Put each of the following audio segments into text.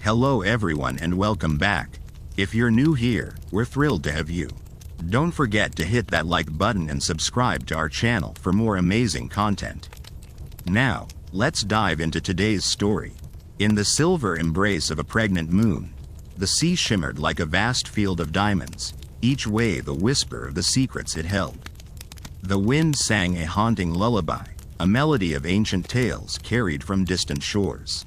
Hello everyone and welcome back. If you're new here, we're thrilled to have you. Don't forget to hit that like button and subscribe to our channel for more amazing content. Now, let's dive into today's story. In the silver embrace of a pregnant moon, the sea shimmered like a vast field of diamonds, each wave a whisper of the secrets it held. The wind sang a haunting lullaby, a melody of ancient tales carried from distant shores.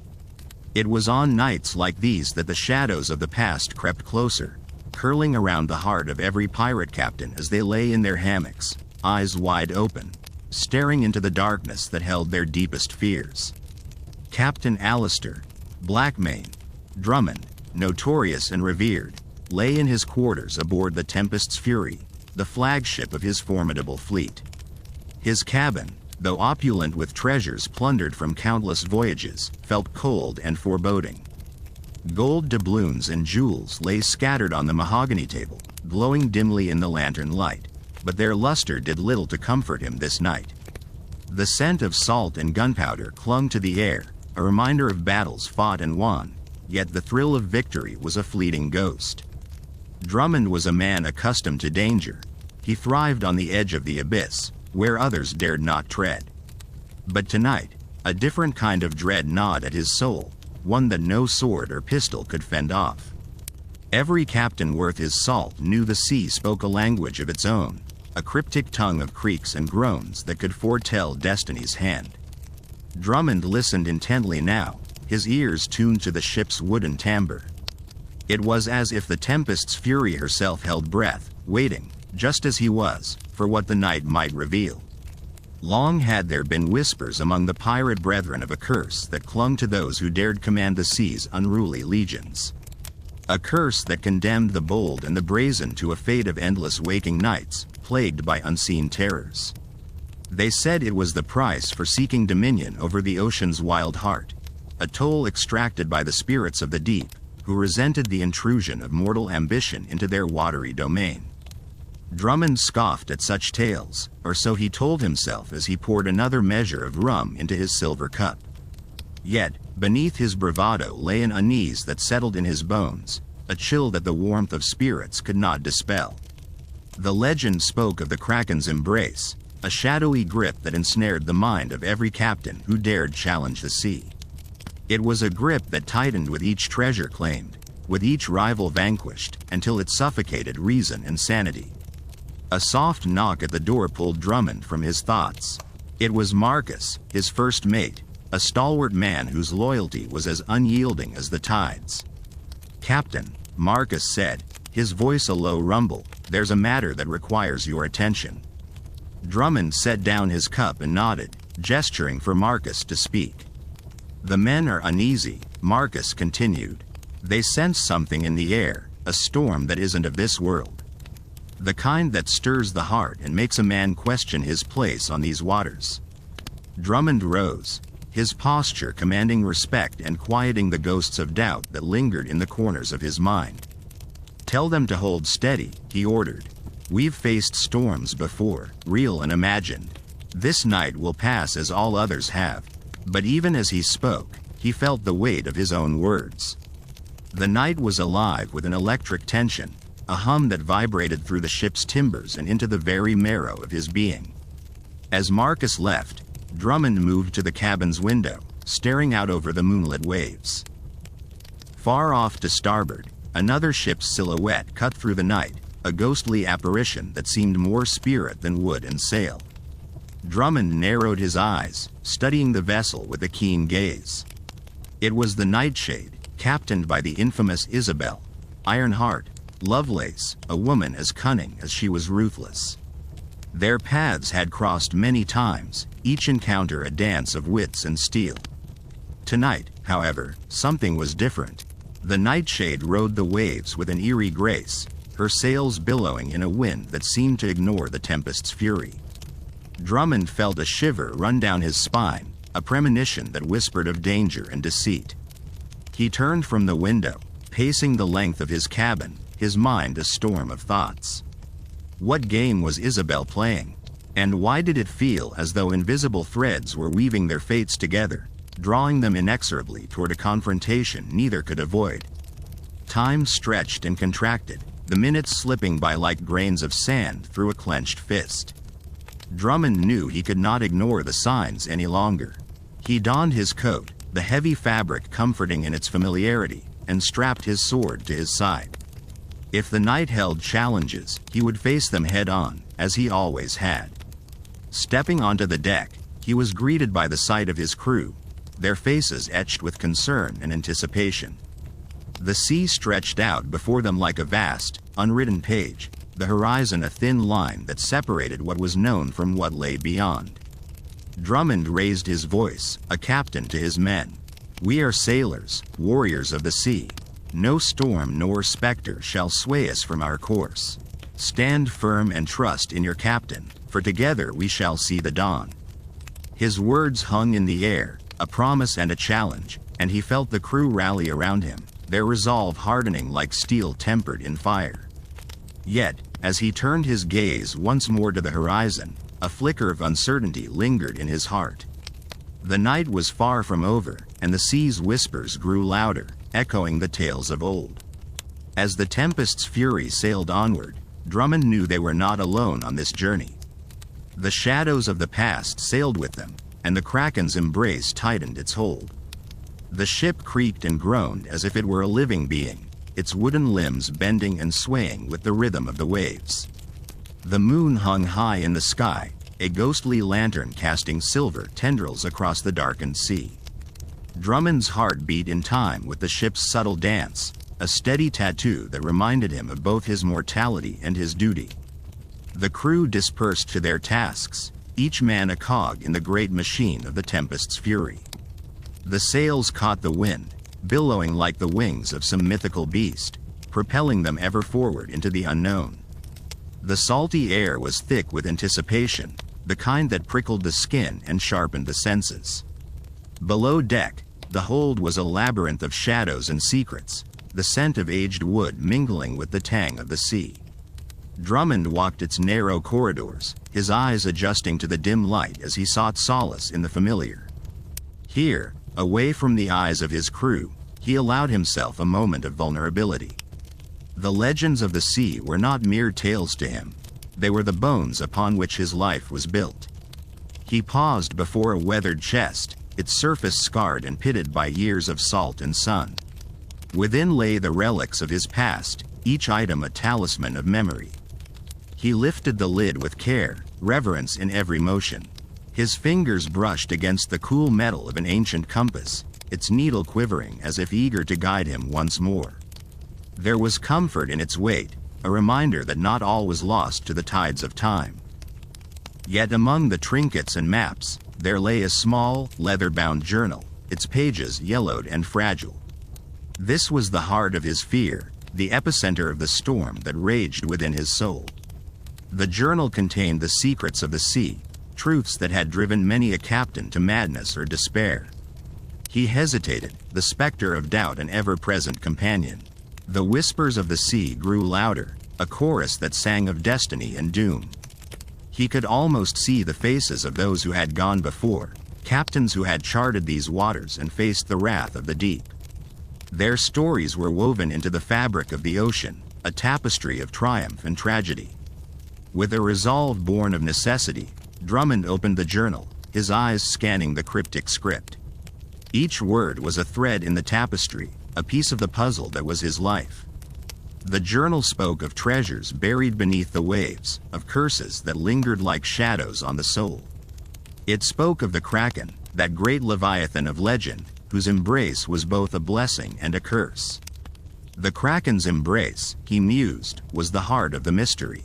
It was on nights like these that the shadows of the past crept closer, curling around the heart of every pirate captain as they lay in their hammocks, eyes wide open, staring into the darkness that held their deepest fears. Captain Alistair, Blackmane, Drummond, notorious and revered, lay in his quarters aboard the Tempest's Fury, the flagship of his formidable fleet. His cabin, though opulent with treasures plundered from countless voyages, felt cold and foreboding. Gold doubloons and jewels lay scattered on the mahogany table, glowing dimly in the lantern light, but their luster did little to comfort him this night. The scent of salt and gunpowder clung to the air, a reminder of battles fought and won, yet the thrill of victory was a fleeting ghost. Drummond was a man accustomed to danger. He thrived on the edge of the abyss, where others dared not tread. But tonight, a different kind of dread gnawed at his soul, one that no sword or pistol could fend off. Every captain worth his salt knew the sea spoke a language of its own, a cryptic tongue of creaks and groans that could foretell destiny's hand. Drummond listened intently now, his ears tuned to the ship's wooden timbre. It was as if the Tempest's Fury herself held breath, waiting, just as he was, for what the night might reveal. Long had there been whispers among the pirate brethren of a curse that clung to those who dared command the sea's unruly legions. A curse that condemned the bold and the brazen to a fate of endless waking nights, plagued by unseen terrors. They said it was the price for seeking dominion over the ocean's wild heart, a toll extracted by the spirits of the deep, who resented the intrusion of mortal ambition into their watery domain. Drummond scoffed at such tales, or so he told himself as he poured another measure of rum into his silver cup. Yet, beneath his bravado lay an unease that settled in his bones, a chill that the warmth of spirits could not dispel. The legend spoke of the Kraken's embrace, a shadowy grip that ensnared the mind of every captain who dared challenge the sea. It was a grip that tightened with each treasure claimed, with each rival vanquished, until it suffocated reason and sanity. A soft knock at the door pulled Drummond from his thoughts. It was Marcus, his first mate, a stalwart man whose loyalty was as unyielding as the tides. "Captain," Marcus said, his voice a low rumble, "there's a matter that requires your attention." Drummond set down his cup and nodded, gesturing for Marcus to speak. "The men are uneasy," Marcus continued. "They sense something in the air, a storm that isn't of this world. The kind that stirs the heart and makes a man question his place on these waters." Drummond rose, his posture commanding respect and quieting the ghosts of doubt that lingered in the corners of his mind. "Tell them to hold steady," he ordered. "We've faced storms before, real and imagined. This night will pass as all others have." But even as he spoke, he felt the weight of his own words. The night was alive with an electric tension, a hum that vibrated through the ship's timbers and into the very marrow of his being. As Marcus left, Drummond moved to the cabin's window, staring out over the moonlit waves. Far off to starboard, another ship's silhouette cut through the night, a ghostly apparition that seemed more spirit than wood and sail. Drummond narrowed his eyes, studying the vessel with a keen gaze. It was the Nightshade, captained by the infamous Isabel, Ironheart, Lovelace, a woman as cunning as she was ruthless. Their paths had crossed many times, each encounter a dance of wits and steel. Tonight, however, something was different. The Nightshade rode the waves with an eerie grace, her sails billowing in a wind that seemed to ignore the Tempest's fury. Drummond felt a shiver run down his spine, a premonition that whispered of danger and deceit. He turned from the window, pacing the length of his cabin, his mind a storm of thoughts. What game was Isabel playing? And why did it feel as though invisible threads were weaving their fates together, drawing them inexorably toward a confrontation neither could avoid. Time stretched and contracted, the minutes slipping by like grains of sand through a clenched fist. Drummond knew he could not ignore the signs any longer. He donned his coat, the heavy fabric comforting in its familiarity, and strapped his sword to his side. If the night held challenges, he would face them head-on, as he always had. Stepping onto the deck, he was greeted by the sight of his crew, their faces etched with concern and anticipation. The sea stretched out before them like a vast, unwritten page, the horizon a thin line that separated what was known from what lay beyond. Drummond raised his voice, a captain to his men. "We are sailors, warriors of the sea. No storm nor specter shall sway us from our course. Stand firm and trust in your captain, for together we shall see the dawn." His words hung in the air, a promise and a challenge, and he felt the crew rally around him, their resolve hardening like steel tempered in fire. Yet, as he turned his gaze once more to the horizon, a flicker of uncertainty lingered in his heart. The night was far from over, and the sea's whispers grew louder, echoing the tales of old. As the tempest's fury sailed onward, Drummond knew they were not alone on this journey. The shadows of the past sailed with them, and the Kraken's embrace tightened its hold. The ship creaked and groaned as if it were a living being, its wooden limbs bending and swaying with the rhythm of the waves. The moon hung high in the sky, a ghostly lantern casting silver tendrils across the darkened sea. Drummond's heart beat in time with the ship's subtle dance, a steady tattoo that reminded him of both his mortality and his duty. The crew dispersed to their tasks, each man a cog in the great machine of the tempest's fury. The sails caught the wind, billowing like the wings of some mythical beast, propelling them ever forward into the unknown. The salty air was thick with anticipation, the kind that prickled the skin and sharpened the senses. Below deck, the hold was a labyrinth of shadows and secrets, the scent of aged wood mingling with the tang of the sea. Drummond walked its narrow corridors, his eyes adjusting to the dim light as he sought solace in the familiar. Here, away from the eyes of his crew, he allowed himself a moment of vulnerability. The legends of the sea were not mere tales to him, they were the bones upon which his life was built. He paused before a weathered chest, its surface scarred and pitted by years of salt and sun. Within lay the relics of his past, each item a talisman of memory. He lifted the lid with care, reverence in every motion. His fingers brushed against the cool metal of an ancient compass, its needle quivering as if eager to guide him once more. There was comfort in its weight, a reminder that not all was lost to the tides of time. Yet among the trinkets and maps, there lay a small, leather-bound journal, its pages yellowed and fragile. This was the heart of his fear, the epicenter of the storm that raged within his soul. The journal contained the secrets of the sea, truths that had driven many a captain to madness or despair. He hesitated, the specter of doubt an ever-present companion. The whispers of the sea grew louder, a chorus that sang of destiny and doom. He could almost see the faces of those who had gone before, captains who had charted these waters and faced the wrath of the deep. Their stories were woven into the fabric of the ocean, a tapestry of triumph and tragedy. With a resolve born of necessity, Drummond opened the journal, his eyes scanning the cryptic script. Each word was a thread in the tapestry, a piece of the puzzle that was his life. The journal spoke of treasures buried beneath the waves, of curses that lingered like shadows on the soul. It spoke of the Kraken, that great leviathan of legend, whose embrace was both a blessing and a curse. The Kraken's embrace, he mused, was the heart of the mystery.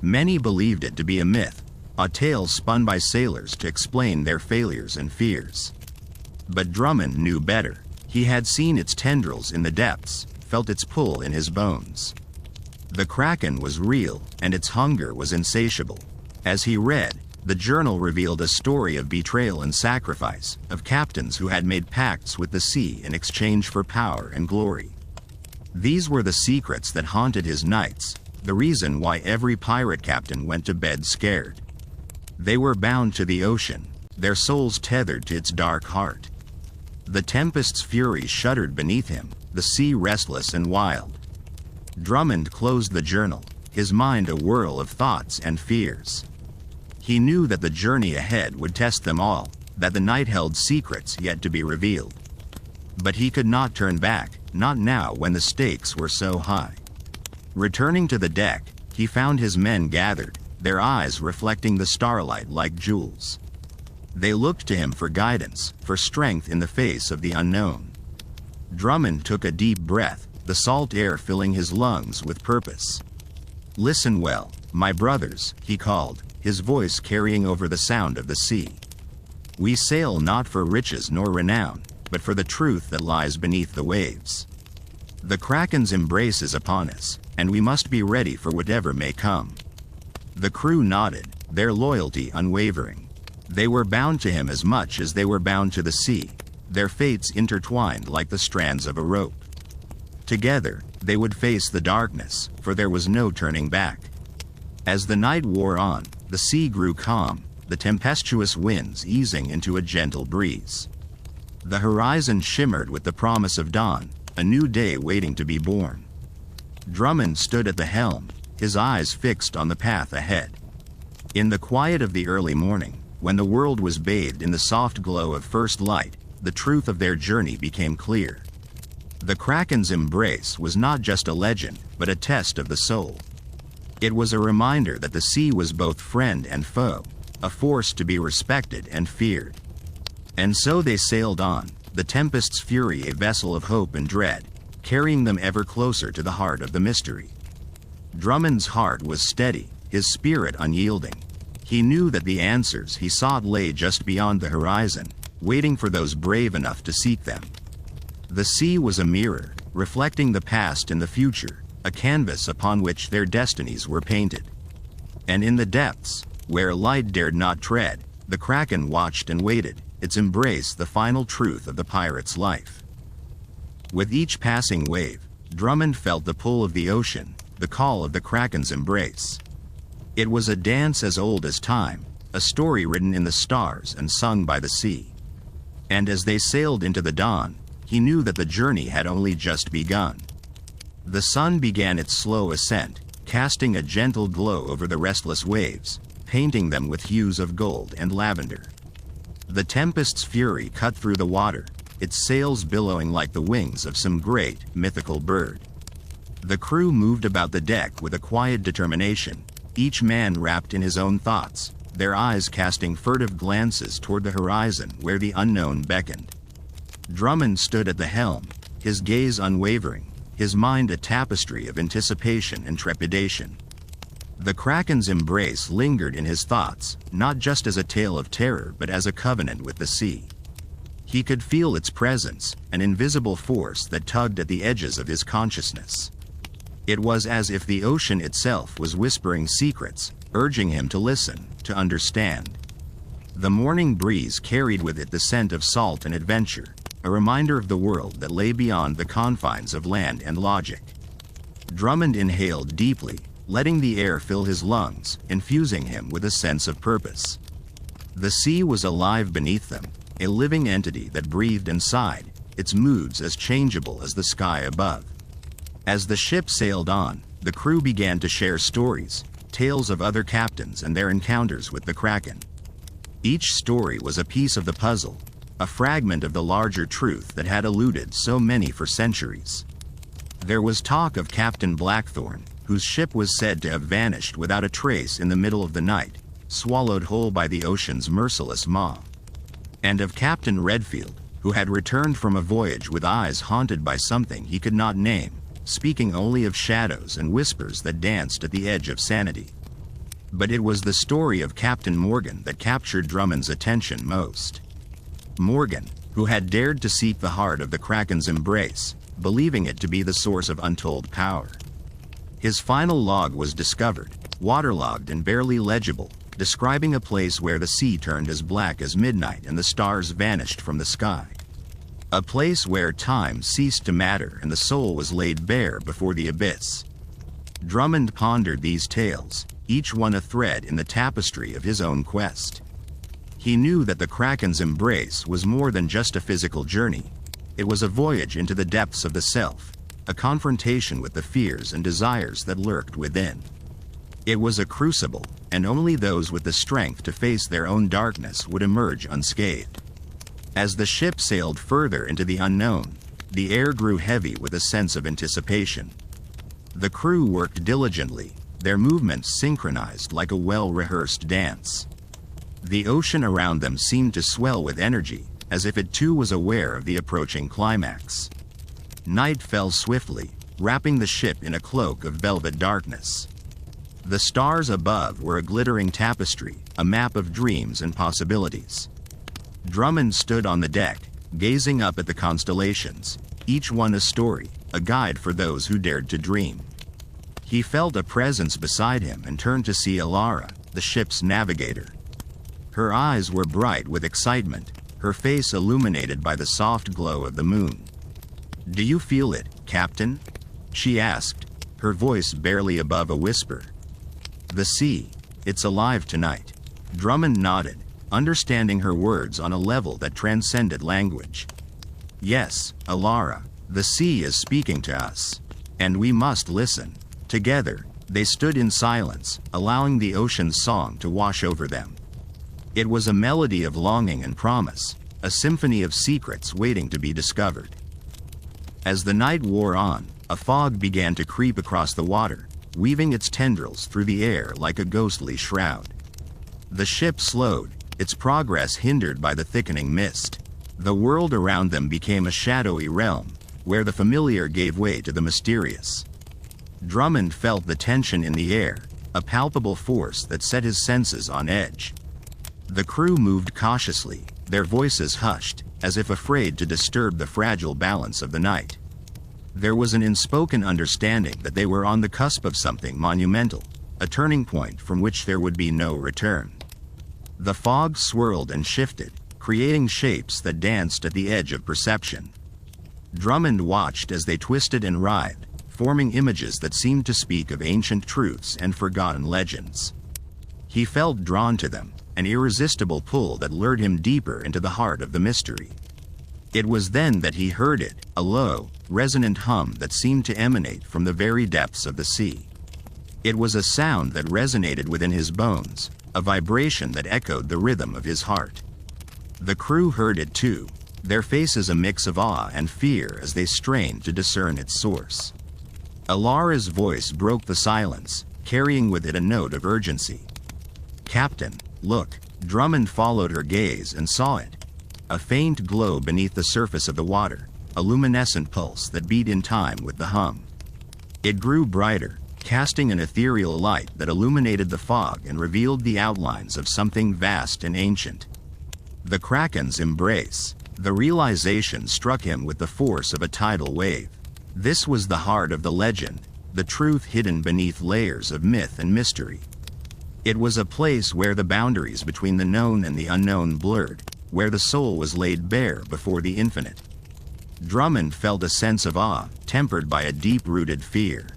Many believed it to be a myth, a tale spun by sailors to explain their failures and fears. But Drummond knew better. He had seen its tendrils in the depths, felt its pull in his bones. The Kraken was real, and its hunger was insatiable. As he read, the journal revealed a story of betrayal and sacrifice, of captains who had made pacts with the sea in exchange for power and glory. These were the secrets that haunted his nights, the reason why every pirate captain went to bed scared. They were bound to the ocean, their souls tethered to its dark heart. The tempest's fury shuddered beneath him, the sea restless and wild. Drummond closed the journal, his mind a whirl of thoughts and fears. He knew that the journey ahead would test them all, that the night held secrets yet to be revealed. But he could not turn back, not now when the stakes were so high. Returning to the deck, he found his men gathered, their eyes reflecting the starlight like jewels. They looked to him for guidance, for strength in the face of the unknown. Drummond took a deep breath, the salt air filling his lungs with purpose. "Listen well, my brothers," he called, his voice carrying over the sound of the sea. "We sail not for riches nor renown, but for the truth that lies beneath the waves. The Kraken's embrace is upon us, and we must be ready for whatever may come." The crew nodded, their loyalty unwavering. They were bound to him as much as they were bound to the sea, their fates intertwined like the strands of a rope. Together, they would face the darkness, for there was no turning back. As the night wore on, the sea grew calm, the tempestuous winds easing into a gentle breeze. The horizon shimmered with the promise of dawn, a new day waiting to be born. Drummond stood at the helm, his eyes fixed on the path ahead. In the quiet of the early morning, when the world was bathed in the soft glow of first light, the truth of their journey became clear. The Kraken's embrace was not just a legend, but a test of the soul. It was a reminder that the sea was both friend and foe, a force to be respected and feared. And so they sailed on, the tempest's fury a vessel of hope and dread, carrying them ever closer to the heart of the mystery. Drummond's heart was steady, his spirit unyielding. He knew that the answers he sought lay just beyond the horizon, waiting for those brave enough to seek them. The sea was a mirror, reflecting the past and the future, a canvas upon which their destinies were painted. And in the depths, where light dared not tread, the Kraken watched and waited, its embrace the final truth of the pirate's life. With each passing wave, Drummond felt the pull of the ocean, the call of the Kraken's embrace. It was a dance as old as time, a story written in the stars and sung by the sea. And as they sailed into the dawn, he knew that the journey had only just begun. The sun began its slow ascent, casting a gentle glow over the restless waves, painting them with hues of gold and lavender. The tempest's fury cut through the water, its sails billowing like the wings of some great, mythical bird. The crew moved about the deck with a quiet determination, each man wrapped in his own thoughts, their eyes casting furtive glances toward the horizon where the unknown beckoned. Drummond stood at the helm, his gaze unwavering, his mind a tapestry of anticipation and trepidation. The Kraken's embrace lingered in his thoughts, not just as a tale of terror but as a covenant with the sea. He could feel its presence, an invisible force that tugged at the edges of his consciousness. It was as if the ocean itself was whispering secrets, urging him to listen, to understand. The morning breeze carried with it the scent of salt and adventure, a reminder of the world that lay beyond the confines of land and logic. Drummond inhaled deeply, letting the air fill his lungs, infusing him with a sense of purpose. The sea was alive beneath them, a living entity that breathed and sighed, its moods as changeable as the sky above. As the ship sailed on, the crew began to share stories, tales of other captains and their encounters with the Kraken. Each story was a piece of the puzzle, a fragment of the larger truth that had eluded so many for centuries. There was talk of Captain Blackthorne, whose ship was said to have vanished without a trace in the middle of the night, swallowed whole by the ocean's merciless maw. And of Captain Redfield, who had returned from a voyage with eyes haunted by something he could not name, speaking only of shadows and whispers that danced at the edge of sanity. But it was the story of Captain Morgan that captured Drummond's attention most. Morgan, who had dared to seek the heart of the Kraken's embrace, believing it to be the source of untold power. His final log was discovered, waterlogged and barely legible, describing a place where the sea turned as black as midnight and the stars vanished from the sky. A place where time ceased to matter and the soul was laid bare before the abyss. Drummond pondered these tales, each one a thread in the tapestry of his own quest. He knew that the Kraken's embrace was more than just a physical journey. It was a voyage into the depths of the self, a confrontation with the fears and desires that lurked within. It was a crucible, and only those with the strength to face their own darkness would emerge unscathed. As the ship sailed further into the unknown, the air grew heavy with a sense of anticipation. The crew worked diligently, their movements synchronized like a well-rehearsed dance. The ocean around them seemed to swell with energy, as if it too was aware of the approaching climax. Night fell swiftly, wrapping the ship in a cloak of velvet darkness. The stars above were a glittering tapestry, a map of dreams and possibilities. Drummond stood on the deck, gazing up at the constellations, each one a story, a guide for those who dared to dream. He felt a presence beside him and turned to see Alara, the ship's navigator. Her eyes were bright with excitement, her face illuminated by the soft glow of the moon. "Do you feel it, Captain?" she asked, her voice barely above a whisper. "The sea, it's alive tonight." Drummond nodded, understanding her words on a level that transcended language. "Yes, Alara, the sea is speaking to us. And we must listen." Together, they stood in silence, allowing the ocean's song to wash over them. It was a melody of longing and promise, a symphony of secrets waiting to be discovered. As the night wore on, a fog began to creep across the water, weaving its tendrils through the air like a ghostly shroud. The ship slowed, its progress hindered by the thickening mist. The world around them became a shadowy realm, where the familiar gave way to the mysterious. Drummond felt the tension in the air, a palpable force that set his senses on edge. The crew moved cautiously, their voices hushed, as if afraid to disturb the fragile balance of the night. There was an unspoken understanding that they were on the cusp of something monumental, a turning point from which there would be no return. The fog swirled and shifted, creating shapes that danced at the edge of perception. Drummond watched as they twisted and writhed, forming images that seemed to speak of ancient truths and forgotten legends. He felt drawn to them, an irresistible pull that lured him deeper into the heart of the mystery. It was then that he heard it, a low, resonant hum that seemed to emanate from the very depths of the sea. It was a sound that resonated within his bones, a vibration that echoed the rhythm of his heart. The crew heard it too, their faces a mix of awe and fear as they strained to discern its source. Alara's voice broke the silence, carrying with it a note of urgency. "Captain, look." Drummond followed her gaze and saw it. A faint glow beneath the surface of the water, a luminescent pulse that beat in time with the hum. It grew brighter, casting an ethereal light that illuminated the fog and revealed the outlines of something vast and ancient. The Kraken's embrace. The realization struck him with the force of a tidal wave. This was the heart of the legend, the truth hidden beneath layers of myth and mystery. It was a place where the boundaries between the known and the unknown blurred, where the soul was laid bare before the infinite. Drummond felt a sense of awe, tempered by a deep-rooted fear.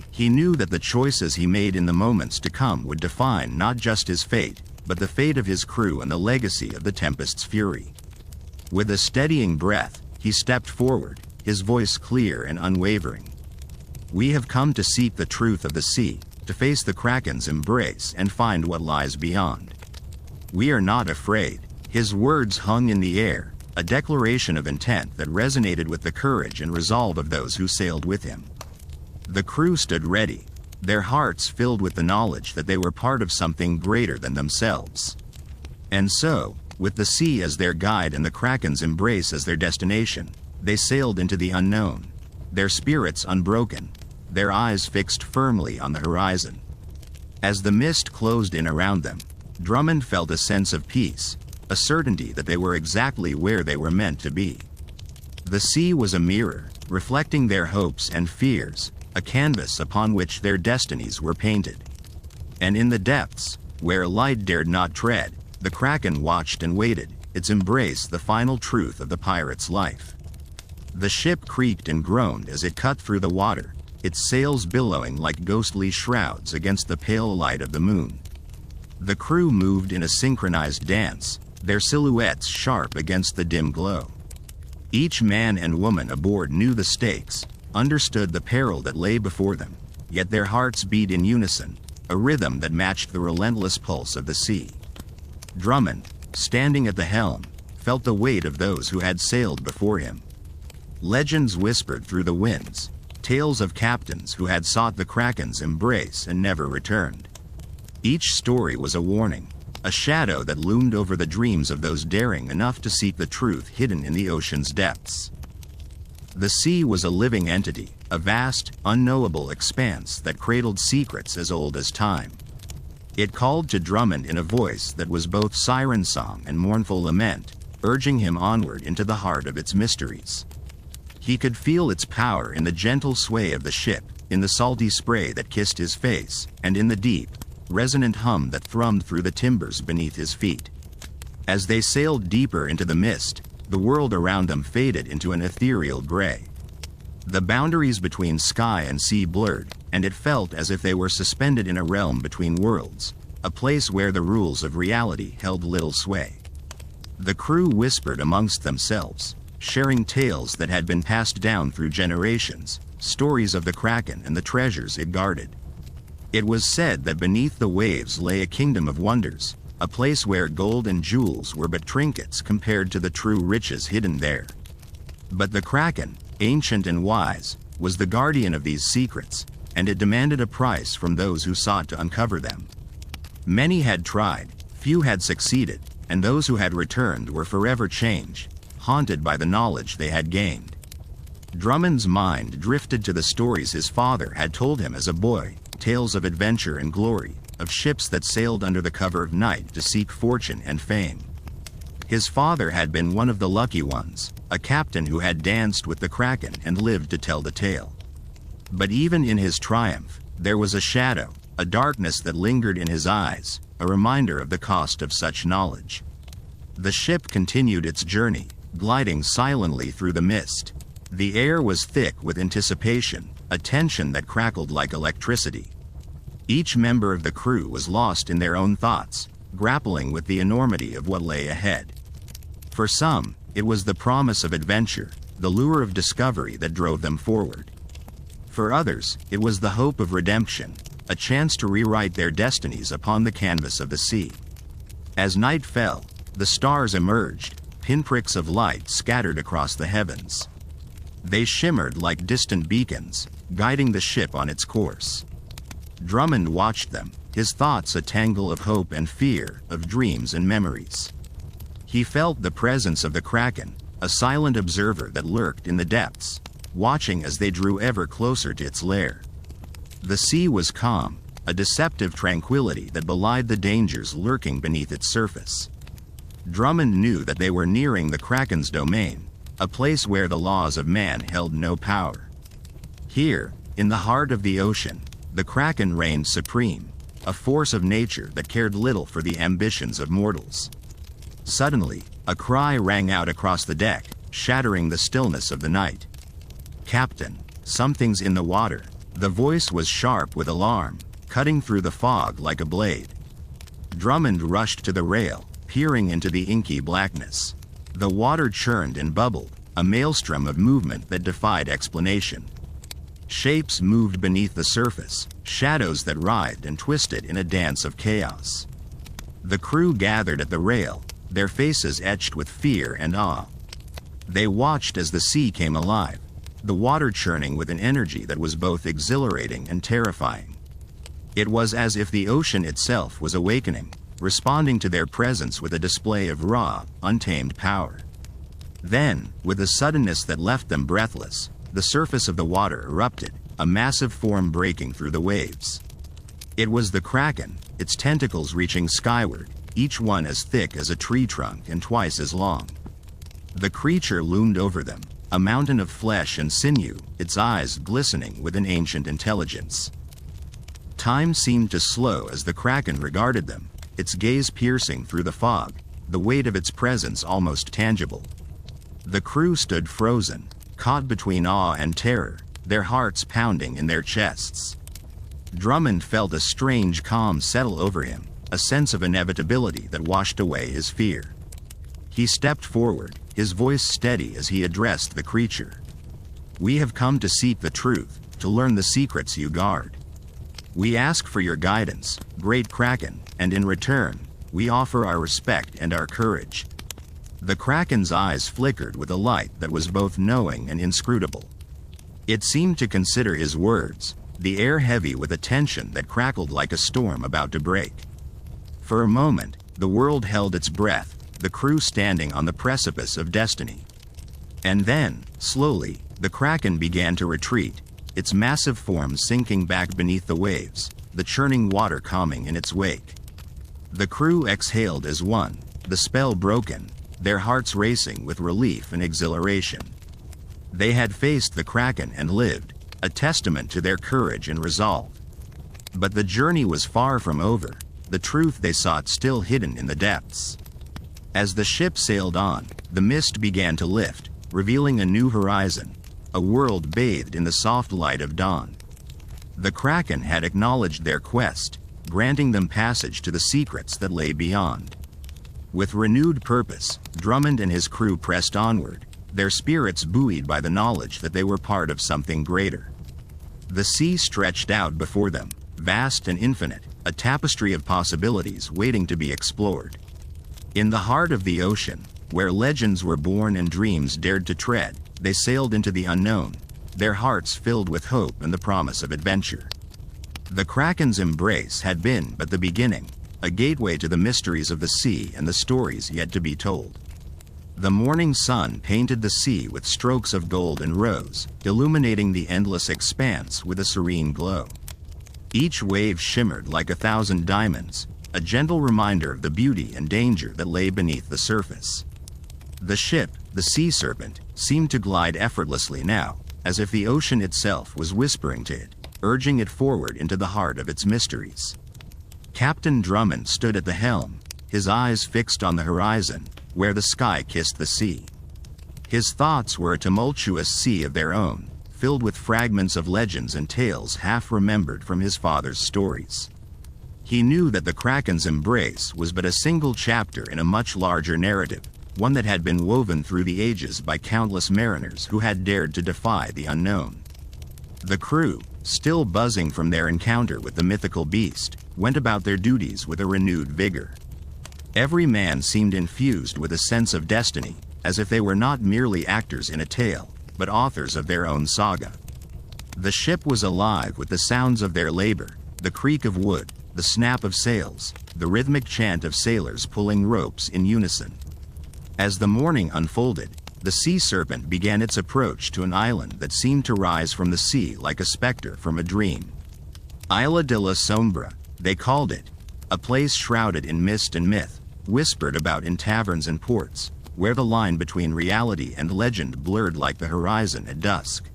He knew that the choices he made in the moments to come would define not just his fate, but the fate of his crew and the legacy of the Tempest's fury. With a steadying breath, he stepped forward, his voice clear and unwavering. "We have come to seek the truth of the sea, to face the Kraken's embrace and find what lies beyond. We are not afraid." His words hung in the air, a declaration of intent that resonated with the courage and resolve of those who sailed with him. The crew stood ready, their hearts filled with the knowledge that they were part of something greater than themselves. And so, with the sea as their guide and the Kraken's embrace as their destination, they sailed into the unknown, their spirits unbroken, their eyes fixed firmly on the horizon. As the mist closed in around them, Drummond felt a sense of peace, a certainty that they were exactly where they were meant to be. The sea was a mirror, reflecting their hopes and fears, a canvas upon which their destinies were painted. And in the depths, where light dared not tread, the Kraken watched and waited, its embrace the final truth of the pirate's life. The ship creaked and groaned as it cut through the water, its sails billowing like ghostly shrouds against the pale light of the moon. The crew moved in a synchronized dance, their silhouettes sharp against the dim glow. Each man and woman aboard knew the stakes, understood the peril that lay before them, yet their hearts beat in unison, a rhythm that matched the relentless pulse of the sea. Drummond, standing at the helm, felt the weight of those who had sailed before him. Legends whispered through the winds, tales of captains who had sought the Kraken's embrace and never returned. Each story was a warning, a shadow that loomed over the dreams of those daring enough to seek the truth hidden in the ocean's depths. The sea was a living entity, a vast, unknowable expanse that cradled secrets as old as time. It called to Drummond in a voice that was both siren song and mournful lament, urging him onward into the heart of its mysteries. He could feel its power in the gentle sway of the ship, in the salty spray that kissed his face, and in the deep, resonant hum that thrummed through the timbers beneath his feet. As they sailed deeper into the mist, the world around them faded into an ethereal gray. The boundaries between sky and sea blurred, and it felt as if they were suspended in a realm between worlds, a place where the rules of reality held little sway. The crew whispered amongst themselves, sharing tales that had been passed down through generations, stories of the Kraken and the treasures it guarded. It was said that beneath the waves lay a kingdom of wonders, a place where gold and jewels were but trinkets compared to the true riches hidden there. But the Kraken, ancient and wise, was the guardian of these secrets, and it demanded a price from those who sought to uncover them. Many had tried, few had succeeded, and those who had returned were forever changed, haunted by the knowledge they had gained. Drummond's mind drifted to the stories his father had told him as a boy, tales of adventure and glory, of ships that sailed under the cover of night to seek fortune and fame. His father had been one of the lucky ones, a captain who had danced with the Kraken and lived to tell the tale. But even in his triumph, there was a shadow, a darkness that lingered in his eyes, a reminder of the cost of such knowledge. The ship continued its journey, gliding silently through the mist. The air was thick with anticipation, a tension that crackled like electricity. Each member of the crew was lost in their own thoughts, grappling with the enormity of what lay ahead. For some, it was the promise of adventure, the lure of discovery that drove them forward. For others, it was the hope of redemption, a chance to rewrite their destinies upon the canvas of the sea. As night fell, the stars emerged, pinpricks of light scattered across the heavens. They shimmered like distant beacons, guiding the ship on its course. Drummond watched them, his thoughts a tangle of hope and fear, of dreams and memories. He felt the presence of the Kraken, a silent observer that lurked in the depths, watching as they drew ever closer to its lair. The sea was calm, a deceptive tranquility that belied the dangers lurking beneath its surface. Drummond knew that they were nearing the Kraken's domain, a place where the laws of man held no power. Here, in the heart of the ocean, the Kraken reigned supreme, a force of nature that cared little for the ambitions of mortals. Suddenly, a cry rang out across the deck, shattering the stillness of the night. "Captain, something's in the water." The voice was sharp with alarm, cutting through the fog like a blade. Drummond rushed to the rail, peering into the inky blackness. The water churned and bubbled, a maelstrom of movement that defied explanation. Shapes moved beneath the surface, shadows that writhed and twisted in a dance of chaos. The crew gathered at the rail, their faces etched with fear and awe. They watched as the sea came alive, the water churning with an energy that was both exhilarating and terrifying. It was as if the ocean itself was awakening, responding to their presence with a display of raw, untamed power. Then, with a suddenness that left them breathless, the surface of the water erupted, a massive form breaking through the waves. It was the Kraken, its tentacles reaching skyward, each one as thick as a tree trunk and twice as long. The creature loomed over them, a mountain of flesh and sinew, its eyes glistening with an ancient intelligence. Time seemed to slow as the Kraken regarded them, its gaze piercing through the fog, the weight of its presence almost tangible. The crew stood frozen, caught between awe and terror, their hearts pounding in their chests. Drummond felt a strange calm settle over him, a sense of inevitability that washed away his fear. He stepped forward, his voice steady as he addressed the creature. "We have come to seek the truth, to learn the secrets you guard. We ask for your guidance, great Kraken, and in return, we offer our respect and our courage." The Kraken's eyes flickered with a light that was both knowing and inscrutable. It seemed to consider his words, the air heavy with a tension that crackled like a storm about to break. For a moment, the world held its breath, the crew standing on the precipice of destiny. And then, slowly, the Kraken began to retreat, its massive form sinking back beneath the waves, the churning water calming in its wake. The crew exhaled as one, the spell broken, their hearts racing with relief and exhilaration. They had faced the Kraken and lived, a testament to their courage and resolve. But the journey was far from over, the truth they sought still hidden in the depths. As the ship sailed on, the mist began to lift, revealing a new horizon, a world bathed in the soft light of dawn. The Kraken had acknowledged their quest, granting them passage to the secrets that lay beyond. With renewed purpose, Drummond and his crew pressed onward, their spirits buoyed by the knowledge that they were part of something greater. The sea stretched out before them, vast and infinite, a tapestry of possibilities waiting to be explored. In the heart of the ocean, where legends were born and dreams dared to tread, they sailed into the unknown, their hearts filled with hope and the promise of adventure. The Kraken's embrace had been but the beginning, a gateway to the mysteries of the sea and the stories yet to be told. The morning sun painted the sea with strokes of gold and rose, illuminating the endless expanse with a serene glow. Each wave shimmered like 1,000 diamonds, a gentle reminder of the beauty and danger that lay beneath the surface. The ship, the Sea Serpent, seemed to glide effortlessly now, as if the ocean itself was whispering to it, urging it forward into the heart of its mysteries. Captain Drummond stood at the helm, his eyes fixed on the horizon, where the sky kissed the sea. His thoughts were a tumultuous sea of their own, filled with fragments of legends and tales half remembered from his father's stories. He knew that the Kraken's embrace was but a single chapter in a much larger narrative, one that had been woven through the ages by countless mariners who had dared to defy the unknown. The crew, still buzzing from their encounter with the mythical beast, went about their duties with a renewed vigor. Every man seemed infused with a sense of destiny, as if they were not merely actors in a tale, but authors of their own saga. The ship was alive with the sounds of their labor, the creak of wood, the snap of sails, the rhythmic chant of sailors pulling ropes in unison. As the morning unfolded, the Sea Serpent began its approach to an island that seemed to rise from the sea like a specter from a dream. Isla de la Sombra, they called it, a place shrouded in mist and myth, whispered about in taverns and ports, where the line between reality and legend blurred like the horizon at dusk.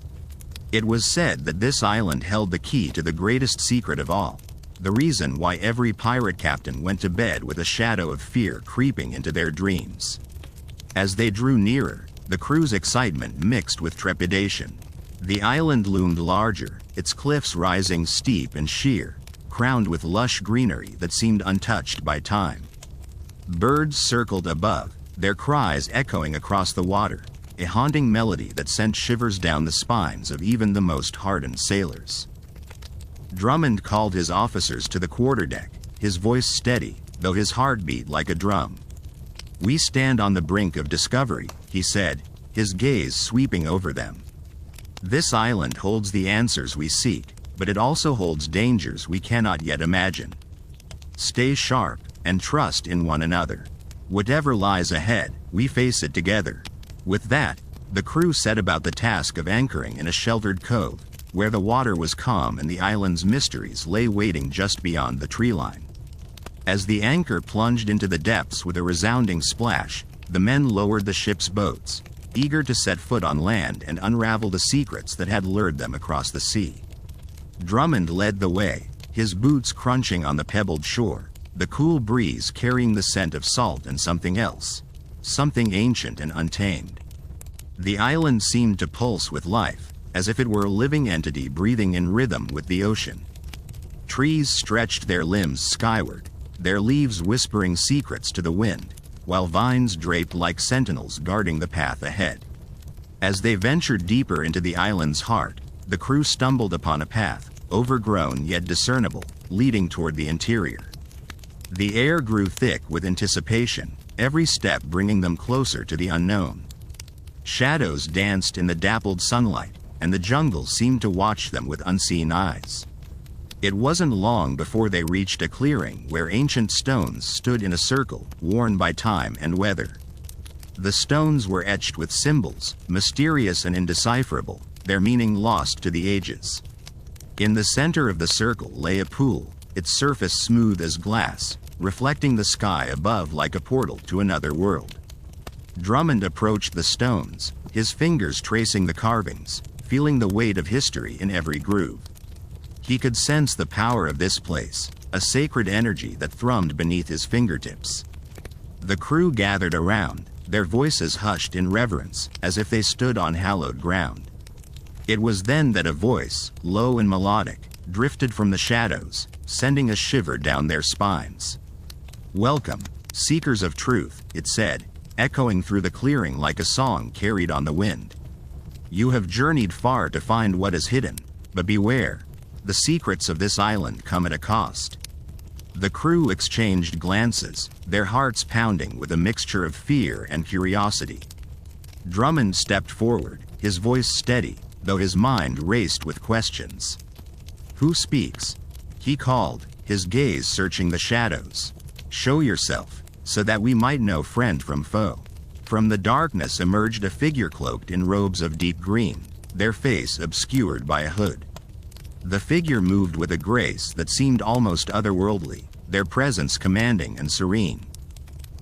It was said that this island held the key to the greatest secret of all, the reason why every pirate captain went to bed with a shadow of fear creeping into their dreams. As they drew nearer, the crew's excitement mixed with trepidation. The island loomed larger, its cliffs rising steep and sheer, crowned with lush greenery that seemed untouched by time. Birds circled above, their cries echoing across the water, a haunting melody that sent shivers down the spines of even the most hardened sailors. Drummond called his officers to the quarterdeck, his voice steady, though his heart beat like a drum. "We stand on the brink of discovery," he said, his gaze sweeping over them. "This island holds the answers we seek, but it also holds dangers we cannot yet imagine. Stay sharp and trust in one another. Whatever lies ahead, we face it together." With that, the crew set about the task of anchoring in a sheltered cove, where the water was calm and the island's mysteries lay waiting just beyond the tree line. As the anchor plunged into the depths with a resounding splash, the men lowered the ship's boats, eager to set foot on land and unravel the secrets that had lured them across the sea. Drummond led the way, his boots crunching on the pebbled shore, the cool breeze carrying the scent of salt and something else, something ancient and untamed. The island seemed to pulse with life, as if it were a living entity breathing in rhythm with the ocean. Trees stretched their limbs skyward, their leaves whispering secrets to the wind, while vines draped like sentinels guarding the path ahead. As they ventured deeper into the island's heart, the crew stumbled upon a path, overgrown yet discernible, leading toward the interior. The air grew thick with anticipation, every step bringing them closer to the unknown. Shadows danced in the dappled sunlight, and the jungle seemed to watch them with unseen eyes. It wasn't long before they reached a clearing where ancient stones stood in a circle, worn by time and weather. The stones were etched with symbols, mysterious and indecipherable, their meaning lost to the ages. In the center of the circle lay a pool, its surface smooth as glass, reflecting the sky above like a portal to another world. Drummond approached the stones, his fingers tracing the carvings, feeling the weight of history in every groove. He could sense the power of this place, a sacred energy that thrummed beneath his fingertips. The crew gathered around, their voices hushed in reverence, as if they stood on hallowed ground. It was then that a voice, low and melodic, drifted from the shadows, sending a shiver down their spines. "Welcome, seekers of truth," it said, echoing through the clearing like a song carried on the wind. "You have journeyed far to find what is hidden, but beware, the secrets of this island come at a cost." The crew exchanged glances, their hearts pounding with a mixture of fear and curiosity. Drummond stepped forward, his voice steady, though his mind raced with questions. "Who speaks?" he called, his gaze searching the shadows. "Show yourself, so that we might know friend from foe." From the darkness emerged a figure cloaked in robes of deep green, their face obscured by a hood. The figure moved with a grace that seemed almost otherworldly, their presence commanding and serene.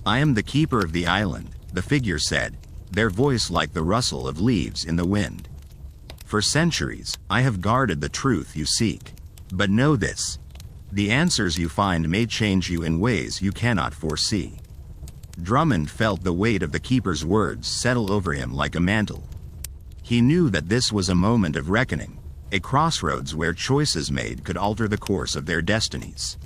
"I am the keeper of the island," the figure said, their voice like the rustle of leaves in the wind. "For centuries, I have guarded the truth you seek. But know this: the answers you find may change you in ways you cannot foresee." Drummond felt the weight of the keeper's words settle over him like a mantle. He knew that this was a moment of reckoning, a crossroads where choices made could alter the course of their destinies.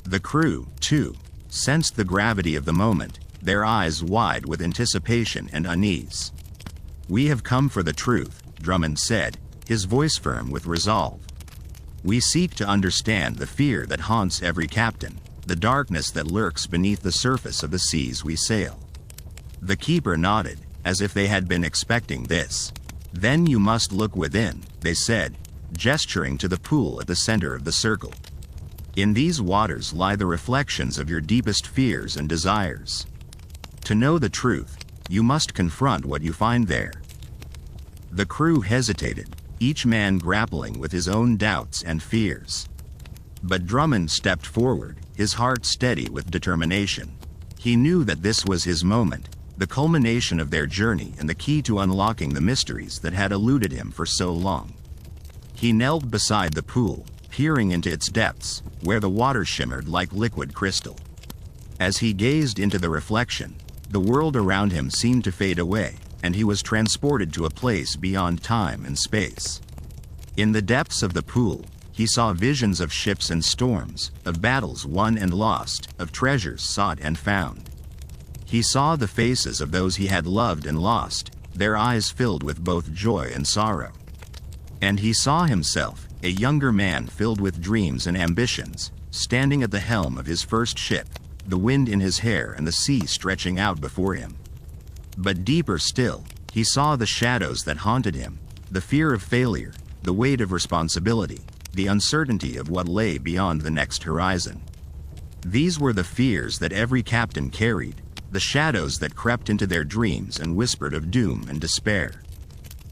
The crew, too, sensed the gravity of the moment, their eyes wide with anticipation and unease. "We have come for the truth," Drummond said, his voice firm with resolve. "We seek to understand the fear that haunts every captain, the darkness that lurks beneath the surface of the seas we sail." The keeper nodded, as if they had been expecting this. "Then you must look within," they said, gesturing to the pool at the center of the circle. "In these waters lie the reflections of your deepest fears and desires. To know the truth, you must confront what you find there." The crew hesitated, each man grappling with his own doubts and fears. But Drummond stepped forward, his heart steady with determination. He knew that this was his moment, the culmination of their journey and the key to unlocking the mysteries that had eluded him for so long. He knelt beside the pool, peering into its depths, where the water shimmered like liquid crystal. As he gazed into the reflection, the world around him seemed to fade away, and he was transported to a place beyond time and space. In the depths of the pool, he saw visions of ships and storms, of battles won and lost, of treasures sought and found. He saw the faces of those he had loved and lost, their eyes filled with both joy and sorrow. And he saw himself, a younger man filled with dreams and ambitions, standing at the helm of his first ship, the wind in his hair and the sea stretching out before him. But deeper still, he saw the shadows that haunted him, the fear of failure, the weight of responsibility, the uncertainty of what lay beyond the next horizon. These were the fears that every captain carried, the shadows that crept into their dreams and whispered of doom and despair.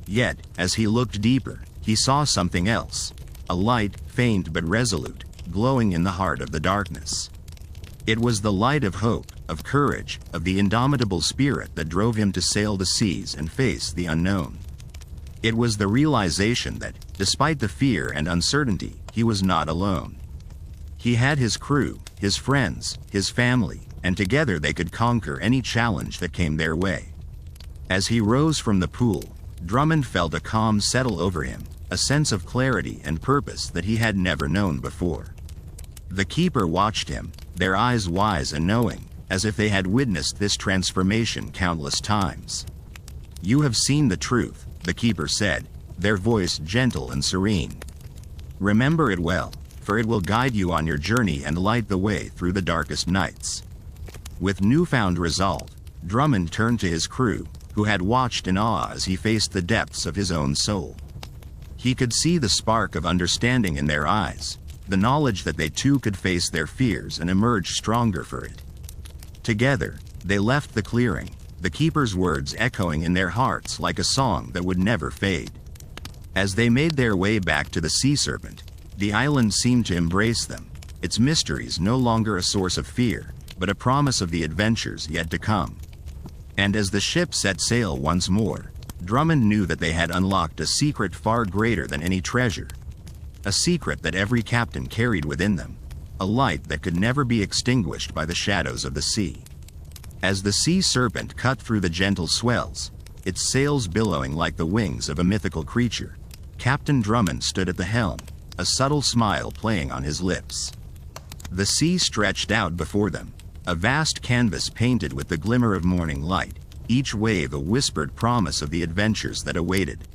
Yet, as he looked deeper, he saw something else, a light, faint but resolute, glowing in the heart of the darkness. It was the light of hope, of courage, of the indomitable spirit that drove him to sail the seas and face the unknown. It was the realization that, despite the fear and uncertainty, he was not alone. He had his crew, his friends, his family, and together they could conquer any challenge that came their way. As he rose from the pool, Drummond felt a calm settle over him, a sense of clarity and purpose that he had never known before. The keeper watched him, their eyes wise and knowing, as if they had witnessed this transformation countless times. "You have seen the truth," the keeper said, their voice gentle and serene. "Remember it well, for it will guide you on your journey and light the way through the darkest nights." With newfound resolve, Drummond turned to his crew, who had watched in awe as he faced the depths of his own soul. He could see the spark of understanding in their eyes, the knowledge that they too could face their fears and emerge stronger for it. Together, they left the clearing, the keeper's words echoing in their hearts like a song that would never fade. As they made their way back to the sea serpent, the island seemed to embrace them, its mysteries no longer a source of fear, but a promise of the adventures yet to come. And as the ship set sail once more, Drummond knew that they had unlocked a secret far greater than any treasure. A secret that every captain carried within them, a light that could never be extinguished by the shadows of the sea. As the sea serpent cut through the gentle swells, its sails billowing like the wings of a mythical creature, Captain Drummond stood at the helm, a subtle smile playing on his lips. The sea stretched out before them, a vast canvas painted with the glimmer of morning light, each wave a whispered promise of the adventures that awaited.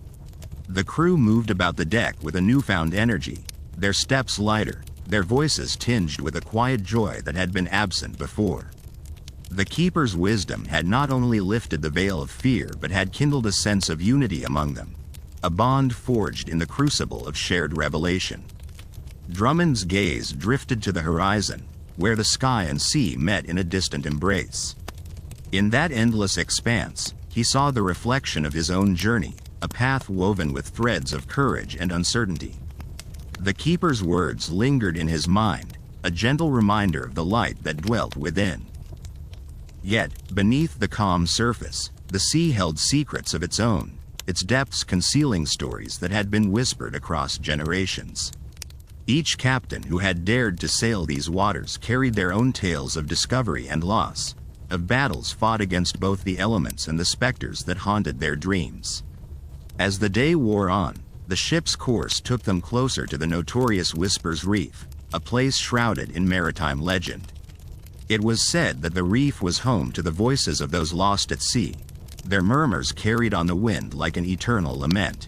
The crew moved about the deck with a newfound energy, their steps lighter, their voices tinged with a quiet joy that had been absent before. The keeper's wisdom had not only lifted the veil of fear but had kindled a sense of unity among them, a bond forged in the crucible of shared revelation. Drummond's gaze drifted to the horizon, where the sky and sea met in a distant embrace. In that endless expanse, he saw the reflection of his own journey, a path woven with threads of courage and uncertainty. The keeper's words lingered in his mind, a gentle reminder of the light that dwelt within. Yet, beneath the calm surface, the sea held secrets of its own, its depths concealing stories that had been whispered across generations. Each captain who had dared to sail these waters carried their own tales of discovery and loss, of battles fought against both the elements and the specters that haunted their dreams. As the day wore on, the ship's course took them closer to the notorious Whispers Reef, a place shrouded in maritime legend. It was said that the reef was home to the voices of those lost at sea, their murmurs carried on the wind like an eternal lament.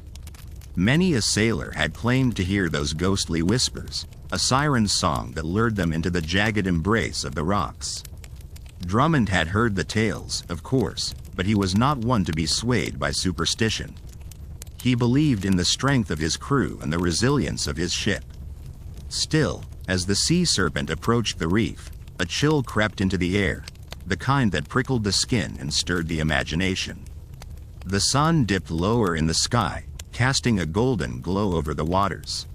Many a sailor had claimed to hear those ghostly whispers, a siren's song that lured them into the jagged embrace of the rocks. Drummond had heard the tales, of course, but he was not one to be swayed by superstition. He believed in the strength of his crew and the resilience of his ship. Still, as the sea serpent approached the reef, a chill crept into the air, the kind that prickled the skin and stirred the imagination. The sun dipped lower in the sky, casting a golden glow over the waters.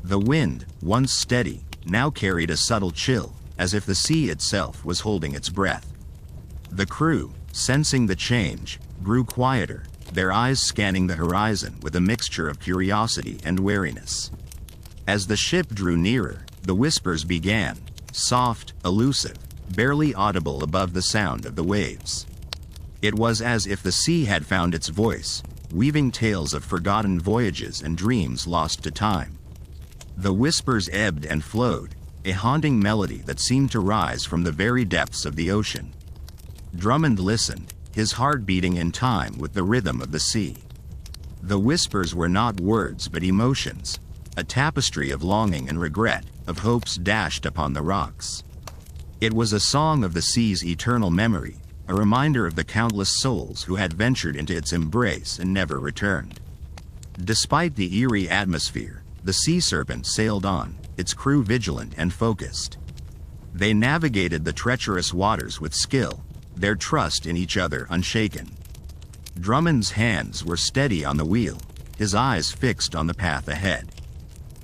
The wind, once steady, now carried a subtle chill, as if the sea itself was holding its breath. The crew, sensing the change, grew quieter, their eyes scanning the horizon with a mixture of curiosity and wariness. As the ship drew nearer, the whispers began, soft, elusive, barely audible above the sound of the waves. It was as if the sea had found its voice, weaving tales of forgotten voyages and dreams lost to time. The whispers ebbed and flowed, a haunting melody that seemed to rise from the very depths of the ocean. Drummond listened, his heart beating in time with the rhythm of the sea. The whispers were not words but emotions, a tapestry of longing and regret, of hopes dashed upon the rocks. It was a song of the sea's eternal memory, a reminder of the countless souls who had ventured into its embrace and never returned. Despite the eerie atmosphere, the sea serpent sailed on, its crew vigilant and focused. They navigated the treacherous waters with skill, their trust in each other unshaken. Drummond's hands were steady on the wheel, his eyes fixed on the path ahead.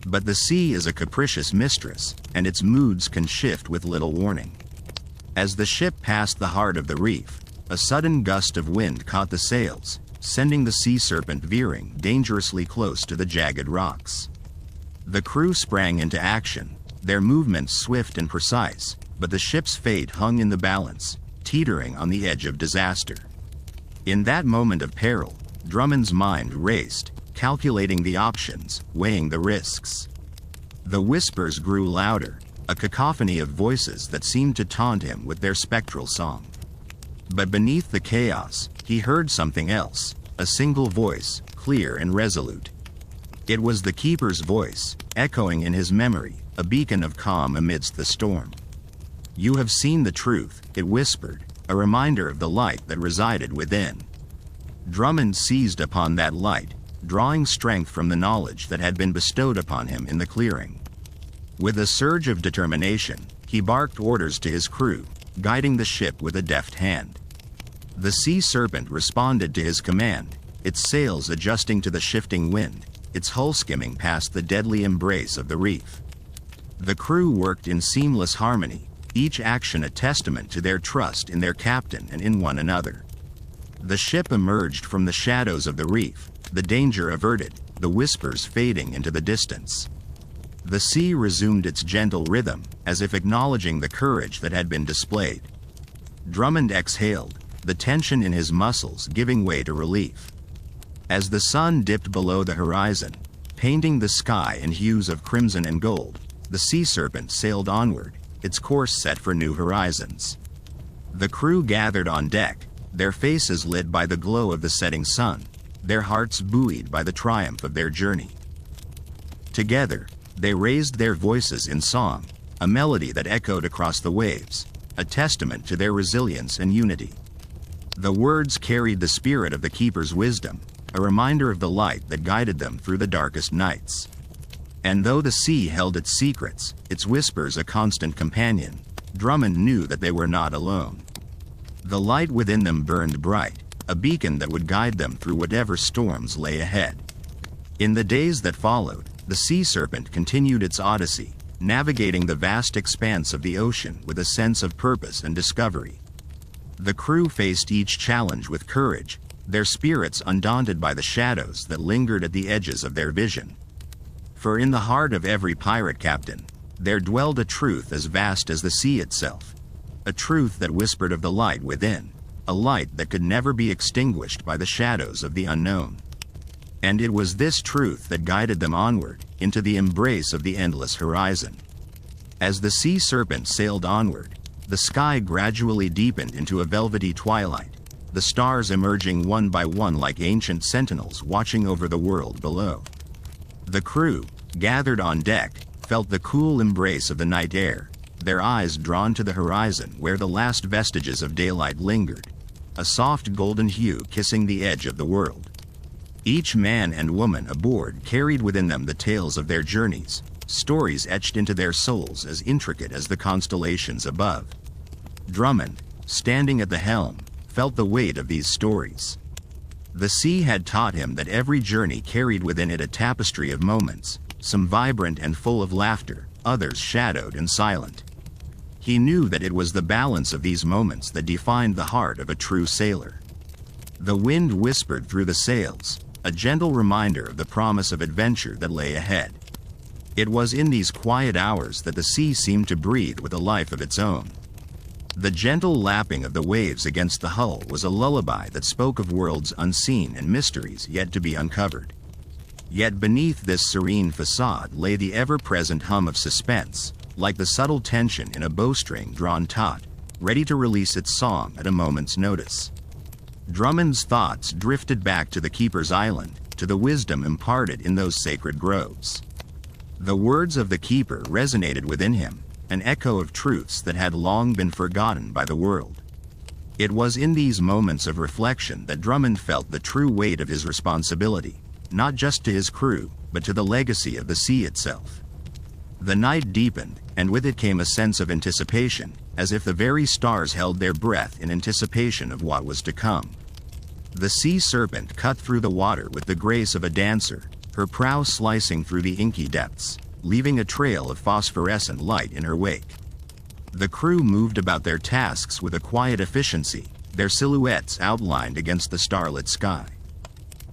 But the sea is a capricious mistress, and its moods can shift with little warning. As the ship passed the heart of the reef, a sudden gust of wind caught the sails, sending the sea serpent veering dangerously close to the jagged rocks. The crew sprang into action, their movements swift and precise, but the ship's fate hung in the balance, teetering on the edge of disaster. In that moment of peril, Drummond's mind raced, calculating the options, weighing the risks. The whispers grew louder, a cacophony of voices that seemed to taunt him with their spectral song. But beneath the chaos, he heard something else, a single voice, clear and resolute. It was the keeper's voice, echoing in his memory, a beacon of calm amidst the storm. "You have seen the truth," it whispered, a reminder of the light that resided within. Drummond seized upon that light, drawing strength from the knowledge that had been bestowed upon him in the clearing. With a surge of determination, he barked orders to his crew, guiding the ship with a deft hand. The sea serpent responded to his command, its sails adjusting to the shifting wind, its hull skimming past the deadly embrace of the reef. The crew worked in seamless harmony, each action a testament to their trust in their captain and in one another. The ship emerged from the shadows of the reef, the danger averted, the whispers fading into the distance. The sea resumed its gentle rhythm, as if acknowledging the courage that had been displayed. Drummond exhaled, the tension in his muscles giving way to relief. As the sun dipped below the horizon, painting the sky in hues of crimson and gold, the sea serpent sailed onward, its course set for new horizons. The crew gathered on deck, their faces lit by the glow of the setting sun, their hearts buoyed by the triumph of their journey. Together, they raised their voices in song, a melody that echoed across the waves, a testament to their resilience and unity. The words carried the spirit of the keeper's wisdom, a reminder of the light that guided them through the darkest nights. And though the sea held its secrets, its whispers a constant companion, Drummond knew that they were not alone. The light within them burned bright, a beacon that would guide them through whatever storms lay ahead. In the days that followed, the sea serpent continued its odyssey, navigating the vast expanse of the ocean with a sense of purpose and discovery. The crew faced each challenge with courage, their spirits undaunted by the shadows that lingered at the edges of their vision. For in the heart of every pirate captain, there dwelled a truth as vast as the sea itself, a truth that whispered of the light within, a light that could never be extinguished by the shadows of the unknown. And it was this truth that guided them onward, into the embrace of the endless horizon. As the sea serpent sailed onward, the sky gradually deepened into a velvety twilight, the stars emerging one by one like ancient sentinels watching over the world below. The crew, gathered on deck, felt the cool embrace of the night air, their eyes drawn to the horizon where the last vestiges of daylight lingered, a soft golden hue kissing the edge of the world. Each man and woman aboard carried within them the tales of their journeys, stories etched into their souls as intricate as the constellations above. Drummond, standing at the helm, felt the weight of these stories. The sea had taught him that every journey carried within it a tapestry of moments, some vibrant and full of laughter, others shadowed and silent. He knew that it was the balance of these moments that defined the heart of a true sailor. The wind whispered through the sails, a gentle reminder of the promise of adventure that lay ahead. It was in these quiet hours that the sea seemed to breathe with a life of its own. The gentle lapping of the waves against the hull was a lullaby that spoke of worlds unseen and mysteries yet to be uncovered. Yet beneath this serene facade lay the ever-present hum of suspense, like the subtle tension in a bowstring drawn taut, ready to release its song at a moment's notice. Drummond's thoughts drifted back to the Keeper's Island, to the wisdom imparted in those sacred groves. The words of the Keeper resonated within him, an echo of truths that had long been forgotten by the world. It was in these moments of reflection that Drummond felt the true weight of his responsibility, not just to his crew, but to the legacy of the sea itself. The night deepened, and with it came a sense of anticipation, as if the very stars held their breath in anticipation of what was to come. The sea serpent cut through the water with the grace of a dancer, her prow slicing through the inky depths, leaving a trail of phosphorescent light in her wake. The crew moved about their tasks with a quiet efficiency, their silhouettes outlined against the starlit sky.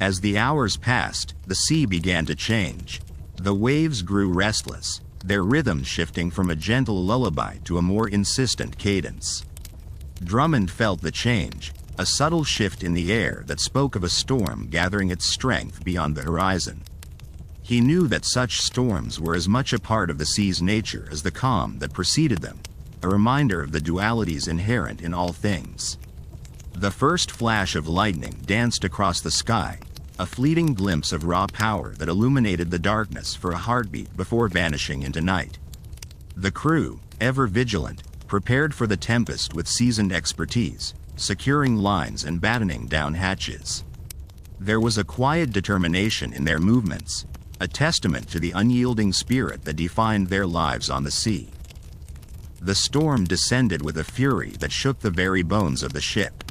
As the hours passed, the sea began to change. The waves grew restless, their rhythm shifting from a gentle lullaby to a more insistent cadence. Drummond felt the change, a subtle shift in the air that spoke of a storm gathering its strength beyond the horizon. He knew that such storms were as much a part of the sea's nature as the calm that preceded them, a reminder of the dualities inherent in all things. The first flash of lightning danced across the sky, a fleeting glimpse of raw power that illuminated the darkness for a heartbeat before vanishing into night. The crew, ever vigilant, prepared for the tempest with seasoned expertise, securing lines and battening down hatches. There was a quiet determination in their movements, a testament to the unyielding spirit that defined their lives on the sea. The storm descended with a fury that shook the very bones of the ship.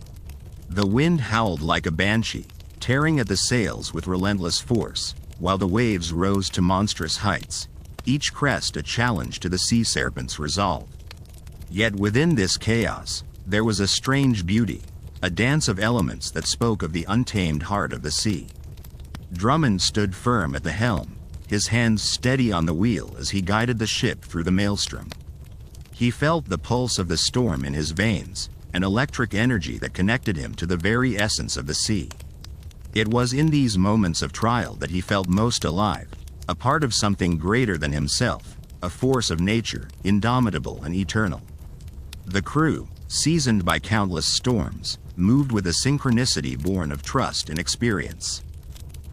The wind howled like a banshee, tearing at the sails with relentless force, while the waves rose to monstrous heights, each crest a challenge to the sea serpent's resolve. Yet within this chaos, there was a strange beauty, a dance of elements that spoke of the untamed heart of the sea. Drummond stood firm at the helm, his hands steady on the wheel as he guided the ship through the maelstrom. He felt the pulse of the storm in his veins, an electric energy that connected him to the very essence of the sea. It was in these moments of trial that he felt most alive, a part of something greater than himself, a force of nature, indomitable and eternal. The crew, seasoned by countless storms, moved with a synchronicity born of trust and experience.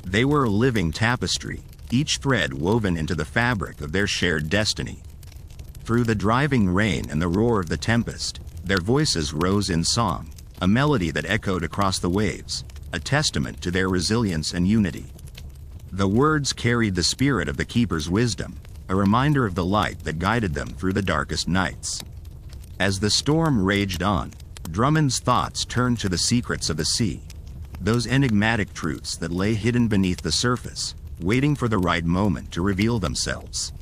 They were a living tapestry, each thread woven into the fabric of their shared destiny. Through the driving rain and the roar of the tempest, their voices rose in song, a melody that echoed across the waves, a testament to their resilience and unity. The words carried the spirit of the keeper's wisdom, a reminder of the light that guided them through the darkest nights. As the storm raged on, Drummond's thoughts turned to the secrets of the sea, those enigmatic truths that lay hidden beneath the surface, waiting for the right moment to reveal themselves.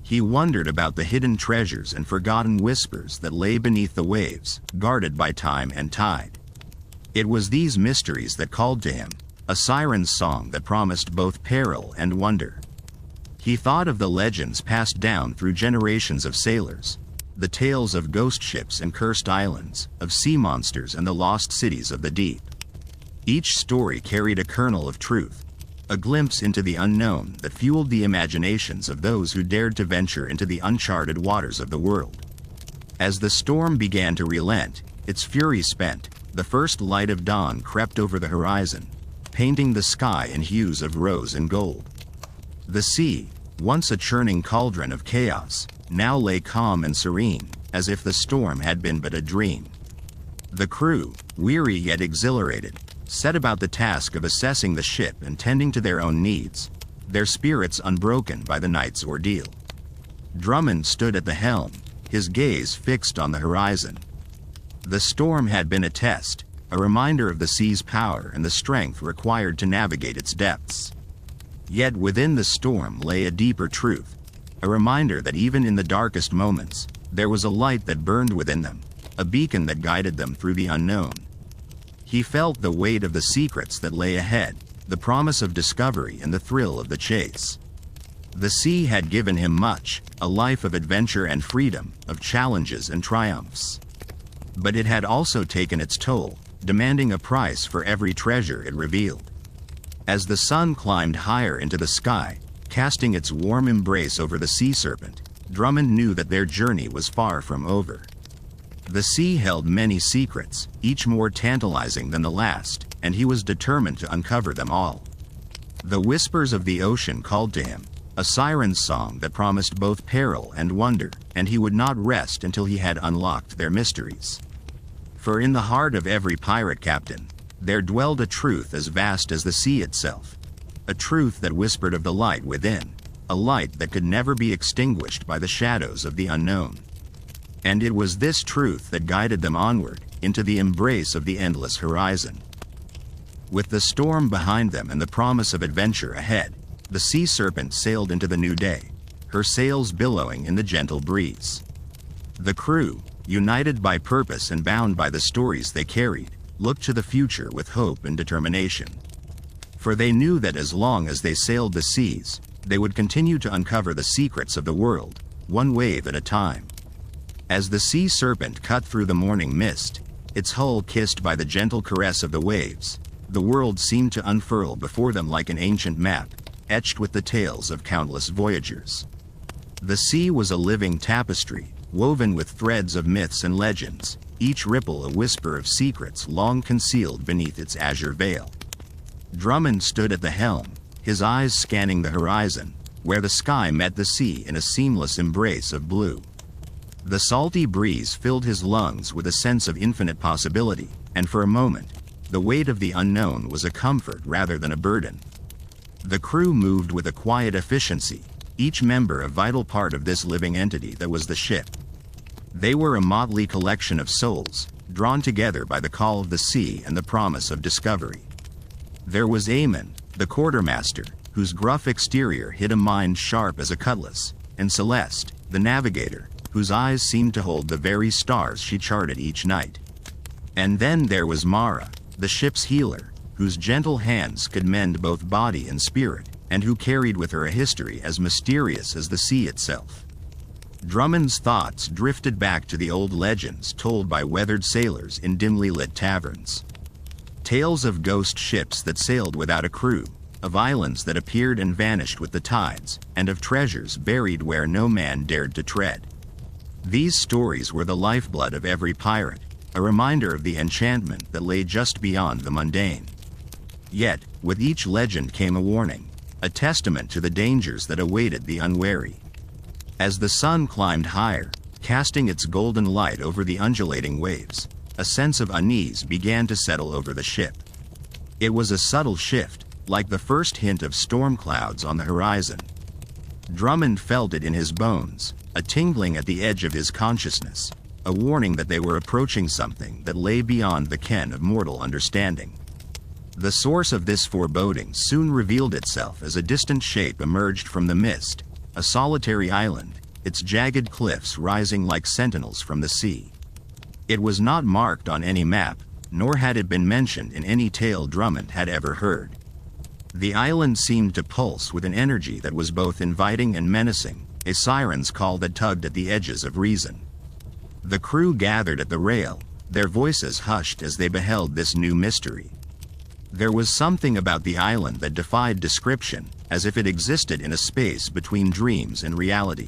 He wondered about the hidden treasures and forgotten whispers that lay beneath the waves, guarded by time and tide. It was these mysteries that called to him, a siren's song that promised both peril and wonder. He thought of the legends passed down through generations of sailors, the tales of ghost ships and cursed islands, of sea monsters and the lost cities of the deep. Each story carried a kernel of truth, a glimpse into the unknown that fueled the imaginations of those who dared to venture into the uncharted waters of the world. As the storm began to relent, its fury spent, the first light of dawn crept over the horizon, painting the sky in hues of rose and gold. The sea, once a churning cauldron of chaos, now lay calm and serene, as if the storm had been but a dream. The crew, weary yet exhilarated, set about the task of assessing the ship and tending to their own needs, their spirits unbroken by the night's ordeal. Drummond stood at the helm, his gaze fixed on the horizon. The storm had been a test, a reminder of the sea's power and the strength required to navigate its depths. Yet within the storm lay a deeper truth, a reminder that even in the darkest moments, there was a light that burned within them, a beacon that guided them through the unknown. He felt the weight of the secrets that lay ahead, the promise of discovery and the thrill of the chase. The sea had given him much, a life of adventure and freedom, of challenges and triumphs. But it had also taken its toll, demanding a price for every treasure it revealed. As the sun climbed higher into the sky, casting its warm embrace over the sea serpent, Drummond knew that their journey was far from over. The sea held many secrets, each more tantalizing than the last, and he was determined to uncover them all. The whispers of the ocean called to him, a siren's song that promised both peril and wonder, and he would not rest until he had unlocked their mysteries. For in the heart of every pirate captain, there dwelled a truth as vast as the sea itself, a truth that whispered of the light within, a light that could never be extinguished by the shadows of the unknown. And it was this truth that guided them onward, into the embrace of the endless horizon. With the storm behind them and the promise of adventure ahead, the sea serpent sailed into the new day, her sails billowing in the gentle breeze. The crew, united by purpose and bound by the stories they carried, looked to the future with hope and determination. For they knew that as long as they sailed the seas, they would continue to uncover the secrets of the world, one wave at a time. As the sea serpent cut through the morning mist, its hull kissed by the gentle caress of the waves, the world seemed to unfurl before them like an ancient map, etched with the tales of countless voyagers. The sea was a living tapestry, woven with threads of myths and legends, each ripple a whisper of secrets long concealed beneath its azure veil. Drummond stood at the helm, his eyes scanning the horizon, where the sky met the sea in a seamless embrace of blue. The salty breeze filled his lungs with a sense of infinite possibility, and for a moment, the weight of the unknown was a comfort rather than a burden. The crew moved with a quiet efficiency, each member a vital part of this living entity that was the ship. They were a motley collection of souls, drawn together by the call of the sea and the promise of discovery. There was Eamon, the quartermaster, whose gruff exterior hid a mind sharp as a cutlass, and Celeste, the navigator, whose eyes seemed to hold the very stars she charted each night. And then there was Mara, the ship's healer, whose gentle hands could mend both body and spirit, and who carried with her a history as mysterious as the sea itself. Drummond's thoughts drifted back to the old legends told by weathered sailors in dimly lit taverns. Tales of ghost ships that sailed without a crew, of islands that appeared and vanished with the tides, and of treasures buried where no man dared to tread. These stories were the lifeblood of every pirate, a reminder of the enchantment that lay just beyond the mundane. Yet, with each legend came a warning, a testament to the dangers that awaited the unwary. As the sun climbed higher, casting its golden light over the undulating waves, a sense of unease began to settle over the ship. It was a subtle shift, like the first hint of storm clouds on the horizon. Drummond felt it in his bones, a tingling at the edge of his consciousness, a warning that they were approaching something that lay beyond the ken of mortal understanding. The source of this foreboding soon revealed itself as a distant shape emerged from the mist, a solitary island, its jagged cliffs rising like sentinels from the sea. It was not marked on any map, nor had it been mentioned in any tale Drummond had ever heard. The island seemed to pulse with an energy that was both inviting and menacing, a siren's call that tugged at the edges of reason. The crew gathered at the rail, their voices hushed as they beheld this new mystery. There was something about the island that defied description, as if it existed in a space between dreams and reality.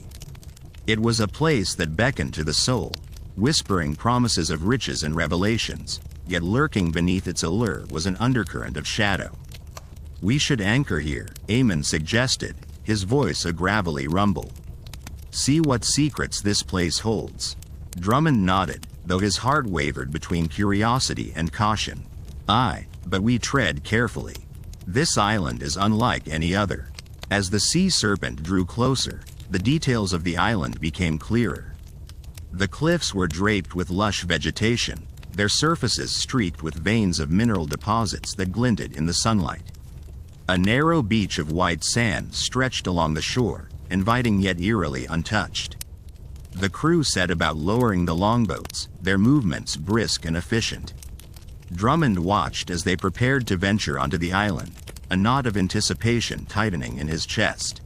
It was a place that beckoned to the soul, whispering promises of riches and revelations, yet lurking beneath its allure was an undercurrent of shadow. "We should anchor here," Eamon suggested, his voice a gravelly rumble. "See what secrets this place holds." Drummond nodded, though his heart wavered between curiosity and caution. "Aye, but we tread carefully. This island is unlike any other." As the sea serpent drew closer, the details of the island became clearer. The cliffs were draped with lush vegetation, their surfaces streaked with veins of mineral deposits that glinted in the sunlight. A narrow beach of white sand stretched along the shore, inviting yet eerily untouched. The crew set about lowering the longboats, their movements brisk and efficient. Drummond watched as they prepared to venture onto the island, a knot of anticipation tightening in his chest.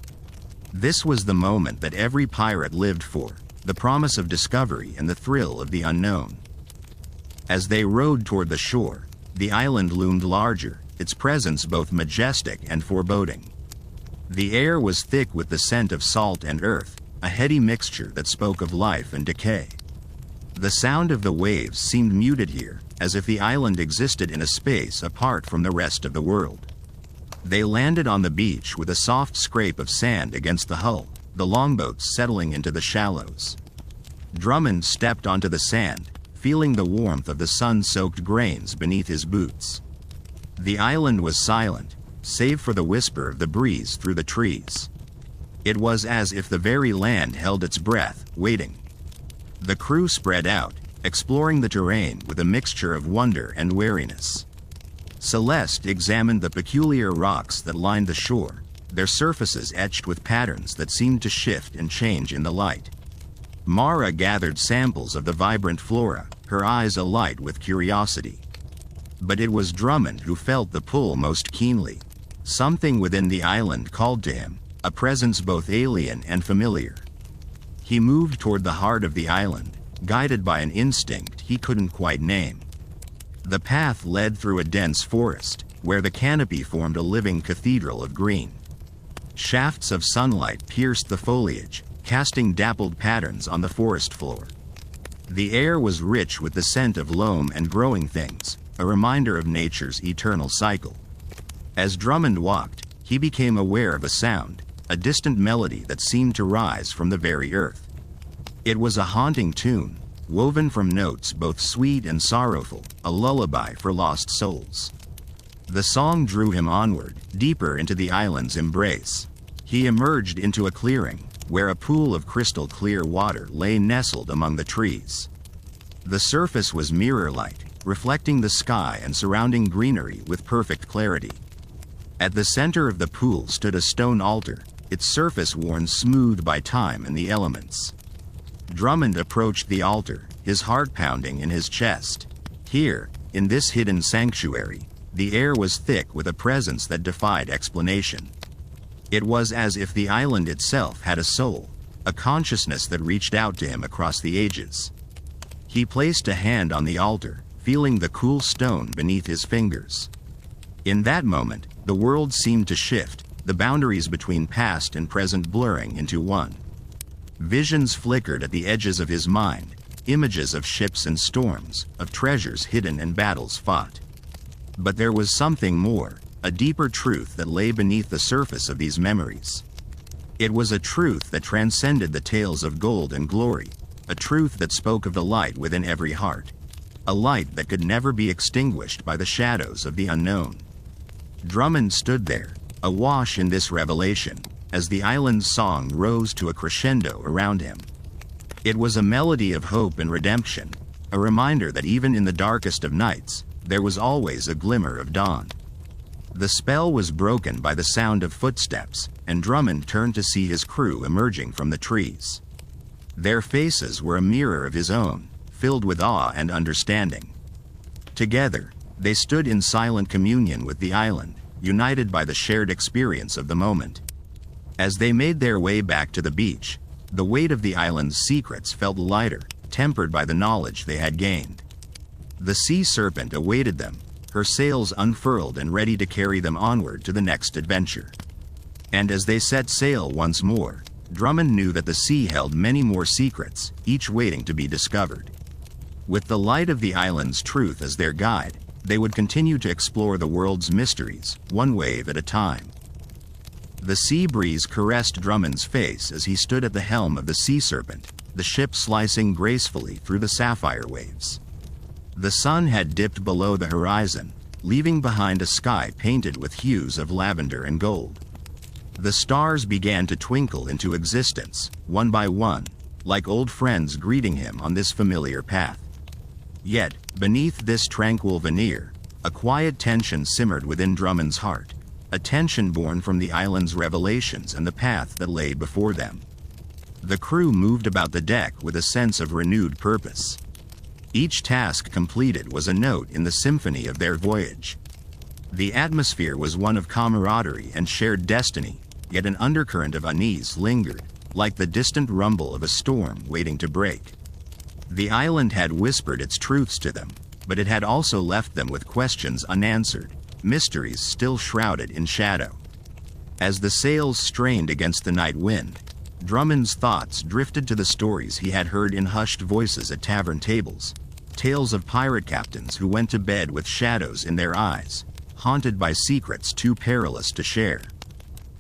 This was the moment that every pirate lived for, the promise of discovery and the thrill of the unknown. As they rowed toward the shore, the island loomed larger, its presence both majestic and foreboding. The air was thick with the scent of salt and earth, a heady mixture that spoke of life and decay. The sound of the waves seemed muted here, as if the island existed in a space apart from the rest of the world. They landed on the beach with a soft scrape of sand against the hull, the longboats settling into the shallows. Drummond stepped onto the sand, feeling the warmth of the sun-soaked grains beneath his boots. The island was silent, save for the whisper of the breeze through the trees. It was as if the very land held its breath, waiting. The crew spread out, exploring the terrain with a mixture of wonder and wariness. Celeste examined the peculiar rocks that lined the shore, their surfaces etched with patterns that seemed to shift and change in the light. Mara gathered samples of the vibrant flora, her eyes alight with curiosity. But it was Drummond who felt the pull most keenly. Something within the island called to him, a presence both alien and familiar. He moved toward the heart of the island, guided by an instinct he couldn't quite name. The path led through a dense forest, where the canopy formed a living cathedral of green. Shafts of sunlight pierced the foliage, casting dappled patterns on the forest floor. The air was rich with the scent of loam and growing things, a reminder of nature's eternal cycle. As Drummond walked, he became aware of a sound, a distant melody that seemed to rise from the very earth. It was a haunting tune, woven from notes both sweet and sorrowful, a lullaby for lost souls. The song drew him onward, deeper into the island's embrace. He emerged into a clearing, where a pool of crystal-clear water lay nestled among the trees. The surface was mirror-like, reflecting the sky and surrounding greenery with perfect clarity. At the center of the pool stood a stone altar, its surface worn smooth by time and the elements. Drummond approached the altar, his heart pounding in his chest. Here, in this hidden sanctuary, the air was thick with a presence that defied explanation. It was as if the island itself had a soul, a consciousness that reached out to him across the ages. He placed a hand on the altar, feeling the cool stone beneath his fingers. In that moment, the world seemed to shift, the boundaries between past and present blurring into one. Visions flickered at the edges of his mind, images of ships and storms, of treasures hidden and battles fought. But there was something more, a deeper truth that lay beneath the surface of these memories. It was a truth that transcended the tales of gold and glory, a truth that spoke of the light within every heart, a light that could never be extinguished by the shadows of the unknown. Drummond stood there, awash in this revelation, as the island's song rose to a crescendo around him. It was a melody of hope and redemption, a reminder that even in the darkest of nights, there was always a glimmer of dawn. The spell was broken by the sound of footsteps, and Drummond turned to see his crew emerging from the trees. Their faces were a mirror of his own, filled with awe and understanding. Together, they stood in silent communion with the island, united by the shared experience of the moment. As they made their way back to the beach, the weight of the island's secrets felt lighter, tempered by the knowledge they had gained. The sea serpent awaited them, her sails unfurled and ready to carry them onward to the next adventure. And as they set sail once more, Drummond knew that the sea held many more secrets, each waiting to be discovered. With the light of the island's truth as their guide, they would continue to explore the world's mysteries, one wave at a time. The sea breeze caressed Drummond's face as he stood at the helm of the Sea Serpent, the ship slicing gracefully through the sapphire waves. The sun had dipped below the horizon, leaving behind a sky painted with hues of lavender and gold. The stars began to twinkle into existence, one by one, like old friends greeting him on this familiar path. Yet, beneath this tranquil veneer, a quiet tension simmered within Drummond's heart, a tension born from the island's revelations and the path that lay before them. The crew moved about the deck with a sense of renewed purpose. Each task completed was a note in the symphony of their voyage. The atmosphere was one of camaraderie and shared destiny, yet an undercurrent of unease lingered, like the distant rumble of a storm waiting to break. The island had whispered its truths to them, but it had also left them with questions unanswered, mysteries still shrouded in shadow. As the sails strained against the night wind, Drummond's thoughts drifted to the stories he had heard in hushed voices at tavern tables, tales of pirate captains who went to bed with shadows in their eyes, haunted by secrets too perilous to share.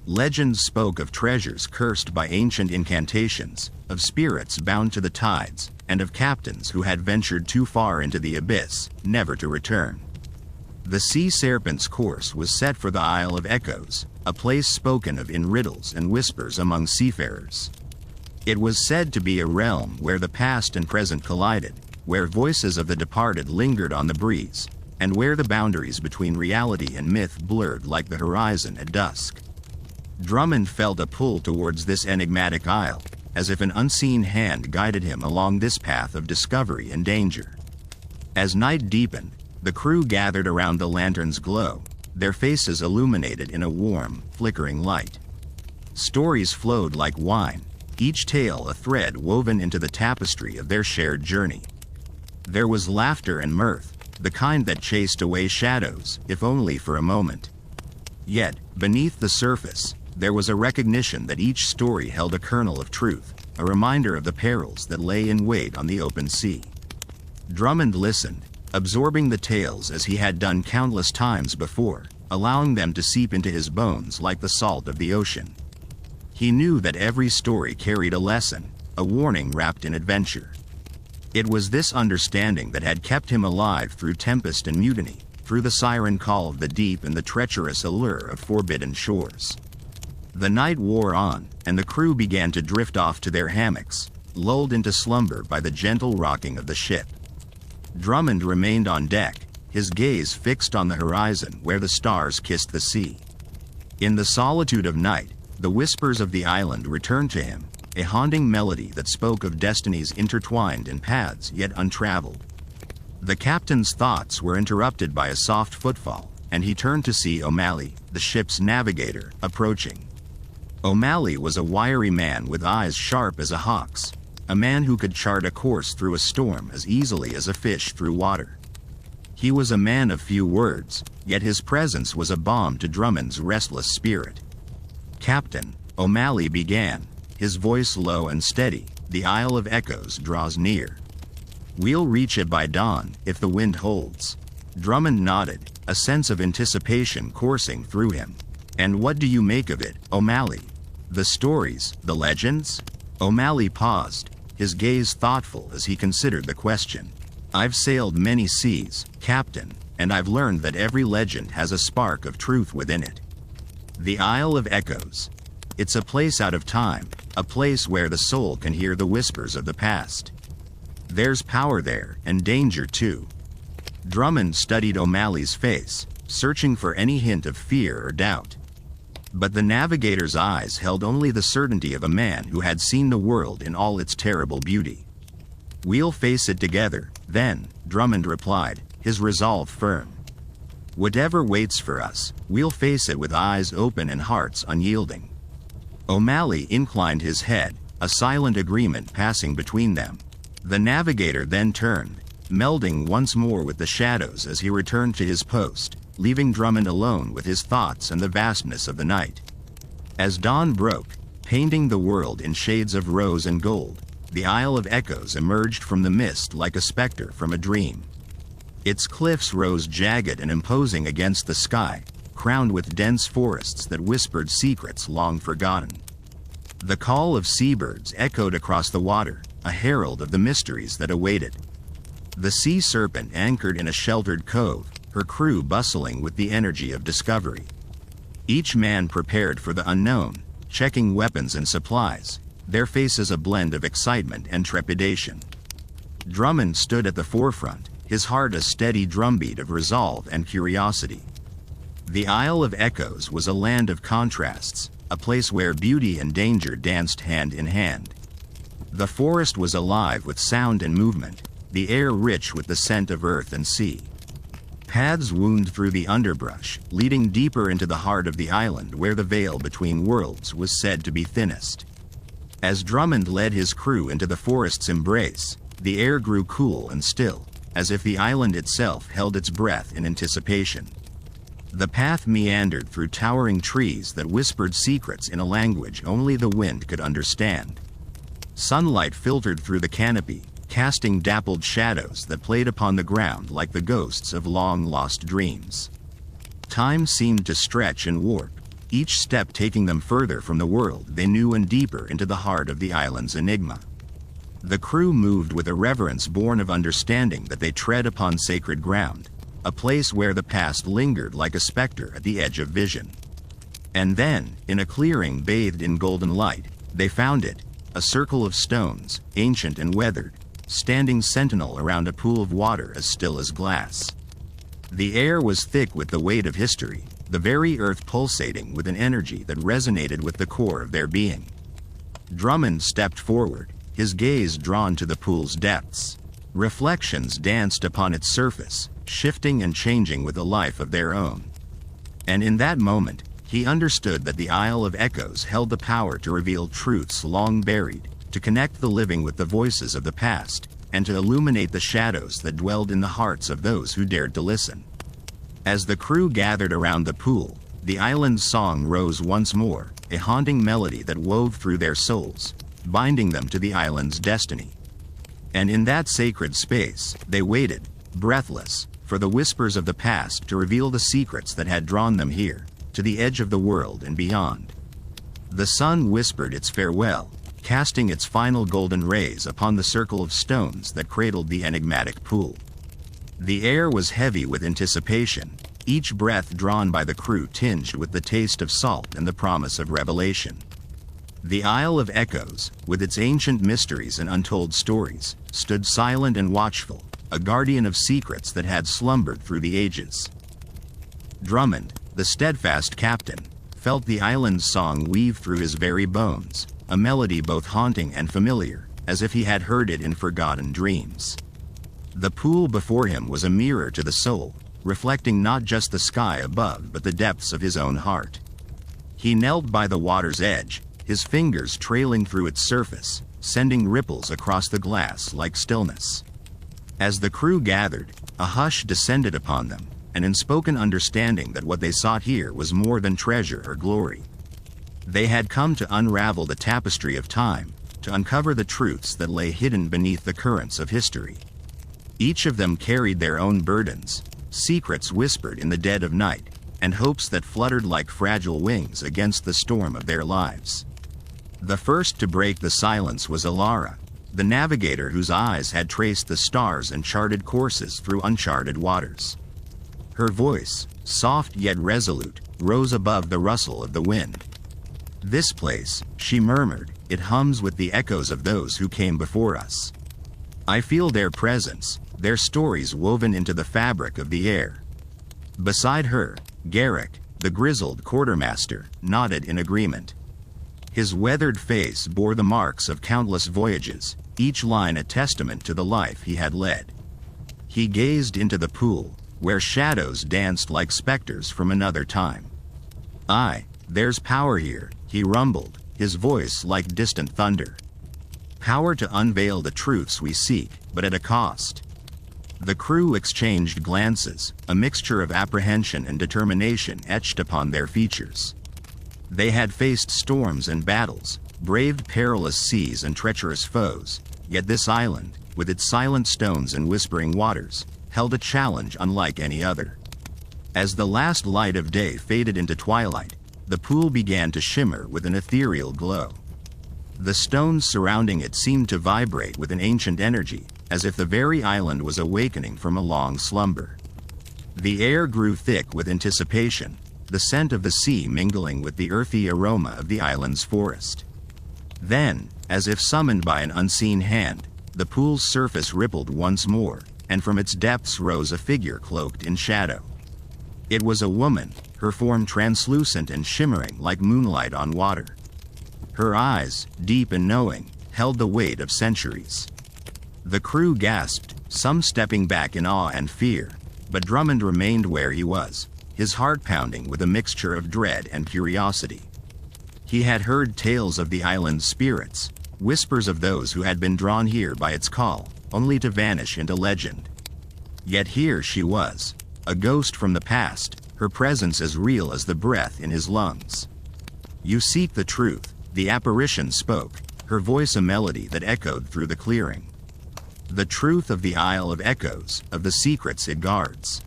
Legends spoke of treasures cursed by ancient incantations, of spirits bound to the tides, and of captains who had ventured too far into the abyss, never to return. The sea serpent's course was set for the Isle of Echoes, a place spoken of in riddles and whispers among seafarers. It was said to be a realm where the past and present collided, where voices of the departed lingered on the breeze, and where the boundaries between reality and myth blurred like the horizon at dusk. Drummond felt a pull towards this enigmatic isle, as if an unseen hand guided him along this path of discovery and danger. As night deepened, the crew gathered around the lantern's glow, their faces illuminated in a warm, flickering light. Stories flowed like wine, each tale a thread woven into the tapestry of their shared journey. There was laughter and mirth, the kind that chased away shadows, if only for a moment. Yet, beneath the surface, there was a recognition that each story held a kernel of truth, a reminder of the perils that lay in wait on the open sea. Drummond listened, absorbing the tales as he had done countless times before, allowing them to seep into his bones like the salt of the ocean. He knew that every story carried a lesson, a warning wrapped in adventure. It was this understanding that had kept him alive through tempest and mutiny, through the siren call of the deep and the treacherous allure of forbidden shores. The night wore on, and the crew began to drift off to their hammocks, lulled into slumber by the gentle rocking of the ship. Drummond remained on deck, his gaze fixed on the horizon where the stars kissed the sea. In the solitude of night, the whispers of the island returned to him, a haunting melody that spoke of destinies intertwined in paths yet untraveled. The captain's thoughts were interrupted by a soft footfall, and he turned to see O'Malley, the ship's navigator, approaching. O'Malley was a wiry man with eyes sharp as a hawk's, a man who could chart a course through a storm as easily as a fish through water. He was a man of few words, yet his presence was a balm to Drummond's restless spirit. "Captain," O'Malley began, his voice low and steady, "the Isle of Echoes draws near. We'll reach it by dawn, if the wind holds." Drummond nodded, a sense of anticipation coursing through him. "And what do you make of it, O'Malley? The stories, the legends?" O'Malley paused, his gaze thoughtful as he considered the question. "I've sailed many seas, Captain, and I've learned that every legend has a spark of truth within it. The Isle of Echoes. It's a place out of time, a place where the soul can hear the whispers of the past. There's power there, and danger too." Drummond studied O'Malley's face, searching for any hint of fear or doubt. But the navigator's eyes held only the certainty of a man who had seen the world in all its terrible beauty. "We'll face it together, then," Drummond replied, his resolve firm. "Whatever waits for us, we'll face it with eyes open and hearts unyielding." O'Malley inclined his head, a silent agreement passing between them. The navigator then turned, melding once more with the shadows as he returned to his post, leaving Drummond alone with his thoughts and the vastness of the night. As dawn broke, painting the world in shades of rose and gold, the Isle of Echoes emerged from the mist like a specter from a dream. Its cliffs rose jagged and imposing against the sky, crowned with dense forests that whispered secrets long forgotten. The call of seabirds echoed across the water, a herald of the mysteries that awaited. The sea serpent anchored in a sheltered cove, her crew bustling with the energy of discovery. Each man prepared for the unknown, checking weapons and supplies, their faces a blend of excitement and trepidation. Drummond stood at the forefront, his heart a steady drumbeat of resolve and curiosity. The Isle of Echoes was a land of contrasts, a place where beauty and danger danced hand in hand. The forest was alive with sound and movement, the air rich with the scent of earth and sea. Paths wound through the underbrush, leading deeper into the heart of the island where the veil between worlds was said to be thinnest. As Drummond led his crew into the forest's embrace, the air grew cool and still, as if the island itself held its breath in anticipation. The path meandered through towering trees that whispered secrets in a language only the wind could understand. Sunlight filtered through the canopy, casting dappled shadows that played upon the ground like the ghosts of long-lost dreams. Time seemed to stretch and warp, each step taking them further from the world they knew and deeper into the heart of the island's enigma. The crew moved with a reverence born of understanding that they tread upon sacred ground, a place where the past lingered like a specter at the edge of vision. And then, in a clearing bathed in golden light, they found it, a circle of stones, ancient and weathered, standing sentinel around a pool of water as still as glass. The air was thick with the weight of history, the very earth pulsating with an energy that resonated with the core of their being. Drummond stepped forward, his gaze drawn to the pool's depths. Reflections danced upon its surface, shifting and changing with a life of their own. And in that moment, he understood that the Isle of Echoes held the power to reveal truths long buried, to connect the living with the voices of the past, and to illuminate the shadows that dwelled in the hearts of those who dared to listen. As the crew gathered around the pool, the island's song rose once more, a haunting melody that wove through their souls, binding them to the island's destiny. And in that sacred space, they waited, breathless, for the whispers of the past to reveal the secrets that had drawn them here, to the edge of the world and beyond. The sun whispered its farewell, casting its final golden rays upon the circle of stones that cradled the enigmatic pool. The air was heavy with anticipation, each breath drawn by the crew tinged with the taste of salt and the promise of revelation. The Isle of Echoes, with its ancient mysteries and untold stories, stood silent and watchful, a guardian of secrets that had slumbered through the ages. Drummond, the steadfast captain, felt the island's song weave through his very bones, a melody both haunting and familiar, as if he had heard it in forgotten dreams. The pool before him was a mirror to the soul, reflecting not just the sky above but the depths of his own heart. He knelt by the water's edge, his fingers trailing through its surface, sending ripples across the glass like stillness. As the crew gathered, a hush descended upon them, an unspoken understanding that what they sought here was more than treasure or glory. They had come to unravel the tapestry of time, to uncover the truths that lay hidden beneath the currents of history. Each of them carried their own burdens, secrets whispered in the dead of night, and hopes that fluttered like fragile wings against the storm of their lives. The first to break the silence was Alara, the navigator whose eyes had traced the stars and charted courses through uncharted waters. Her voice, soft yet resolute, rose above the rustle of the wind. "This place," she murmured, "it hums with the echoes of those who came before us. I feel their presence, their stories woven into the fabric of the air." Beside her, Garrick, the grizzled quartermaster, nodded in agreement. His weathered face bore the marks of countless voyages, each line a testament to the life he had led. He gazed into the pool, where shadows danced like specters from another time. "Aye, there's power here," he rumbled, his voice like distant thunder. "Power to unveil the truths we seek, but at a cost." The crew exchanged glances, a mixture of apprehension and determination etched upon their features. They had faced storms and battles, braved perilous seas and treacherous foes, yet this island, with its silent stones and whispering waters, held a challenge unlike any other. As the last light of day faded into twilight, the pool began to shimmer with an ethereal glow. The stones surrounding it seemed to vibrate with an ancient energy, as if the very island was awakening from a long slumber. The air grew thick with anticipation, the scent of the sea mingling with the earthy aroma of the island's forest. Then, as if summoned by an unseen hand, the pool's surface rippled once more, and from its depths rose a figure cloaked in shadow. It was a woman, her form translucent and shimmering like moonlight on water. Her eyes, deep and knowing, held the weight of centuries. The crew gasped, some stepping back in awe and fear, but Drummond remained where he was, his heart pounding with a mixture of dread and curiosity. He had heard tales of the island's spirits, whispers of those who had been drawn here by its call, only to vanish into legend. Yet here she was, a ghost from the past, her presence as real as the breath in his lungs. "You seek the truth," the apparition spoke, her voice a melody that echoed through the clearing. "The truth of the Isle of Echoes, of the secrets it guards.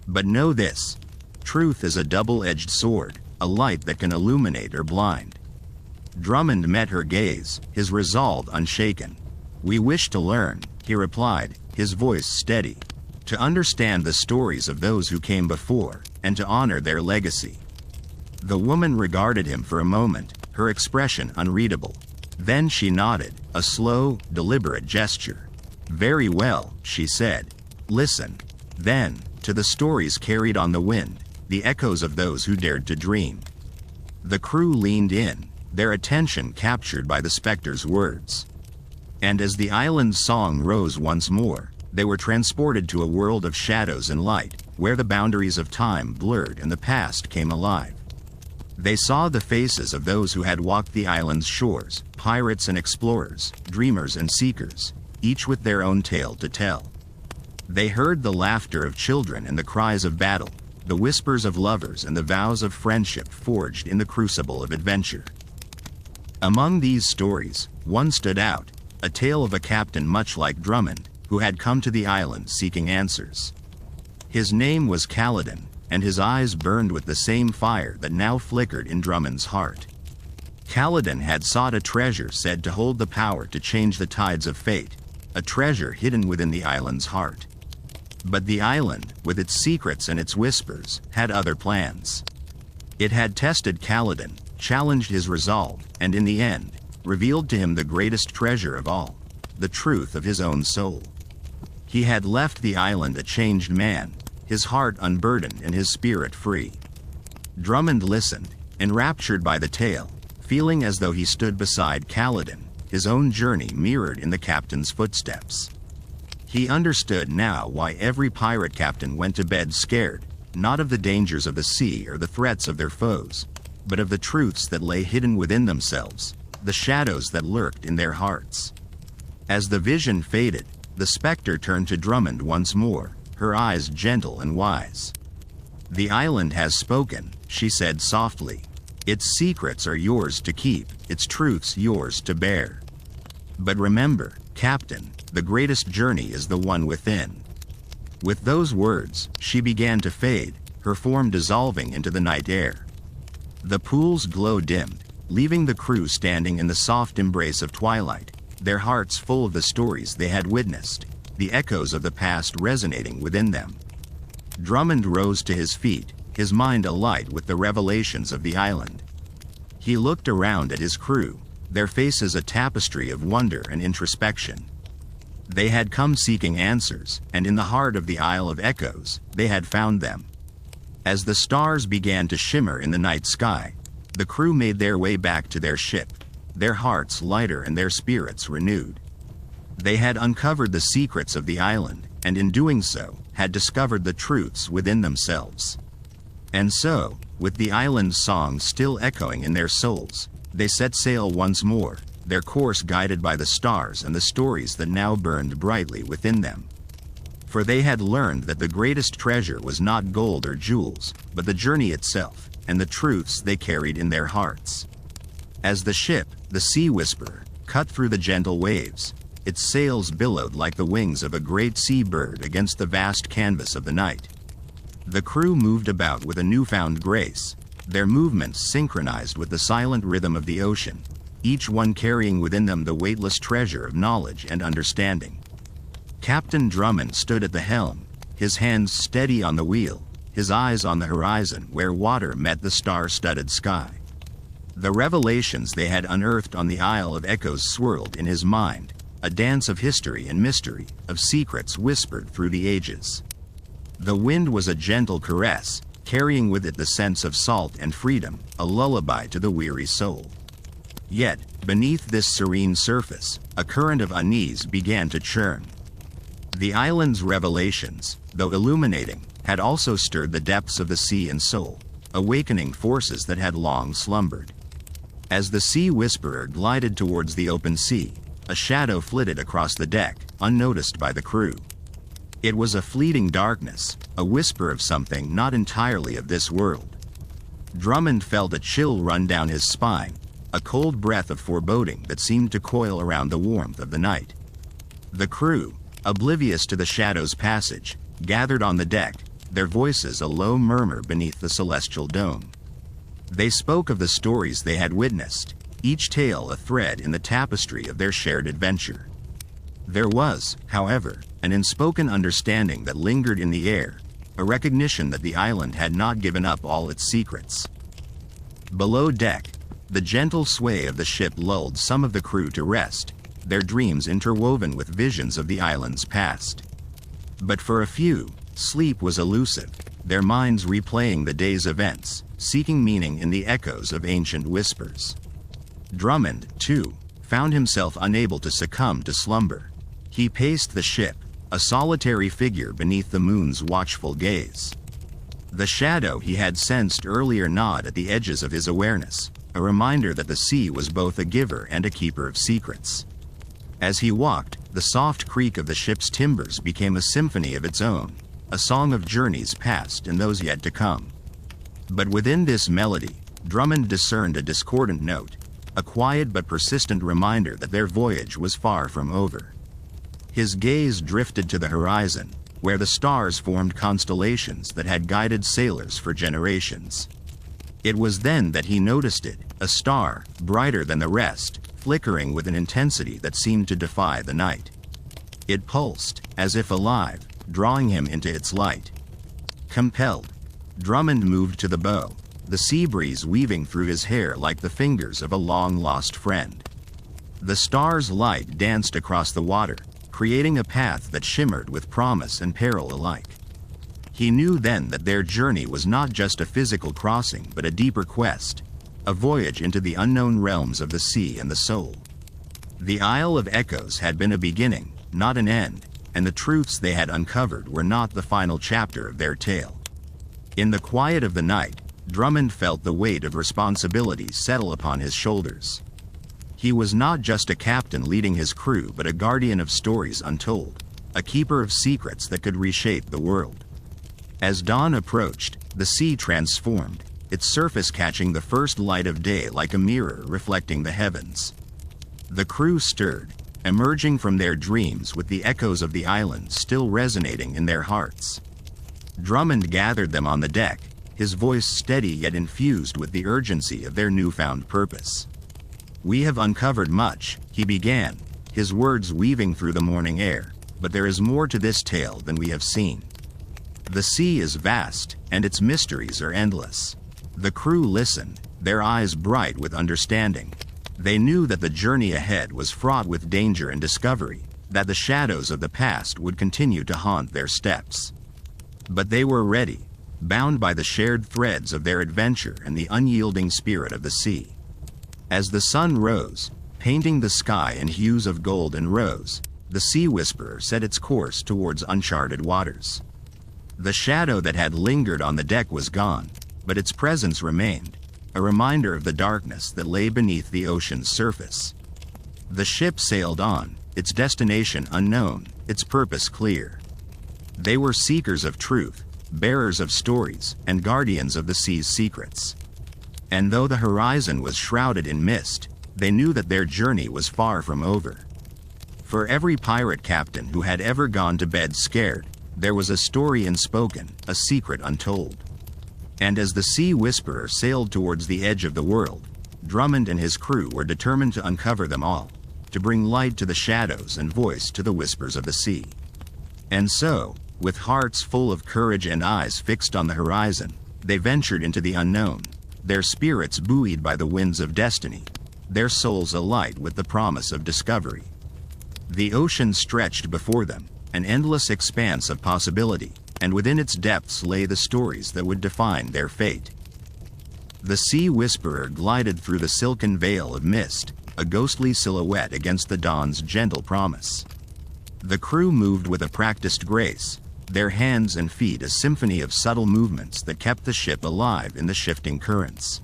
But know this, truth is a double-edged sword, a light that can illuminate or blind." Drummond met her gaze, his resolve unshaken. "We wish to learn," he replied, his voice steady, "to understand the stories of those who came before, and to honor their legacy." The woman regarded him for a moment, her expression unreadable. Then she nodded, a slow, deliberate gesture. "Very well," she said. "Listen, then, to the stories carried on the wind, the echoes of those who dared to dream." The crew leaned in, their attention captured by the specter's words. And as the island's song rose once more, they were transported to a world of shadows and light, where the boundaries of time blurred and the past came alive. They saw the faces of those who had walked the island's shores, pirates and explorers, dreamers and seekers, each with their own tale to tell. They heard the laughter of children and the cries of battle, the whispers of lovers and the vows of friendship forged in the crucible of adventure. Among these stories, one stood out, a tale of a captain much like Drummond, who had come to the island seeking answers. His name was Kaladin, and his eyes burned with the same fire that now flickered in Drummond's heart. Kaladin had sought a treasure said to hold the power to change the tides of fate, a treasure hidden within the island's heart. But the island, with its secrets and its whispers, had other plans. It had tested Kaladin, challenged his resolve, and in the end, revealed to him the greatest treasure of all, the truth of his own soul. He had left the island a changed man, his heart unburdened and his spirit free. Drummond listened, enraptured by the tale, feeling as though he stood beside Kaladin, his own journey mirrored in the captain's footsteps. He understood now why every pirate captain went to bed scared, not of the dangers of the sea or the threats of their foes, but of the truths that lay hidden within themselves, the shadows that lurked in their hearts. As the vision faded, the specter turned to Drummond once more, her eyes gentle and wise. "The island has spoken," she said softly. "Its secrets are yours to keep, its truths yours to bear. But remember, Captain, the greatest journey is the one within." With those words, she began to fade, her form dissolving into the night air. The pool's glow dimmed, leaving the crew standing in the soft embrace of twilight, their hearts full of the stories they had witnessed, the echoes of the past resonating within them. Drummond rose to his feet, his mind alight with the revelations of the island. He looked around at his crew, their faces a tapestry of wonder and introspection. They had come seeking answers, and in the heart of the Isle of Echoes, they had found them. As the stars began to shimmer in the night sky, the crew made their way back to their ship, their hearts lighter and their spirits renewed. They had uncovered the secrets of the island, and in doing so, had discovered the truths within themselves. And so, with the island's song still echoing in their souls, they set sail once more, their course guided by the stars and the stories that now burned brightly within them. For they had learned that the greatest treasure was not gold or jewels, but the journey itself, and the truths they carried in their hearts. As the ship, the Sea Whisperer, cut through the gentle waves, its sails billowed like the wings of a great sea bird against the vast canvas of the night. The crew moved about with a newfound grace, their movements synchronized with the silent rhythm of the ocean, each one carrying within them the weightless treasure of knowledge and understanding. Captain Drummond stood at the helm, his hands steady on the wheel, his eyes on the horizon where water met the star-studded sky. The revelations they had unearthed on the Isle of Echoes swirled in his mind, a dance of history and mystery, of secrets whispered through the ages. The wind was a gentle caress, carrying with it the sense of salt and freedom, a lullaby to the weary soul. Yet, beneath this serene surface, a current of unease began to churn. The island's revelations, though illuminating, had also stirred the depths of the sea and soul, awakening forces that had long slumbered. As the Sea Whisperer glided towards the open sea, a shadow flitted across the deck, unnoticed by the crew. It was a fleeting darkness, a whisper of something not entirely of this world. Drummond felt a chill run down his spine, a cold breath of foreboding that seemed to coil around the warmth of the night. The crew, oblivious to the shadow's passage, gathered on the deck, their voices a low murmur beneath the celestial dome. They spoke of the stories they had witnessed, each tale a thread in the tapestry of their shared adventure. There was, however, an unspoken understanding that lingered in the air, a recognition that the island had not given up all its secrets. Below deck, the gentle sway of the ship lulled some of the crew to rest, their dreams interwoven with visions of the island's past. But for a few, sleep was elusive, their minds replaying the day's events, seeking meaning in the echoes of ancient whispers. Drummond, too, found himself unable to succumb to slumber. He paced the ship, a solitary figure beneath the moon's watchful gaze. The shadow he had sensed earlier gnawed at the edges of his awareness, a reminder that the sea was both a giver and a keeper of secrets. As he walked, the soft creak of the ship's timbers became a symphony of its own, a song of journeys past and those yet to come. But within this melody, Drummond discerned a discordant note, a quiet but persistent reminder that their voyage was far from over. His gaze drifted to the horizon, where the stars formed constellations that had guided sailors for generations. It was then that he noticed it, a star, brighter than the rest, flickering with an intensity that seemed to defy the night. It pulsed, as if alive, drawing him into its light. Compelled, Drummond moved to the bow, the sea breeze weaving through his hair like the fingers of a long-lost friend. The star's light danced across the water, creating a path that shimmered with promise and peril alike. He knew then that their journey was not just a physical crossing but a deeper quest, a voyage into the unknown realms of the sea and the soul. The Isle of Echoes had been a beginning, not an end, and the truths they had uncovered were not the final chapter of their tale. In the quiet of the night, Drummond felt the weight of responsibility settle upon his shoulders. He was not just a captain leading his crew but a guardian of stories untold, a keeper of secrets that could reshape the world. As dawn approached, the sea transformed, its surface catching the first light of day like a mirror reflecting the heavens. The crew stirred, emerging from their dreams with the echoes of the island still resonating in their hearts. Drummond gathered them on the deck, his voice steady yet infused with the urgency of their newfound purpose. "We have uncovered much," he began, his words weaving through the morning air, "but there is more to this tale than we have seen. The sea is vast, and its mysteries are endless." The crew listened, their eyes bright with understanding. They knew that the journey ahead was fraught with danger and discovery, that the shadows of the past would continue to haunt their steps. But they were ready, bound by the shared threads of their adventure and the unyielding spirit of the sea. As the sun rose, painting the sky in hues of gold and rose, the Sea Whisperer set its course towards uncharted waters. The shadow that had lingered on the deck was gone, but its presence remained, a reminder of the darkness that lay beneath the ocean's surface. The ship sailed on, its destination unknown, its purpose clear. They were seekers of truth, bearers of stories, and guardians of the sea's secrets. And though the horizon was shrouded in mist, they knew that their journey was far from over. For every pirate captain who had ever gone to bed scared, there was a story unspoken, a secret untold. And as the Sea Whisperer sailed towards the edge of the world, Drummond and his crew were determined to uncover them all, to bring light to the shadows and voice to the whispers of the sea. And so, with hearts full of courage and eyes fixed on the horizon, they ventured into the unknown, their spirits buoyed by the winds of destiny, their souls alight with the promise of discovery. The ocean stretched before them, an endless expanse of possibility, and within its depths lay the stories that would define their fate. The Sea Whisperer glided through the silken veil of mist, a ghostly silhouette against the dawn's gentle promise. The crew moved with a practiced grace, their hands and feet a symphony of subtle movements that kept the ship alive in the shifting currents.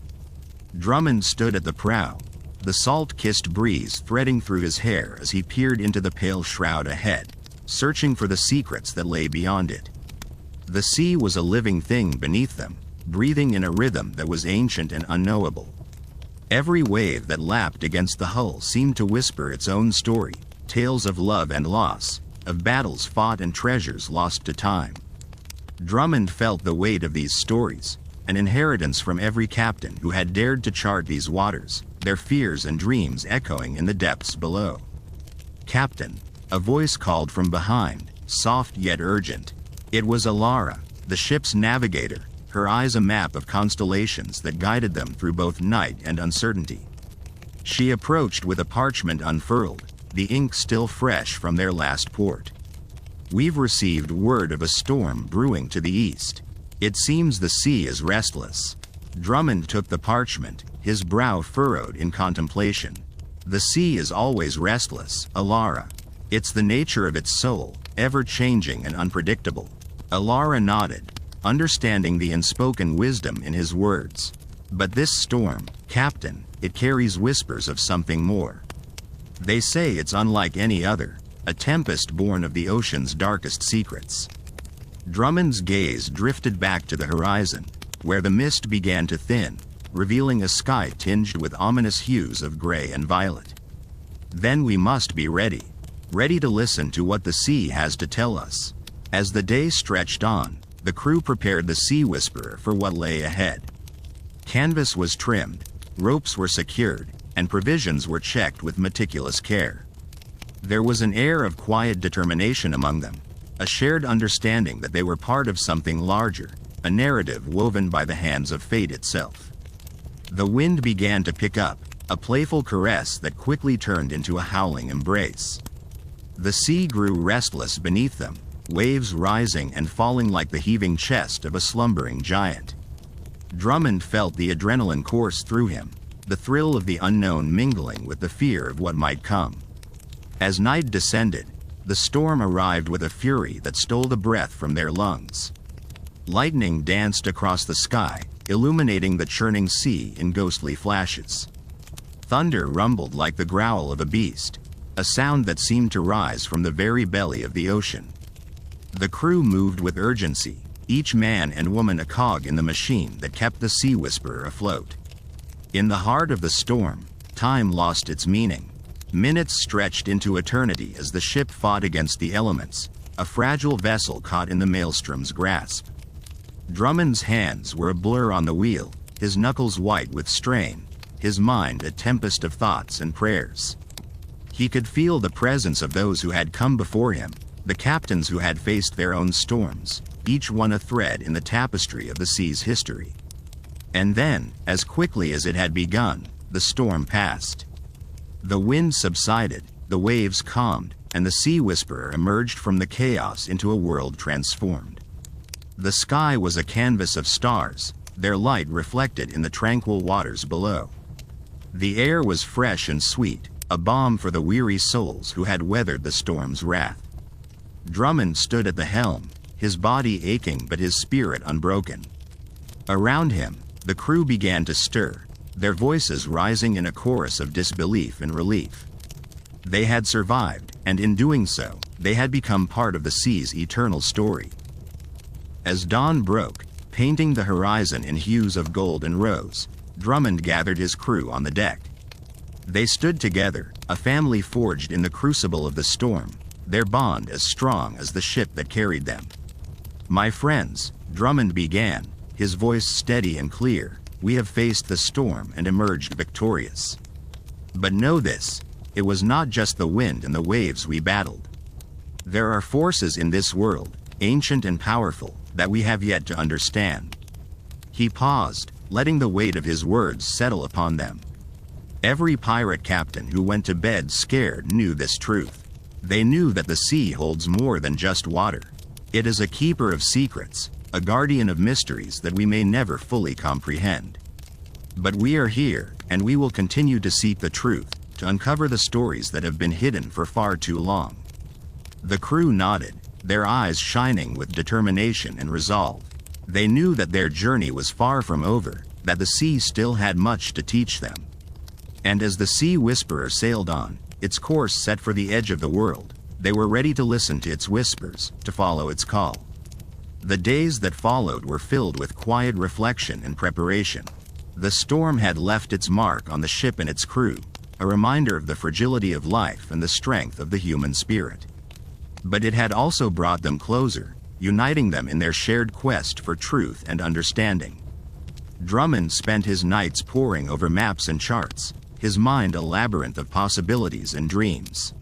Drummond stood at the prow, the salt-kissed breeze threading through his hair as he peered into the pale shroud ahead, searching for the secrets that lay beyond it. The sea was a living thing beneath them, breathing in a rhythm that was ancient and unknowable. Every wave that lapped against the hull seemed to whisper its own story, tales of love and loss, of battles fought and treasures lost to time. Drummond felt the weight of these stories, an inheritance from every captain who had dared to chart these waters, their fears and dreams echoing in the depths below. "Captain," a voice called from behind, soft yet urgent. It was Alara, the ship's navigator, her eyes a map of constellations that guided them through both night and uncertainty. She approached with a parchment unfurled, the ink still fresh from their last port. "We've received word of a storm brewing to the east. It seems the sea is restless." Drummond took the parchment, his brow furrowed in contemplation. "The sea is always restless, Alara. It's the nature of its soul, ever-changing and unpredictable." Alara nodded, understanding the unspoken wisdom in his words. "But this storm, Captain, it carries whispers of something more. They say it's unlike any other, a tempest born of the ocean's darkest secrets." Drummond's gaze drifted back to the horizon, where the mist began to thin, revealing a sky tinged with ominous hues of gray and violet. Then we must be ready to listen to what the sea has to tell us. As the day stretched on, the crew prepared the Sea Whisperer for what lay ahead. Canvas was trimmed, ropes were secured, and provisions were checked with meticulous care. There was an air of quiet determination among them, a shared understanding that they were part of something larger, a narrative woven by the hands of fate itself. The wind began to pick up, a playful caress that quickly turned into a howling embrace. The sea grew restless beneath them, waves rising and falling like the heaving chest of a slumbering giant. Drummond felt the adrenaline course through him, the thrill of the unknown mingling with the fear of what might come. As night descended, the storm arrived with a fury that stole the breath from their lungs. Lightning danced across the sky, illuminating the churning sea in ghostly flashes. Thunder rumbled like the growl of a beast, a sound that seemed to rise from the very belly of the ocean. The crew moved with urgency, each man and woman a cog in the machine that kept the Sea Whisperer afloat. In the heart of the storm, time lost its meaning. Minutes stretched into eternity as the ship fought against the elements, a fragile vessel caught in the maelstrom's grasp. Drummond's hands were a blur on the wheel, his knuckles white with strain, his mind a tempest of thoughts and prayers. He could feel the presence of those who had come before him, the captains who had faced their own storms, each one a thread in the tapestry of the sea's history. And then, as quickly as it had begun, the storm passed. The wind subsided, the waves calmed, and the Sea Whisperer emerged from the chaos into a world transformed. The sky was a canvas of stars, their light reflected in the tranquil waters below. The air was fresh and sweet, a balm for the weary souls who had weathered the storm's wrath. Drummond stood at the helm, his body aching but his spirit unbroken. Around him, the crew began to stir, their voices rising in a chorus of disbelief and relief. They had survived, and in doing so, they had become part of the sea's eternal story. As dawn broke, painting the horizon in hues of gold and rose, Drummond gathered his crew on the deck. They stood together, a family forged in the crucible of the storm, their bond as strong as the ship that carried them. "My friends," Drummond began, his voice steady and clear, "we have faced the storm and emerged victorious. But know this, it was not just the wind and the waves we battled. There are forces in this world, ancient and powerful, that we have yet to understand." He paused, letting the weight of his words settle upon them. Every pirate captain who went to bed scared knew this truth. They knew that the sea holds more than just water. It is a keeper of secrets, a guardian of mysteries that we may never fully comprehend. But we are here, and we will continue to seek the truth, to uncover the stories that have been hidden for far too long. The crew nodded, their eyes shining with determination and resolve. They knew that their journey was far from over, that the sea still had much to teach them. And as the Sea Whisperer sailed on, its course set for the edge of the world, they were ready to listen to its whispers, to follow its call. The days that followed were filled with quiet reflection and preparation. The storm had left its mark on the ship and its crew, a reminder of the fragility of life and the strength of the human spirit. But it had also brought them closer, uniting them in their shared quest for truth and understanding. Drummond spent his nights poring over maps and charts, his mind a labyrinth of possibilities and dreams.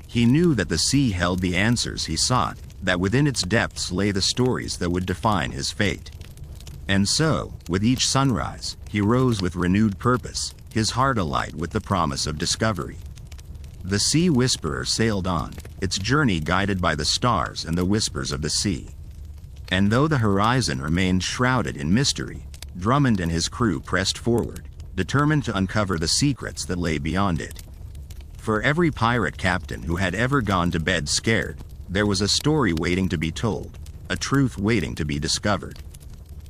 He knew that the sea held the answers he sought, that within its depths lay the stories that would define his fate. And so, with each sunrise, he rose with renewed purpose, his heart alight with the promise of discovery. The Sea Whisperer sailed on, its journey guided by the stars and the whispers of the sea. And though the horizon remained shrouded in mystery, Drummond and his crew pressed forward, determined to uncover the secrets that lay beyond it. For every pirate captain who had ever gone to bed scared, there was a story waiting to be told, a truth waiting to be discovered.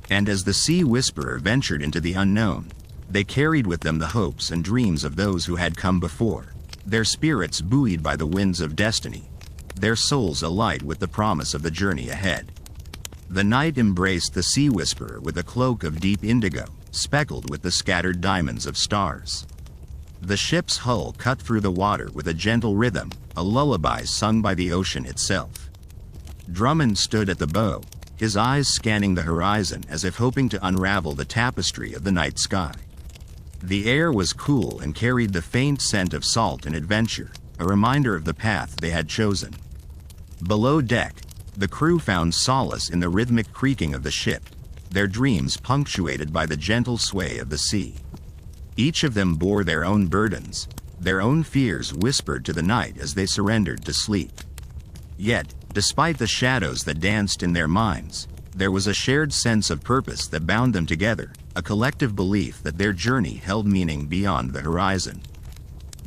And as the Sea Whisperer ventured into the unknown, they carried with them the hopes and dreams of those who had come before, their spirits buoyed by the winds of destiny, their souls alight with the promise of the journey ahead. The night embraced the Sea Whisperer with a cloak of deep indigo, speckled with the scattered diamonds of stars. The ship's hull cut through the water with a gentle rhythm, a lullaby sung by the ocean itself. Drummond stood at the bow, his eyes scanning the horizon as if hoping to unravel the tapestry of the night sky. The air was cool and carried the faint scent of salt and adventure, a reminder of the path they had chosen. Below deck, the crew found solace in the rhythmic creaking of the ship, their dreams punctuated by the gentle sway of the sea. Each of them bore their own burdens, their own fears whispered to the night as they surrendered to sleep. Yet, despite the shadows that danced in their minds, there was a shared sense of purpose that bound them together, a collective belief that their journey held meaning beyond the horizon.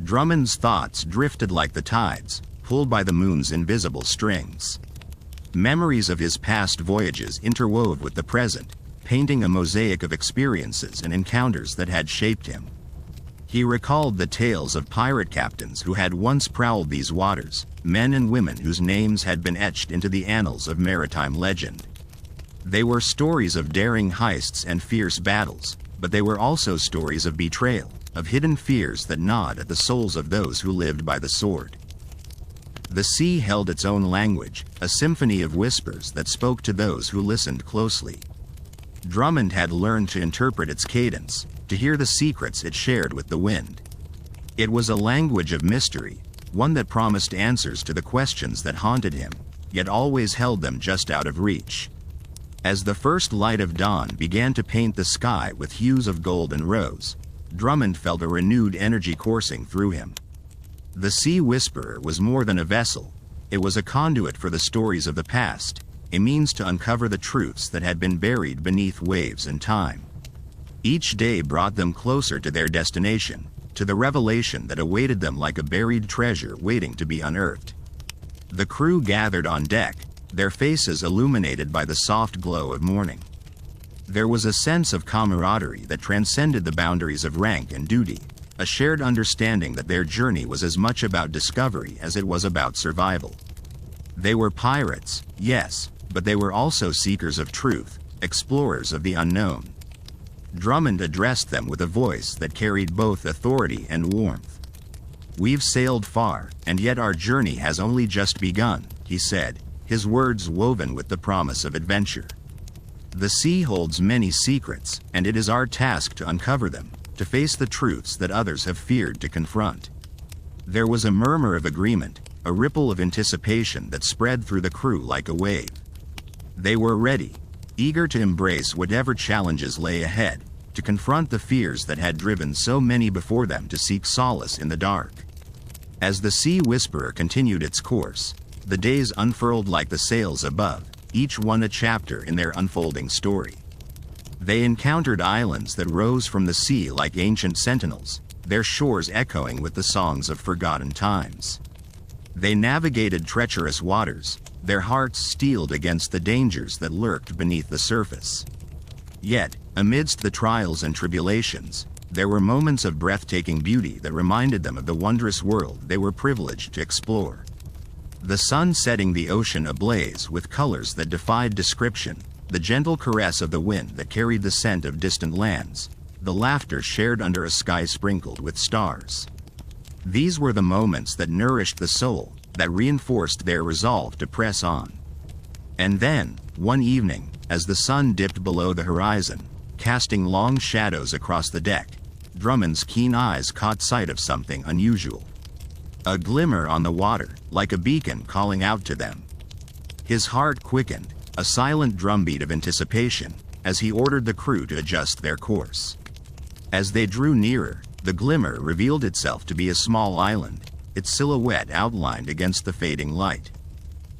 Drummond's thoughts drifted like the tides, pulled by the moon's invisible strings. Memories of his past voyages interwove with the present, painting a mosaic of experiences and encounters that had shaped him. He recalled the tales of pirate captains who had once prowled these waters, men and women whose names had been etched into the annals of maritime legend. They were stories of daring heists and fierce battles, but they were also stories of betrayal, of hidden fears that gnawed at the souls of those who lived by the sword. The sea held its own language, a symphony of whispers that spoke to those who listened closely. Drummond had learned to interpret its cadence, to hear the secrets it shared with the wind. It was a language of mystery, one that promised answers to the questions that haunted him, yet always held them just out of reach. As the first light of dawn began to paint the sky with hues of gold and rose, Drummond felt a renewed energy coursing through him. The Sea Whisperer was more than a vessel, it was a conduit for the stories of the past, a means to uncover the truths that had been buried beneath waves and time. Each day brought them closer to their destination, to the revelation that awaited them like a buried treasure waiting to be unearthed. The crew gathered on deck, their faces illuminated by the soft glow of morning. There was a sense of camaraderie that transcended the boundaries of rank and duty, a shared understanding that their journey was as much about discovery as it was about survival. They were pirates, yes, but they were also seekers of truth, explorers of the unknown. Drummond addressed them with a voice that carried both authority and warmth. "We've sailed far, and yet our journey has only just begun," he said, his words woven with the promise of adventure. "The sea holds many secrets, and it is our task to uncover them, to face the truths that others have feared to confront." There was a murmur of agreement, a ripple of anticipation that spread through the crew like a wave. They were ready, eager to embrace whatever challenges lay ahead, to confront the fears that had driven so many before them to seek solace in the dark. As the Sea Whisperer continued its course, the days unfurled like the sails above, each one a chapter in their unfolding story. They encountered islands that rose from the sea like ancient sentinels, their shores echoing with the songs of forgotten times. They navigated treacherous waters, their hearts steeled against the dangers that lurked beneath the surface. Yet, amidst the trials and tribulations, there were moments of breathtaking beauty that reminded them of the wondrous world they were privileged to explore. The sun setting the ocean ablaze with colors that defied description, the gentle caress of the wind that carried the scent of distant lands, the laughter shared under a sky sprinkled with stars. These were the moments that nourished the soul, that reinforced their resolve to press on. And then, one evening, as the sun dipped below the horizon, casting long shadows across the deck, Drummond's keen eyes caught sight of something unusual. A glimmer on the water, like a beacon calling out to them. His heart quickened, a silent drumbeat of anticipation, as he ordered the crew to adjust their course. As they drew nearer, the glimmer revealed itself to be a small island, its silhouette outlined against the fading light.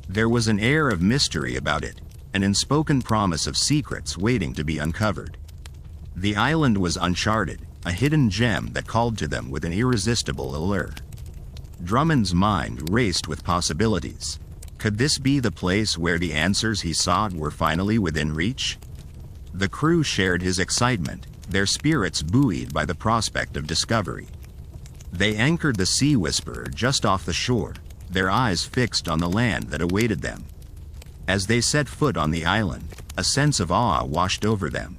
There was an air of mystery about it, an unspoken promise of secrets waiting to be uncovered. The island was uncharted, a hidden gem that called to them with an irresistible allure. Drummond's mind raced with possibilities. Could this be the place where the answers he sought were finally within reach? The crew shared his excitement, their spirits buoyed by the prospect of discovery. They anchored the Sea Whisperer just off the shore, their eyes fixed on the land that awaited them. As they set foot on the island, a sense of awe washed over them.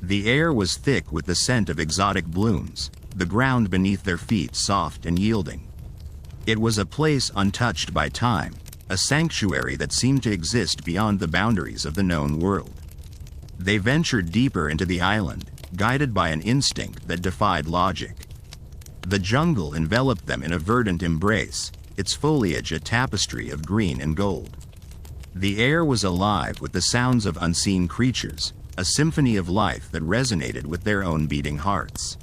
The air was thick with the scent of exotic blooms, the ground beneath their feet soft and yielding. It was a place untouched by time, a sanctuary that seemed to exist beyond the boundaries of the known world. They ventured deeper into the island, guided by an instinct that defied logic. The jungle enveloped them in a verdant embrace, its foliage a tapestry of green and gold. The air was alive with the sounds of unseen creatures, a symphony of life that resonated with their own beating hearts.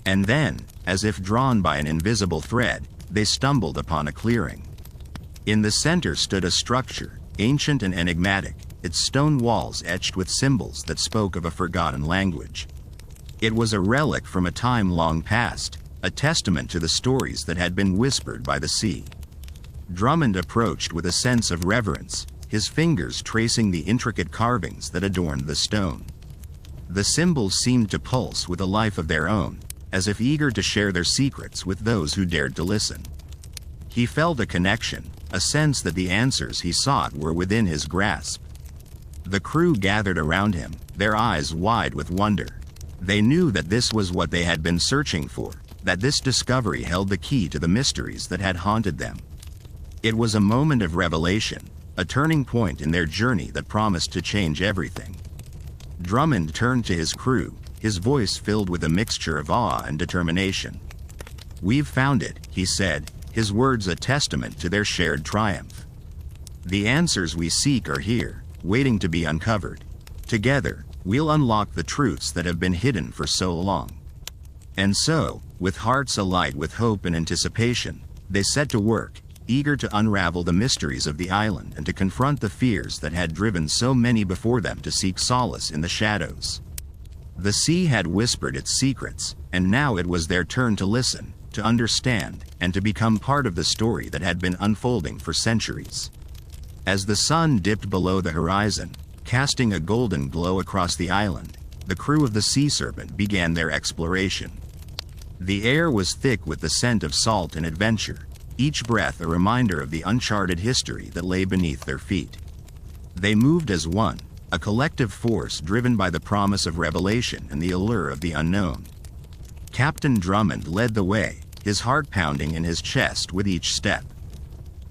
And then, as if drawn by an invisible thread, they stumbled upon a clearing. In the center stood a structure, ancient and enigmatic, its stone walls etched with symbols that spoke of a forgotten language. It was a relic from a time long past, a testament to the stories that had been whispered by the sea. Drummond approached with a sense of reverence, his fingers tracing the intricate carvings that adorned the stone. The symbols seemed to pulse with a life of their own, as if eager to share their secrets with those who dared to listen. He felt a connection, a sense that the answers he sought were within his grasp. The crew gathered around him, their eyes wide with wonder. They knew that this was what they had been searching for, that this discovery held the key to the mysteries that had haunted them. It was a moment of revelation, a turning point in their journey that promised to change everything. Drummond turned to his crew, his voice filled with a mixture of awe and determination. "We've found it," he said, his words a testament to their shared triumph. "The answers we seek are here, waiting to be uncovered. Together, we'll unlock the truths that have been hidden for so long." And so, with hearts alight with hope and anticipation, they set to work, eager to unravel the mysteries of the island and to confront the fears that had driven so many before them to seek solace in the shadows. The sea had whispered its secrets, and now it was their turn to listen, to understand, and to become part of the story that had been unfolding for centuries. As the sun dipped below the horizon, casting a golden glow across the island, the crew of the Sea Serpent began their exploration. The air was thick with the scent of salt and adventure, each breath a reminder of the uncharted history that lay beneath their feet. They moved as one, a collective force driven by the promise of revelation and the allure of the unknown. Captain Drummond led the way, his heart pounding in his chest with each step.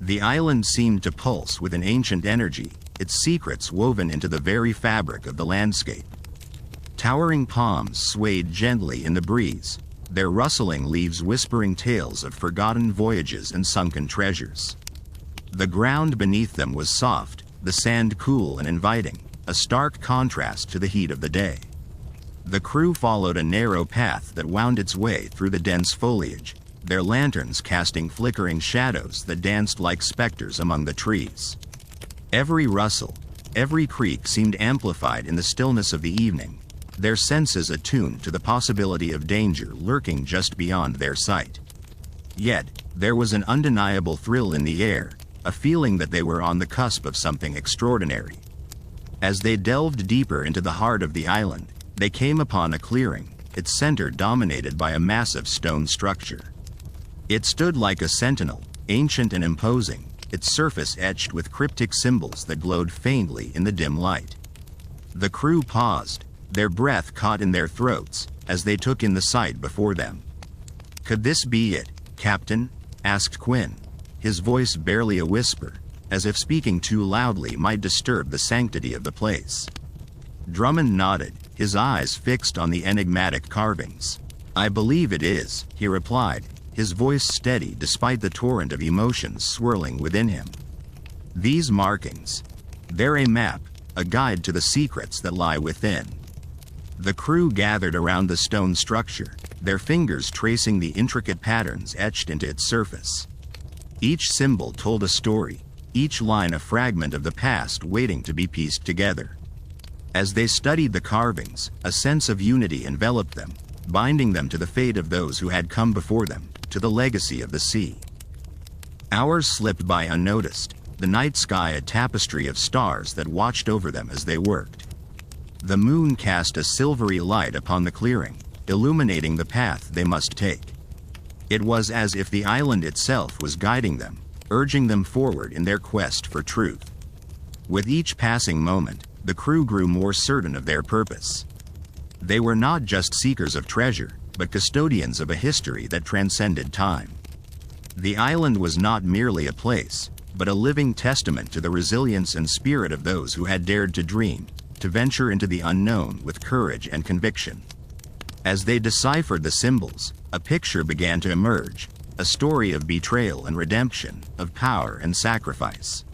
The island seemed to pulse with an ancient energy, its secrets woven into the very fabric of the landscape. Towering palms swayed gently in the breeze, their rustling leaves whispering tales of forgotten voyages and sunken treasures. The ground beneath them was soft, the sand cool and inviting, a stark contrast to the heat of the day. The crew followed a narrow path that wound its way through the dense foliage, their lanterns casting flickering shadows that danced like specters among the trees. Every rustle, every creak seemed amplified in the stillness of the evening, their senses attuned to the possibility of danger lurking just beyond their sight. Yet, there was an undeniable thrill in the air, a feeling that they were on the cusp of something extraordinary. As they delved deeper into the heart of the island, they came upon a clearing, its center dominated by a massive stone structure. It stood like a sentinel, ancient and imposing, its surface etched with cryptic symbols that glowed faintly in the dim light. The crew paused, their breath caught in their throats, as they took in the sight before them. "Could this be it, Captain?" asked Quinn, his voice barely a whisper, as if speaking too loudly might disturb the sanctity of the place. Drummond nodded, his eyes fixed on the enigmatic carvings. "I believe it is," he replied, his voice steady despite the torrent of emotions swirling within him. "These markings, they're a map, a guide to the secrets that lie within." The crew gathered around the stone structure, their fingers tracing the intricate patterns etched into its surface. Each symbol told a story, each line a fragment of the past waiting to be pieced together. As they studied the carvings, a sense of unity enveloped them, binding them to the fate of those who had come before them, to the legacy of the sea. Hours slipped by unnoticed, the night sky a tapestry of stars that watched over them as they worked. The moon cast a silvery light upon the clearing, illuminating the path they must take. It was as if the island itself was guiding them, urging them forward in their quest for truth. With each passing moment, the crew grew more certain of their purpose. They were not just seekers of treasure, but custodians of a history that transcended time. The island was not merely a place, but a living testament to the resilience and spirit of those who had dared to dream, to venture into the unknown with courage and conviction. As they deciphered the symbols, a picture began to emerge, a story of betrayal and redemption, of power and sacrifice.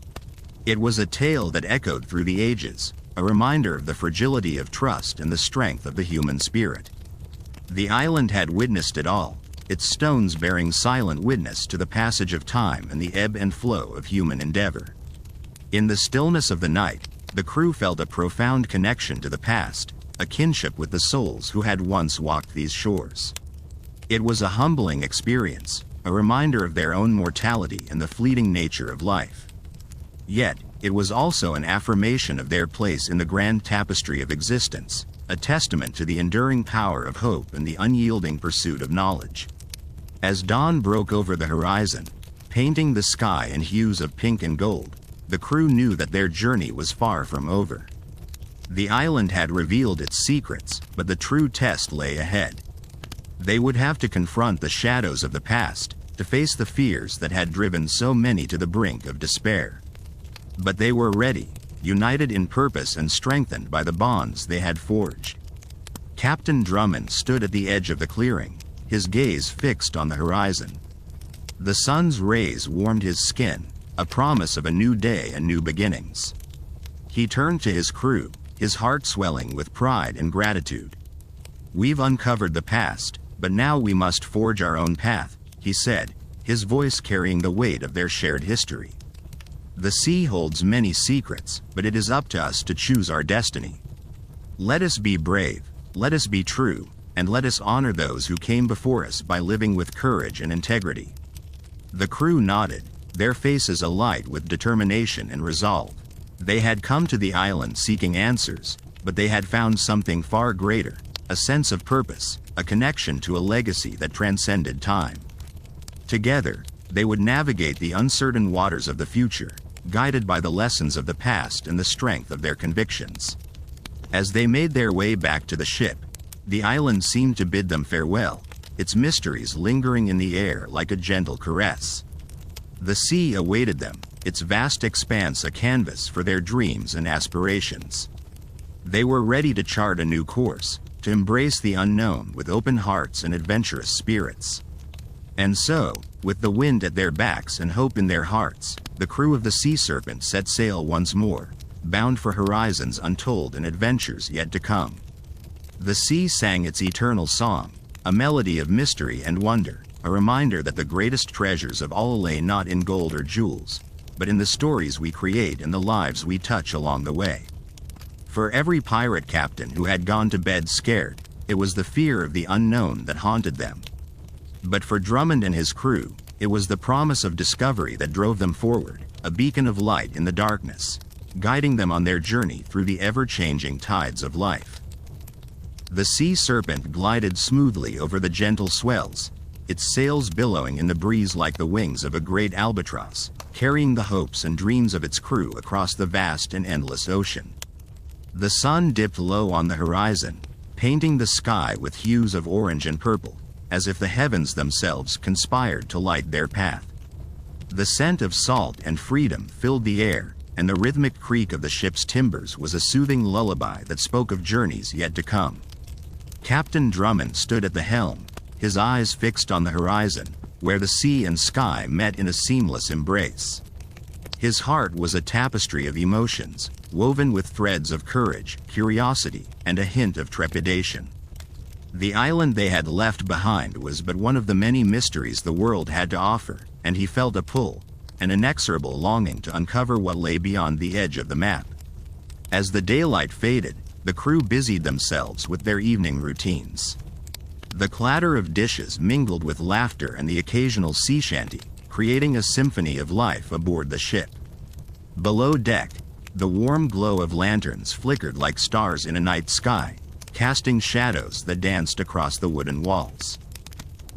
It was a tale that echoed through the ages, a reminder of the fragility of trust and the strength of the human spirit. The island had witnessed it all, its stones bearing silent witness to the passage of time and the ebb and flow of human endeavor. In the stillness of the night, the crew felt a profound connection to the past, a kinship with the souls who had once walked these shores. It was a humbling experience, a reminder of their own mortality and the fleeting nature of life. Yet, it was also an affirmation of their place in the grand tapestry of existence, a testament to the enduring power of hope and the unyielding pursuit of knowledge. As dawn broke over the horizon, painting the sky in hues of pink and gold, the crew knew that their journey was far from over. The island had revealed its secrets, but the true test lay ahead. They would have to confront the shadows of the past, to face the fears that had driven so many to the brink of despair. But they were ready, united in purpose and strengthened by the bonds they had forged. Captain Drummond stood at the edge of the clearing, his gaze fixed on the horizon. The sun's rays warmed his skin, a promise of a new day and new beginnings. He turned to his crew, his heart swelling with pride and gratitude. "We've uncovered the past, but now we must forge our own path," he said, his voice carrying the weight of their shared history. "The sea holds many secrets, but it is up to us to choose our destiny. Let us be brave, let us be true, and let us honor those who came before us by living with courage and integrity." The crew nodded, their faces alight with determination and resolve. They had come to the island seeking answers, but they had found something far greater, a sense of purpose, a connection to a legacy that transcended time. Together, they would navigate the uncertain waters of the future, guided by the lessons of the past and the strength of their convictions. As they made their way back to the ship, the island seemed to bid them farewell, its mysteries lingering in the air like a gentle caress. The sea awaited them, its vast expanse a canvas for their dreams and aspirations. They were ready to chart a new course, to embrace the unknown with open hearts and adventurous spirits. And so, with the wind at their backs and hope in their hearts, the crew of the Sea Serpent set sail once more, bound for horizons untold and adventures yet to come. The sea sang its eternal song, a melody of mystery and wonder, a reminder that the greatest treasures of all lay not in gold or jewels, but in the stories we create and the lives we touch along the way. For every pirate captain who had gone to bed scared, it was the fear of the unknown that haunted them. But for Drummond and his crew, it was the promise of discovery that drove them forward, a beacon of light in the darkness, guiding them on their journey through the ever-changing tides of life. The Sea Serpent glided smoothly over the gentle swells, its sails billowing in the breeze like the wings of a great albatross, carrying the hopes and dreams of its crew across the vast and endless ocean. The sun dipped low on the horizon, painting the sky with hues of orange and purple, as if the heavens themselves conspired to light their path. The scent of salt and freedom filled the air, and the rhythmic creak of the ship's timbers was a soothing lullaby that spoke of journeys yet to come. Captain Drummond stood at the helm, his eyes fixed on the horizon, where the sea and sky met in a seamless embrace. His heart was a tapestry of emotions, woven with threads of courage, curiosity, and a hint of trepidation. The island they had left behind was but one of the many mysteries the world had to offer, and he felt a pull, an inexorable longing to uncover what lay beyond the edge of the map. As the daylight faded, the crew busied themselves with their evening routines. The clatter of dishes mingled with laughter and the occasional sea shanty, creating a symphony of life aboard the ship. Below deck, the warm glow of lanterns flickered like stars in a night sky, casting shadows that danced across the wooden walls.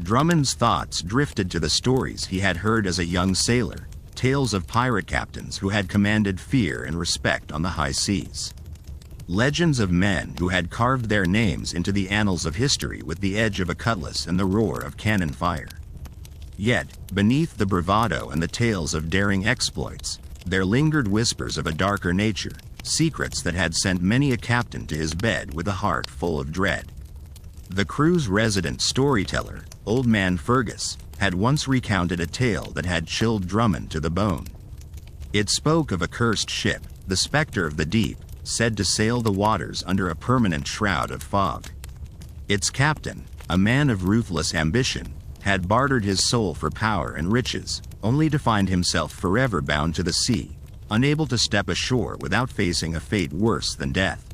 Drummond's thoughts drifted to the stories he had heard as a young sailor, tales of pirate captains who had commanded fear and respect on the high seas. Legends of men who had carved their names into the annals of history with the edge of a cutlass and the roar of cannon fire. Yet, beneath the bravado and the tales of daring exploits, there lingered whispers of a darker nature, secrets that had sent many a captain to his bed with a heart full of dread. The crew's resident storyteller, Old Man Fergus, had once recounted a tale that had chilled Drummond to the bone. It spoke of a cursed ship, the specter of the deep, said to sail the waters under a permanent shroud of fog. Its captain, a man of ruthless ambition, had bartered his soul for power and riches, only to find himself forever bound to the sea, unable to step ashore without facing a fate worse than death.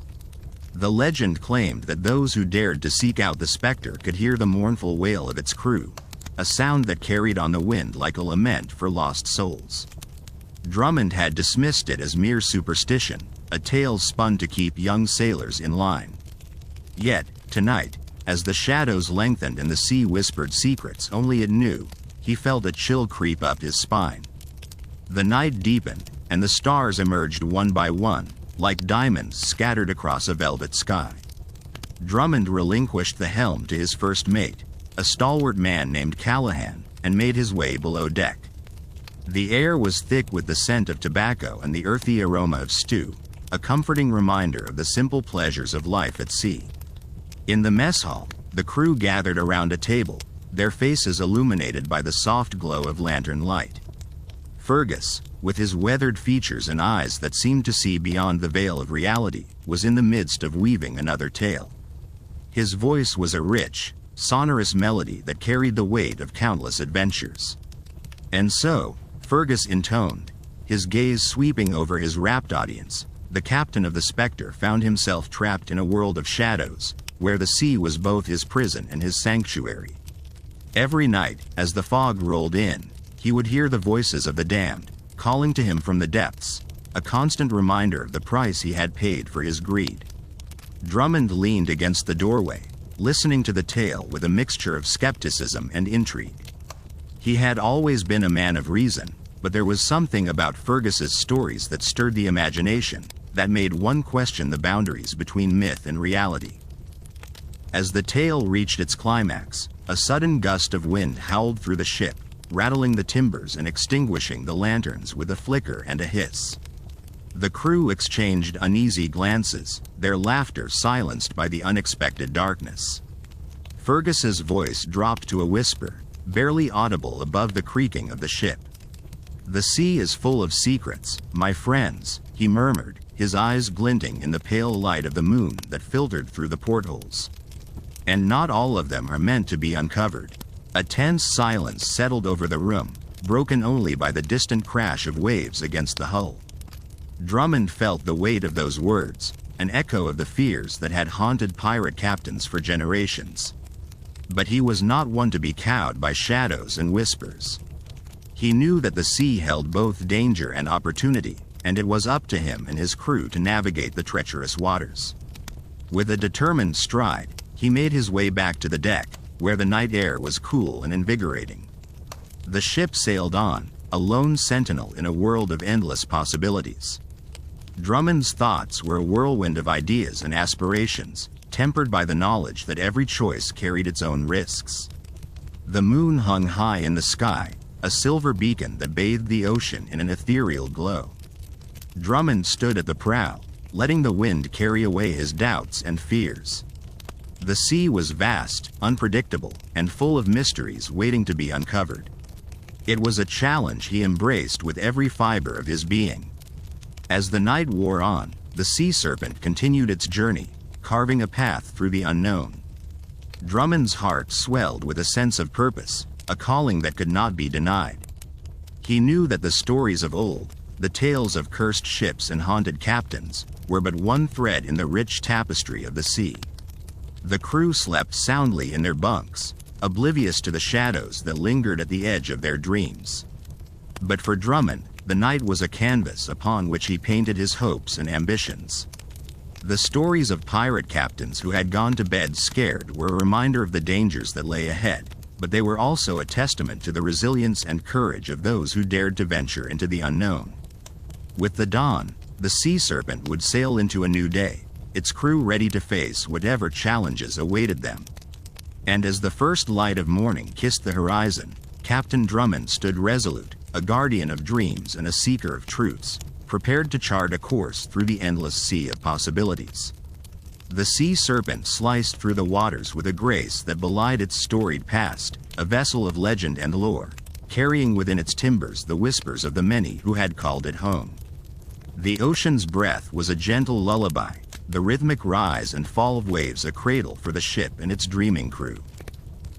The legend claimed that those who dared to seek out the specter could hear the mournful wail of its crew, a sound that carried on the wind like a lament for lost souls. Drummond had dismissed it as mere superstition, a tale spun to keep young sailors in line. Yet, tonight, as the shadows lengthened and the sea whispered secrets only it knew, he felt a chill creep up his spine. The night deepened, and the stars emerged one by one, like diamonds scattered across a velvet sky. Drummond relinquished the helm to his first mate, a stalwart man named Callahan, and made his way below deck. The air was thick with the scent of tobacco and the earthy aroma of stew, a comforting reminder of the simple pleasures of life at sea. In the mess hall, the crew gathered around a table, their faces illuminated by the soft glow of lantern light. Fergus, with his weathered features and eyes that seemed to see beyond the veil of reality, was in the midst of weaving another tale. His voice was a rich, sonorous melody that carried the weight of countless adventures. And so, Fergus intoned, his gaze sweeping over his rapt audience. The captain of the Spectre found himself trapped in a world of shadows, where the sea was both his prison and his sanctuary. Every night, as the fog rolled in, he would hear the voices of the damned, calling to him from the depths, a constant reminder of the price he had paid for his greed. Drummond leaned against the doorway, listening to the tale with a mixture of skepticism and intrigue. He had always been a man of reason, but there was something about Fergus's stories that stirred the imagination, that made one question the boundaries between myth and reality. As the tale reached its climax, a sudden gust of wind howled through the ship, rattling the timbers and extinguishing the lanterns with a flicker and a hiss. The crew exchanged uneasy glances, their laughter silenced by the unexpected darkness. Fergus's voice dropped to a whisper, barely audible above the creaking of the ship. "The sea is full of secrets, my friends," he murmured, his eyes glinting in the pale light of the moon that filtered through the portholes. "And not all of them are meant to be uncovered." A tense silence settled over the room, broken only by the distant crash of waves against the hull. Drummond felt the weight of those words, an echo of the fears that had haunted pirate captains for generations. But he was not one to be cowed by shadows and whispers. He knew that the sea held both danger and opportunity, and it was up to him and his crew to navigate the treacherous waters. With a determined stride, he made his way back to the deck, where the night air was cool and invigorating. The ship sailed on, a lone sentinel in a world of endless possibilities. Drummond's thoughts were a whirlwind of ideas and aspirations, tempered by the knowledge that every choice carried its own risks. The moon hung high in the sky, a silver beacon that bathed the ocean in an ethereal glow. Drummond stood at the prow, letting the wind carry away his doubts and fears. The sea was vast, unpredictable, and full of mysteries waiting to be uncovered. It was a challenge he embraced with every fiber of his being. As the night wore on, the sea serpent continued its journey, carving a path through the unknown. Drummond's heart swelled with a sense of purpose, a calling that could not be denied. He knew that the stories of old, the tales of cursed ships and haunted captains, were but one thread in the rich tapestry of the sea. The crew slept soundly in their bunks, oblivious to the shadows that lingered at the edge of their dreams. But for Drummond, the night was a canvas upon which he painted his hopes and ambitions. The stories of pirate captains who had gone to bed scared were a reminder of the dangers that lay ahead, but they were also a testament to the resilience and courage of those who dared to venture into the unknown. With the dawn, the Sea Serpent would sail into a new day, its crew ready to face whatever challenges awaited them. And as the first light of morning kissed the horizon, Captain Drummond stood resolute, a guardian of dreams and a seeker of truths, prepared to chart a course through the endless sea of possibilities. The Sea Serpent sliced through the waters with a grace that belied its storied past, a vessel of legend and lore, carrying within its timbers the whispers of the many who had called it home. The ocean's breath was a gentle lullaby, the rhythmic rise and fall of waves a cradle for the ship and its dreaming crew.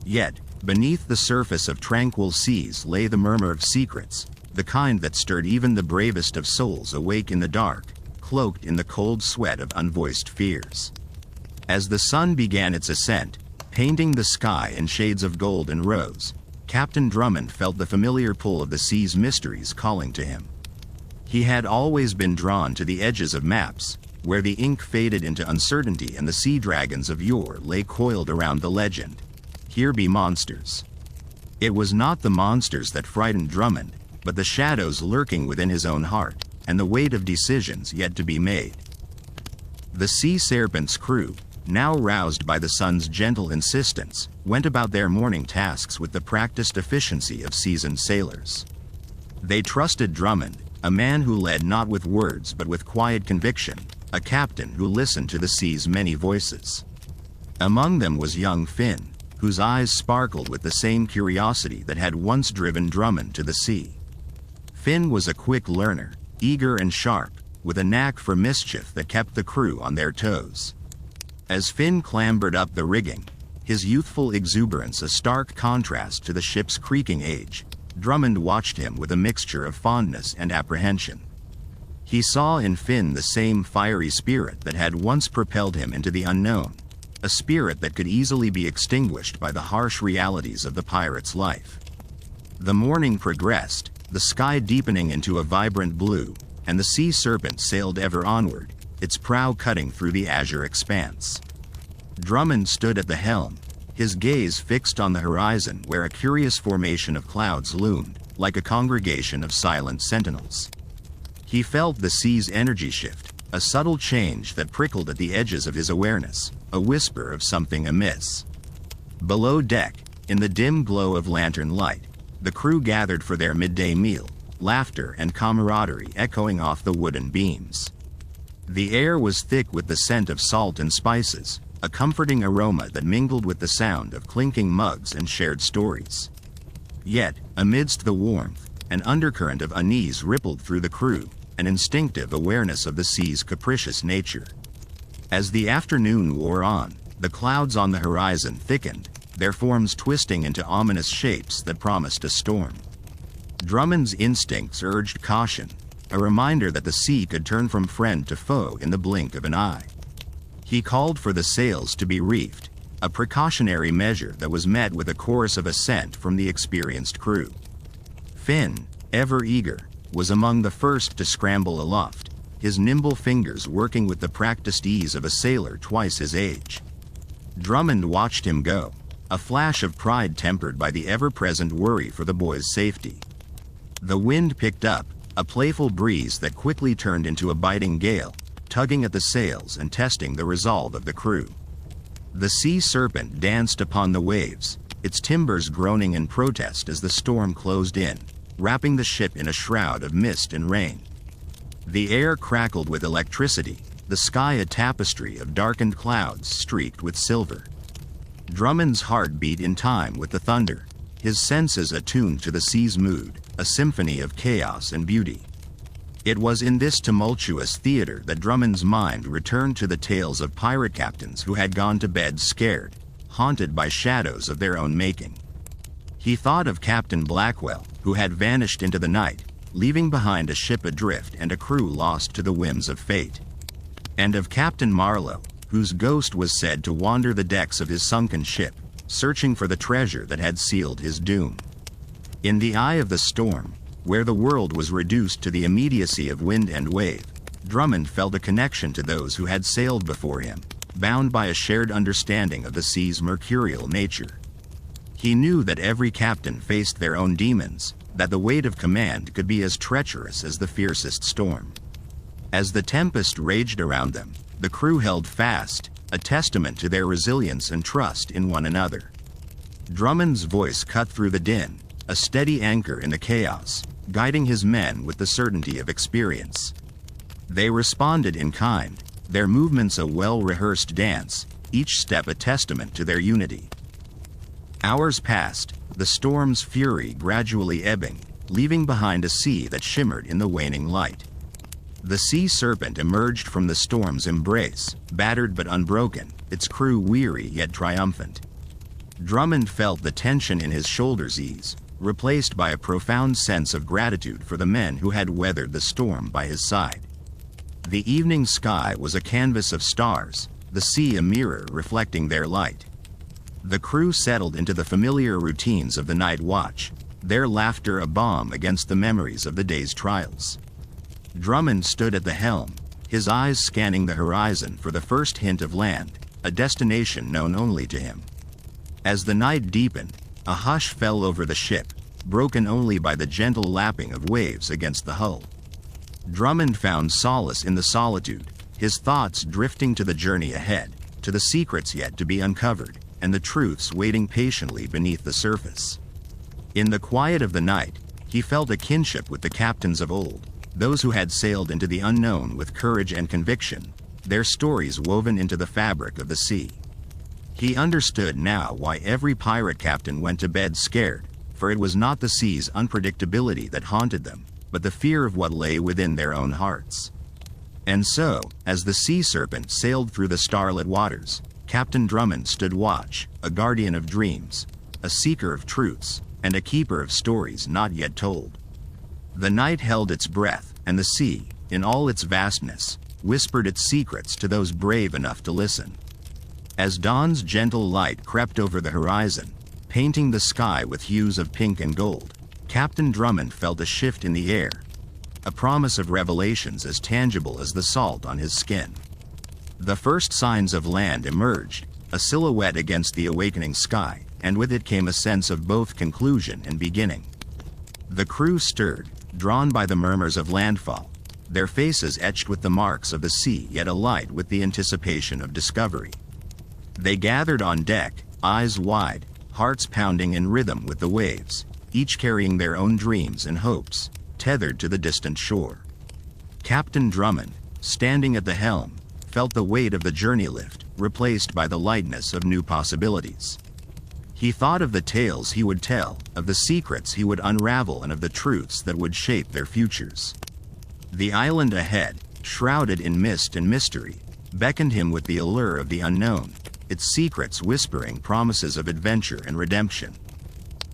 Yet, beneath the surface of tranquil seas lay the murmur of secrets, the kind that stirred even the bravest of souls awake in the dark, cloaked in the cold sweat of unvoiced fears. As the sun began its ascent, painting the sky in shades of gold and rose, Captain Drummond felt the familiar pull of the sea's mysteries calling to him. He had always been drawn to the edges of maps, where the ink faded into uncertainty and the sea dragons of yore lay coiled around the legend. Here be monsters. It was not the monsters that frightened Drummond, but the shadows lurking within his own heart, and the weight of decisions yet to be made. The Sea Serpent's crew, now roused by the sun's gentle insistence, went about their morning tasks with the practiced efficiency of seasoned sailors. They trusted Drummond, a man who led not with words but with quiet conviction, a captain who listened to the sea's many voices. Among them was young Finn, whose eyes sparkled with the same curiosity that had once driven Drummond to the sea. Finn was a quick learner, eager and sharp, with a knack for mischief that kept the crew on their toes. As Finn clambered up the rigging, his youthful exuberance a stark contrast to the ship's creaking age, Drummond watched him with a mixture of fondness and apprehension. He saw in Finn the same fiery spirit that had once propelled him into the unknown, a spirit that could easily be extinguished by the harsh realities of the pirate's life. The morning progressed, the sky deepening into a vibrant blue, and the Sea Serpent sailed ever onward, its prow cutting through the azure expanse. Drummond stood at the helm, his gaze fixed on the horizon where a curious formation of clouds loomed, like a congregation of silent sentinels. He felt the sea's energy shift, a subtle change that prickled at the edges of his awareness, a whisper of something amiss. Below deck, in the dim glow of lantern light, the crew gathered for their midday meal, laughter and camaraderie echoing off the wooden beams. The air was thick with the scent of salt and spices, a comforting aroma that mingled with the sound of clinking mugs and shared stories. Yet, amidst the warmth, an undercurrent of unease rippled through the crew, an instinctive awareness of the sea's capricious nature. As the afternoon wore on, the clouds on the horizon thickened, their forms twisting into ominous shapes that promised a storm. Drummond's instincts urged caution, a reminder that the sea could turn from friend to foe in the blink of an eye. He called for the sails to be reefed, a precautionary measure that was met with a chorus of assent from the experienced crew. Finn, ever eager, was among the first to scramble aloft, his nimble fingers working with the practiced ease of a sailor twice his age. Drummond watched him go, a flash of pride tempered by the ever-present worry for the boy's safety. The wind picked up, a playful breeze that quickly turned into a biting gale, tugging at the sails and testing the resolve of the crew. The Sea Serpent danced upon the waves, its timbers groaning in protest as the storm closed in, wrapping the ship in a shroud of mist and rain. The air crackled with electricity, the sky a tapestry of darkened clouds streaked with silver. Drummond's heart beat in time with the thunder, his senses attuned to the sea's mood, a symphony of chaos and beauty. It was in this tumultuous theater that Drummond's mind returned to the tales of pirate captains who had gone to bed scared, haunted by shadows of their own making. He thought of Captain Blackwell, who had vanished into the night, leaving behind a ship adrift and a crew lost to the whims of fate. And of Captain Marlowe, whose ghost was said to wander the decks of his sunken ship, searching for the treasure that had sealed his doom. In the eye of the storm, where the world was reduced to the immediacy of wind and wave, Drummond felt a connection to those who had sailed before him, bound by a shared understanding of the sea's mercurial nature. He knew that every captain faced their own demons, that the weight of command could be as treacherous as the fiercest storm. As the tempest raged around them, the crew held fast, a testament to their resilience and trust in one another. Drummond's voice cut through the din, a steady anchor in the chaos, guiding his men with the certainty of experience. They responded in kind, their movements a well-rehearsed dance, each step a testament to their unity. Hours passed, the storm's fury gradually ebbing, leaving behind a sea that shimmered in the waning light. The sea serpent emerged from the storm's embrace, battered but unbroken, its crew weary yet triumphant. Drummond felt the tension in his shoulders ease, replaced by a profound sense of gratitude for the men who had weathered the storm by his side. The evening sky was a canvas of stars, the sea a mirror reflecting their light. The crew settled into the familiar routines of the night watch, their laughter a balm against the memories of the day's trials. Drummond stood at the helm, his eyes scanning the horizon for the first hint of land, a destination known only to him. As the night deepened, a hush fell over the ship, broken only by the gentle lapping of waves against the hull. Drummond found solace in the solitude, his thoughts drifting to the journey ahead, to the secrets yet to be uncovered, and the truths waiting patiently beneath the surface. In the quiet of the night, he felt a kinship with the captains of old, those who had sailed into the unknown with courage and conviction, their stories woven into the fabric of the sea. He understood now why every pirate captain went to bed scared, for it was not the sea's unpredictability that haunted them, but the fear of what lay within their own hearts. And so, as the sea serpent sailed through the starlit waters, Captain Drummond stood watch, a guardian of dreams, a seeker of truths, and a keeper of stories not yet told. The night held its breath, and the sea, in all its vastness, whispered its secrets to those brave enough to listen. As dawn's gentle light crept over the horizon, painting the sky with hues of pink and gold, Captain Drummond felt a shift in the air, a promise of revelations as tangible as the salt on his skin. The first signs of land emerged, a silhouette against the awakening sky, and with it came a sense of both conclusion and beginning. The crew stirred, drawn by the murmurs of landfall, their faces etched with the marks of the sea yet alight with the anticipation of discovery. They gathered on deck, eyes wide, hearts pounding in rhythm with the waves, each carrying their own dreams and hopes, tethered to the distant shore. Captain Drummond, standing at the helm, felt the weight of the journey lift, replaced by the lightness of new possibilities. He thought of the tales he would tell, of the secrets he would unravel, and of the truths that would shape their futures. The island ahead, shrouded in mist and mystery, beckoned him with the allure of the unknown, its secrets whispering promises of adventure and redemption.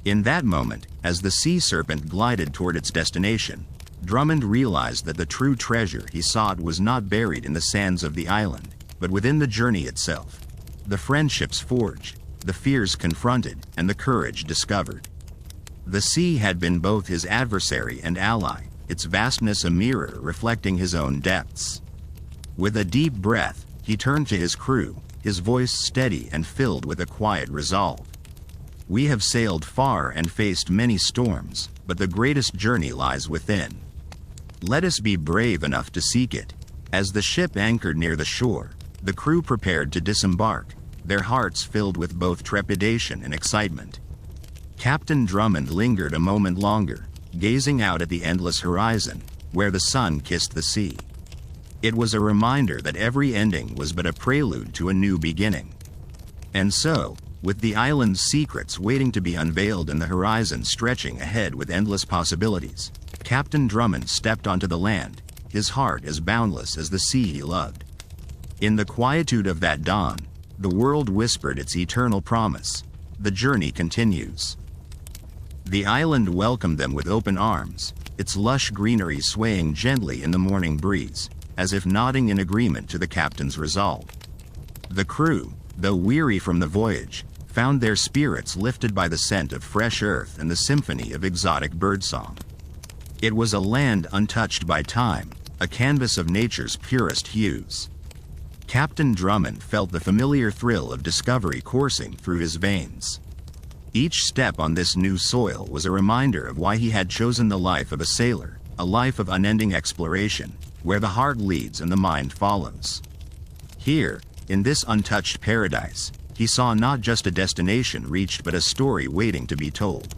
In that moment, as the sea serpent glided toward its destination, Drummond realized that the true treasure he sought was not buried in the sands of the island, but within the journey itself. The friendships forged, the fears confronted, and the courage discovered. The sea had been both his adversary and ally, its vastness a mirror reflecting his own depths. With a deep breath, he turned to his crew, his voice steady and filled with a quiet resolve. "We have sailed far and faced many storms, but the greatest journey lies within. Let us be brave enough to seek it." As the ship anchored near the shore, the crew prepared to disembark, their hearts filled with both trepidation and excitement. Captain Drummond lingered a moment longer, gazing out at the endless horizon, where the sun kissed the sea. It was a reminder that every ending was but a prelude to a new beginning. And so, with the island's secrets waiting to be unveiled and the horizon stretching ahead with endless possibilities, Captain Drummond stepped onto the land, his heart as boundless as the sea he loved. In the quietude of that dawn, the world whispered its eternal promise: the journey continues. The island welcomed them with open arms, its lush greenery swaying gently in the morning breeze, as if nodding in agreement to the captain's resolve. The crew, though weary from the voyage, found their spirits lifted by the scent of fresh earth and the symphony of exotic birdsong. It was a land untouched by time, a canvas of nature's purest hues. Captain Drummond felt the familiar thrill of discovery coursing through his veins. Each step on this new soil was a reminder of why he had chosen the life of a sailor, a life of unending exploration, where the heart leads and the mind follows. Here, in this untouched paradise, he saw not just a destination reached but a story waiting to be told.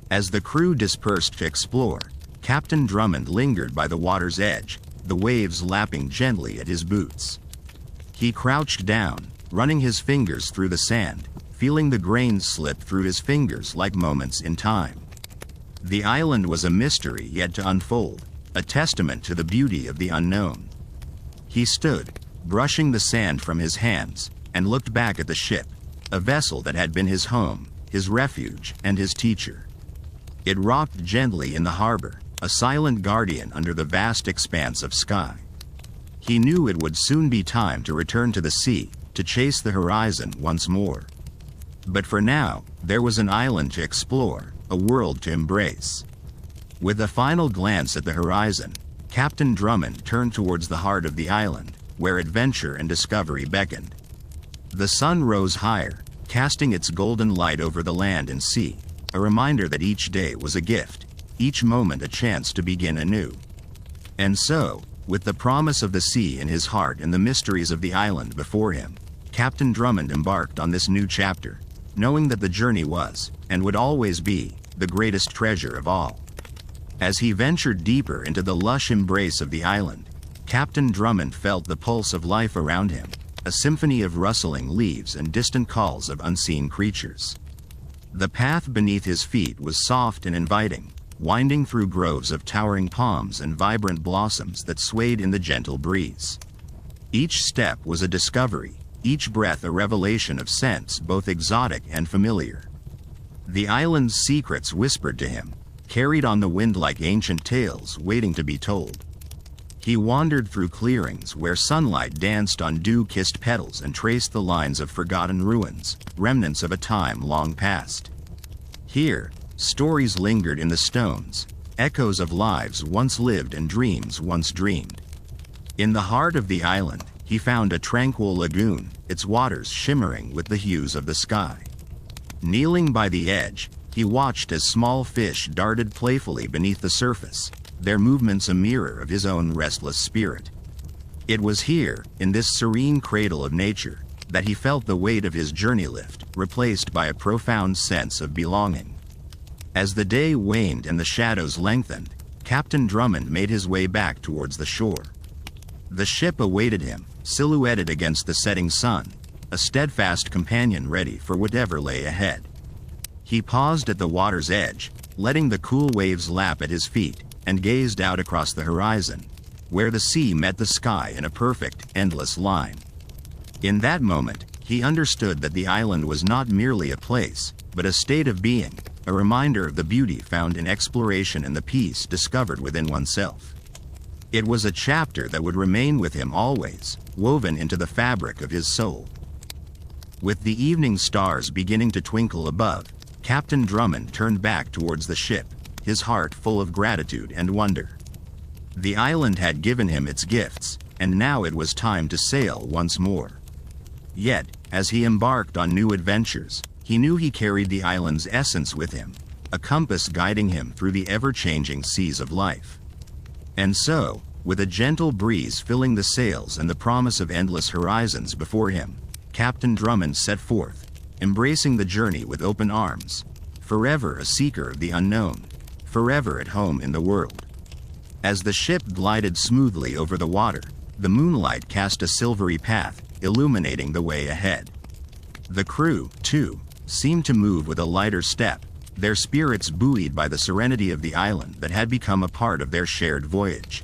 As the crew dispersed to explore, Captain Drummond lingered by the water's edge, the waves lapping gently at his boots. He crouched down, running his fingers through the sand, feeling the grains slip through his fingers like moments in time. The island was a mystery yet to unfold, a testament to the beauty of the unknown. He stood, brushing the sand from his hands, and looked back at the ship, a vessel that had been his home, his refuge, and his teacher. It rocked gently in the harbor, a silent guardian under the vast expanse of sky. He knew it would soon be time to return to the sea, to chase the horizon once more. But for now, there was an island to explore, a world to embrace. With a final glance at the horizon, Captain Drummond turned towards the heart of the island, where adventure and discovery beckoned. The sun rose higher, casting its golden light over the land and sea, a reminder that each day was a gift, each moment a chance to begin anew. And so, with the promise of the sea in his heart and the mysteries of the island before him, Captain Drummond embarked on this new chapter, knowing that the journey was, and would always be, the greatest treasure of all. As he ventured deeper into the lush embrace of the island, Captain Drummond felt the pulse of life around him, a symphony of rustling leaves and distant calls of unseen creatures. The path beneath his feet was soft and inviting, winding through groves of towering palms and vibrant blossoms that swayed in the gentle breeze. Each step was a discovery, each breath a revelation of scents both exotic and familiar. The island's secrets whispered to him, carried on the wind like ancient tales waiting to be told. He wandered through clearings where sunlight danced on dew-kissed petals and traced the lines of forgotten ruins, remnants of a time long past. Here, stories lingered in the stones, echoes of lives once lived and dreams once dreamed. In the heart of the island, he found a tranquil lagoon, its waters shimmering with the hues of the sky. Kneeling by the edge, he watched as small fish darted playfully beneath the surface, their movements a mirror of his own restless spirit. It was here, in this serene cradle of nature, that he felt the weight of his journey lift, replaced by a profound sense of belonging. As the day waned and the shadows lengthened, Captain Drummond made his way back towards the shore. The ship awaited him, silhouetted against the setting sun, a steadfast companion ready for whatever lay ahead. He paused at the water's edge, letting the cool waves lap at his feet, and gazed out across the horizon, where the sea met the sky in a perfect, endless line. In that moment, he understood that the island was not merely a place, but a state of being, a reminder of the beauty found in exploration and the peace discovered within oneself. It was a chapter that would remain with him always, woven into the fabric of his soul. With the evening stars beginning to twinkle above, Captain Drummond turned back towards the ship, his heart full of gratitude and wonder. The island had given him its gifts, and now it was time to sail once more. Yet, as he embarked on new adventures, he knew he carried the island's essence with him, a compass guiding him through the ever-changing seas of life. And so, with a gentle breeze filling the sails and the promise of endless horizons before him, Captain Drummond set forth, embracing the journey with open arms, forever a seeker of the unknown, forever at home in the world. As the ship glided smoothly over the water, the moonlight cast a silvery path, illuminating the way ahead. The crew, too, seemed to move with a lighter step, their spirits buoyed by the serenity of the island that had become a part of their shared voyage.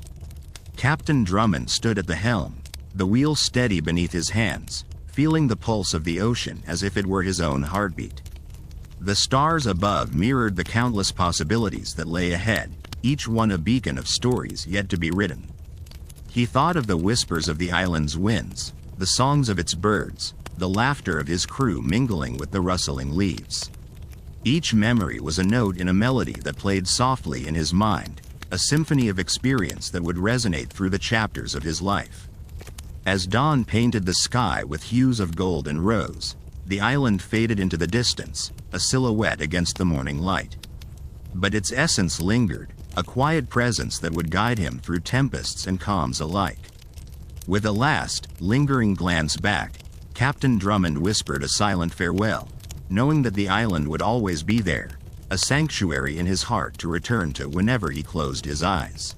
Captain Drummond stood at the helm, the wheel steady beneath his hands, feeling the pulse of the ocean as if it were his own heartbeat. The stars above mirrored the countless possibilities that lay ahead, each one a beacon of stories yet to be written. He thought of the whispers of the island's winds, the songs of its birds, the laughter of his crew mingling with the rustling leaves. Each memory was a note in a melody that played softly in his mind, a symphony of experience that would resonate through the chapters of his life. As dawn painted the sky with hues of gold and rose, the island faded into the distance, a silhouette against the morning light. But its essence lingered, a quiet presence that would guide him through tempests and calms alike. With a last, lingering glance back, Captain Drummond whispered a silent farewell, knowing that the island would always be there, a sanctuary in his heart to return to whenever he closed his eyes.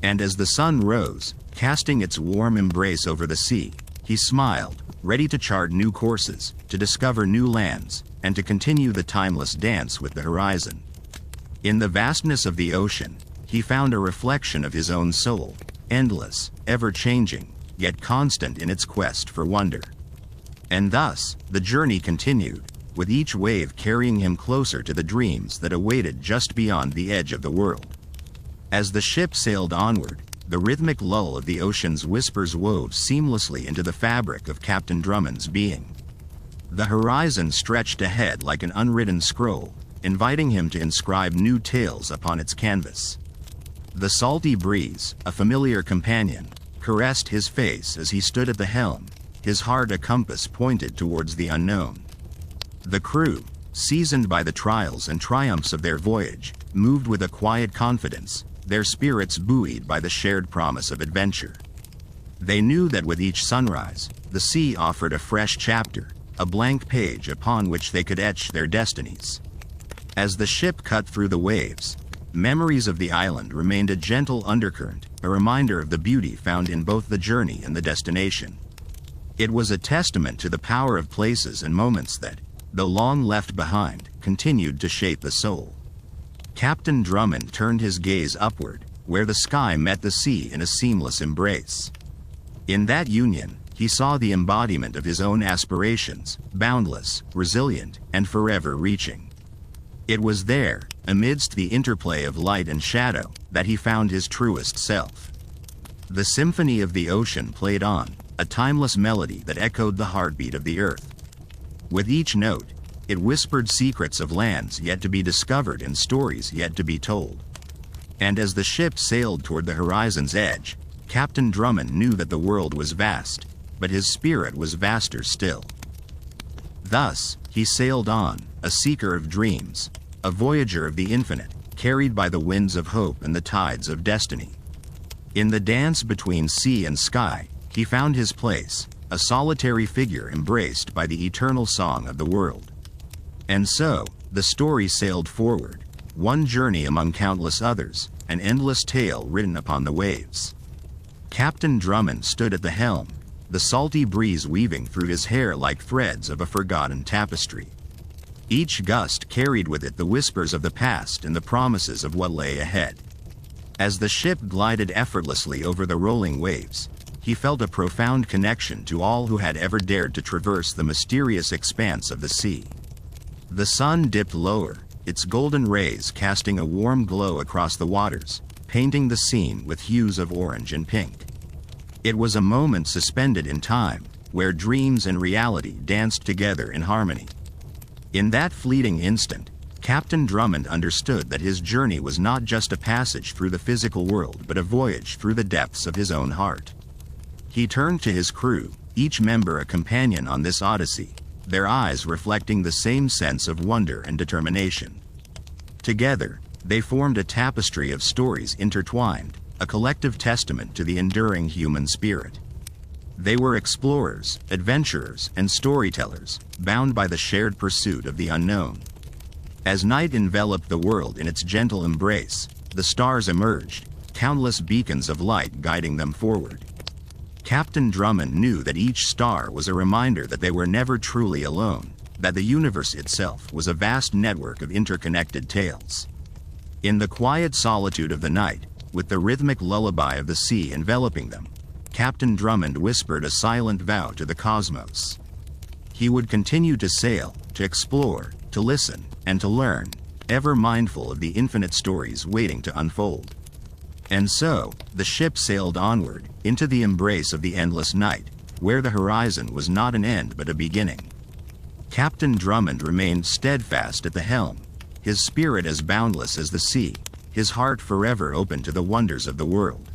And as the sun rose, casting its warm embrace over the sea, he smiled, ready to chart new courses, to discover new lands, and to continue the timeless dance with the horizon. In the vastness of the ocean, he found a reflection of his own soul, endless, ever-changing, yet constant in its quest for wonder. And thus, the journey continued, with each wave carrying him closer to the dreams that awaited just beyond the edge of the world. As the ship sailed onward, the rhythmic lull of the ocean's whispers wove seamlessly into the fabric of Captain Drummond's being. The horizon stretched ahead like an unwritten scroll, inviting him to inscribe new tales upon its canvas. The salty breeze, a familiar companion, caressed his face as he stood at the helm, his heart a compass pointed towards the unknown. The crew, seasoned by the trials and triumphs of their voyage, moved with a quiet confidence, their spirits buoyed by the shared promise of adventure. They knew that with each sunrise, the sea offered a fresh chapter, a blank page upon which they could etch their destinies. As the ship cut through the waves, memories of the island remained a gentle undercurrent, a reminder of the beauty found in both the journey and the destination. It was a testament to the power of places and moments that, though long left behind, continued to shape the soul. Captain Drummond turned his gaze upward, where the sky met the sea in a seamless embrace. In that union, he saw the embodiment of his own aspirations, boundless, resilient, and forever reaching. It was there, amidst the interplay of light and shadow, that he found his truest self. The symphony of the ocean played on, a timeless melody that echoed the heartbeat of the earth. With each note, it whispered secrets of lands yet to be discovered and stories yet to be told. And as the ship sailed toward the horizon's edge, Captain Drummond knew that the world was vast, but his spirit was vaster still. Thus, he sailed on, a seeker of dreams, a voyager of the infinite, carried by the winds of hope and the tides of destiny. In the dance between sea and sky, he found his place, a solitary figure embraced by the eternal song of the world. And so, the story sailed forward, one journey among countless others, an endless tale written upon the waves. Captain Drummond stood at the helm, the salty breeze weaving through his hair like threads of a forgotten tapestry. Each gust carried with it the whispers of the past and the promises of what lay ahead. As the ship glided effortlessly over the rolling waves, he felt a profound connection to all who had ever dared to traverse the mysterious expanse of the sea. The sun dipped lower, its golden rays casting a warm glow across the waters, painting the scene with hues of orange and pink. It was a moment suspended in time, where dreams and reality danced together in harmony. In that fleeting instant, Captain Drummond understood that his journey was not just a passage through the physical world but a voyage through the depths of his own heart. He turned to his crew, each member a companion on this odyssey, their eyes reflecting the same sense of wonder and determination. Together, they formed a tapestry of stories intertwined, a collective testament to the enduring human spirit. They were explorers, adventurers, and storytellers, bound by the shared pursuit of the unknown. As night enveloped the world in its gentle embrace, the stars emerged, countless beacons of light guiding them forward. Captain Drummond knew that each star was a reminder that they were never truly alone, that the universe itself was a vast network of interconnected tales. In the quiet solitude of the night, with the rhythmic lullaby of the sea enveloping them, Captain Drummond whispered a silent vow to the cosmos. He would continue to sail, to explore, to listen, and to learn, ever mindful of the infinite stories waiting to unfold. And so, the ship sailed onward, into the embrace of the endless night, where the horizon was not an end but a beginning. Captain Drummond remained steadfast at the helm, his spirit as boundless as the sea, his heart forever open to the wonders of the world.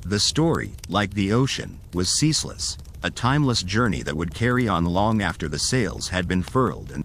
The story, like the ocean, was ceaseless, a timeless journey that would carry on long after the sails had been furled and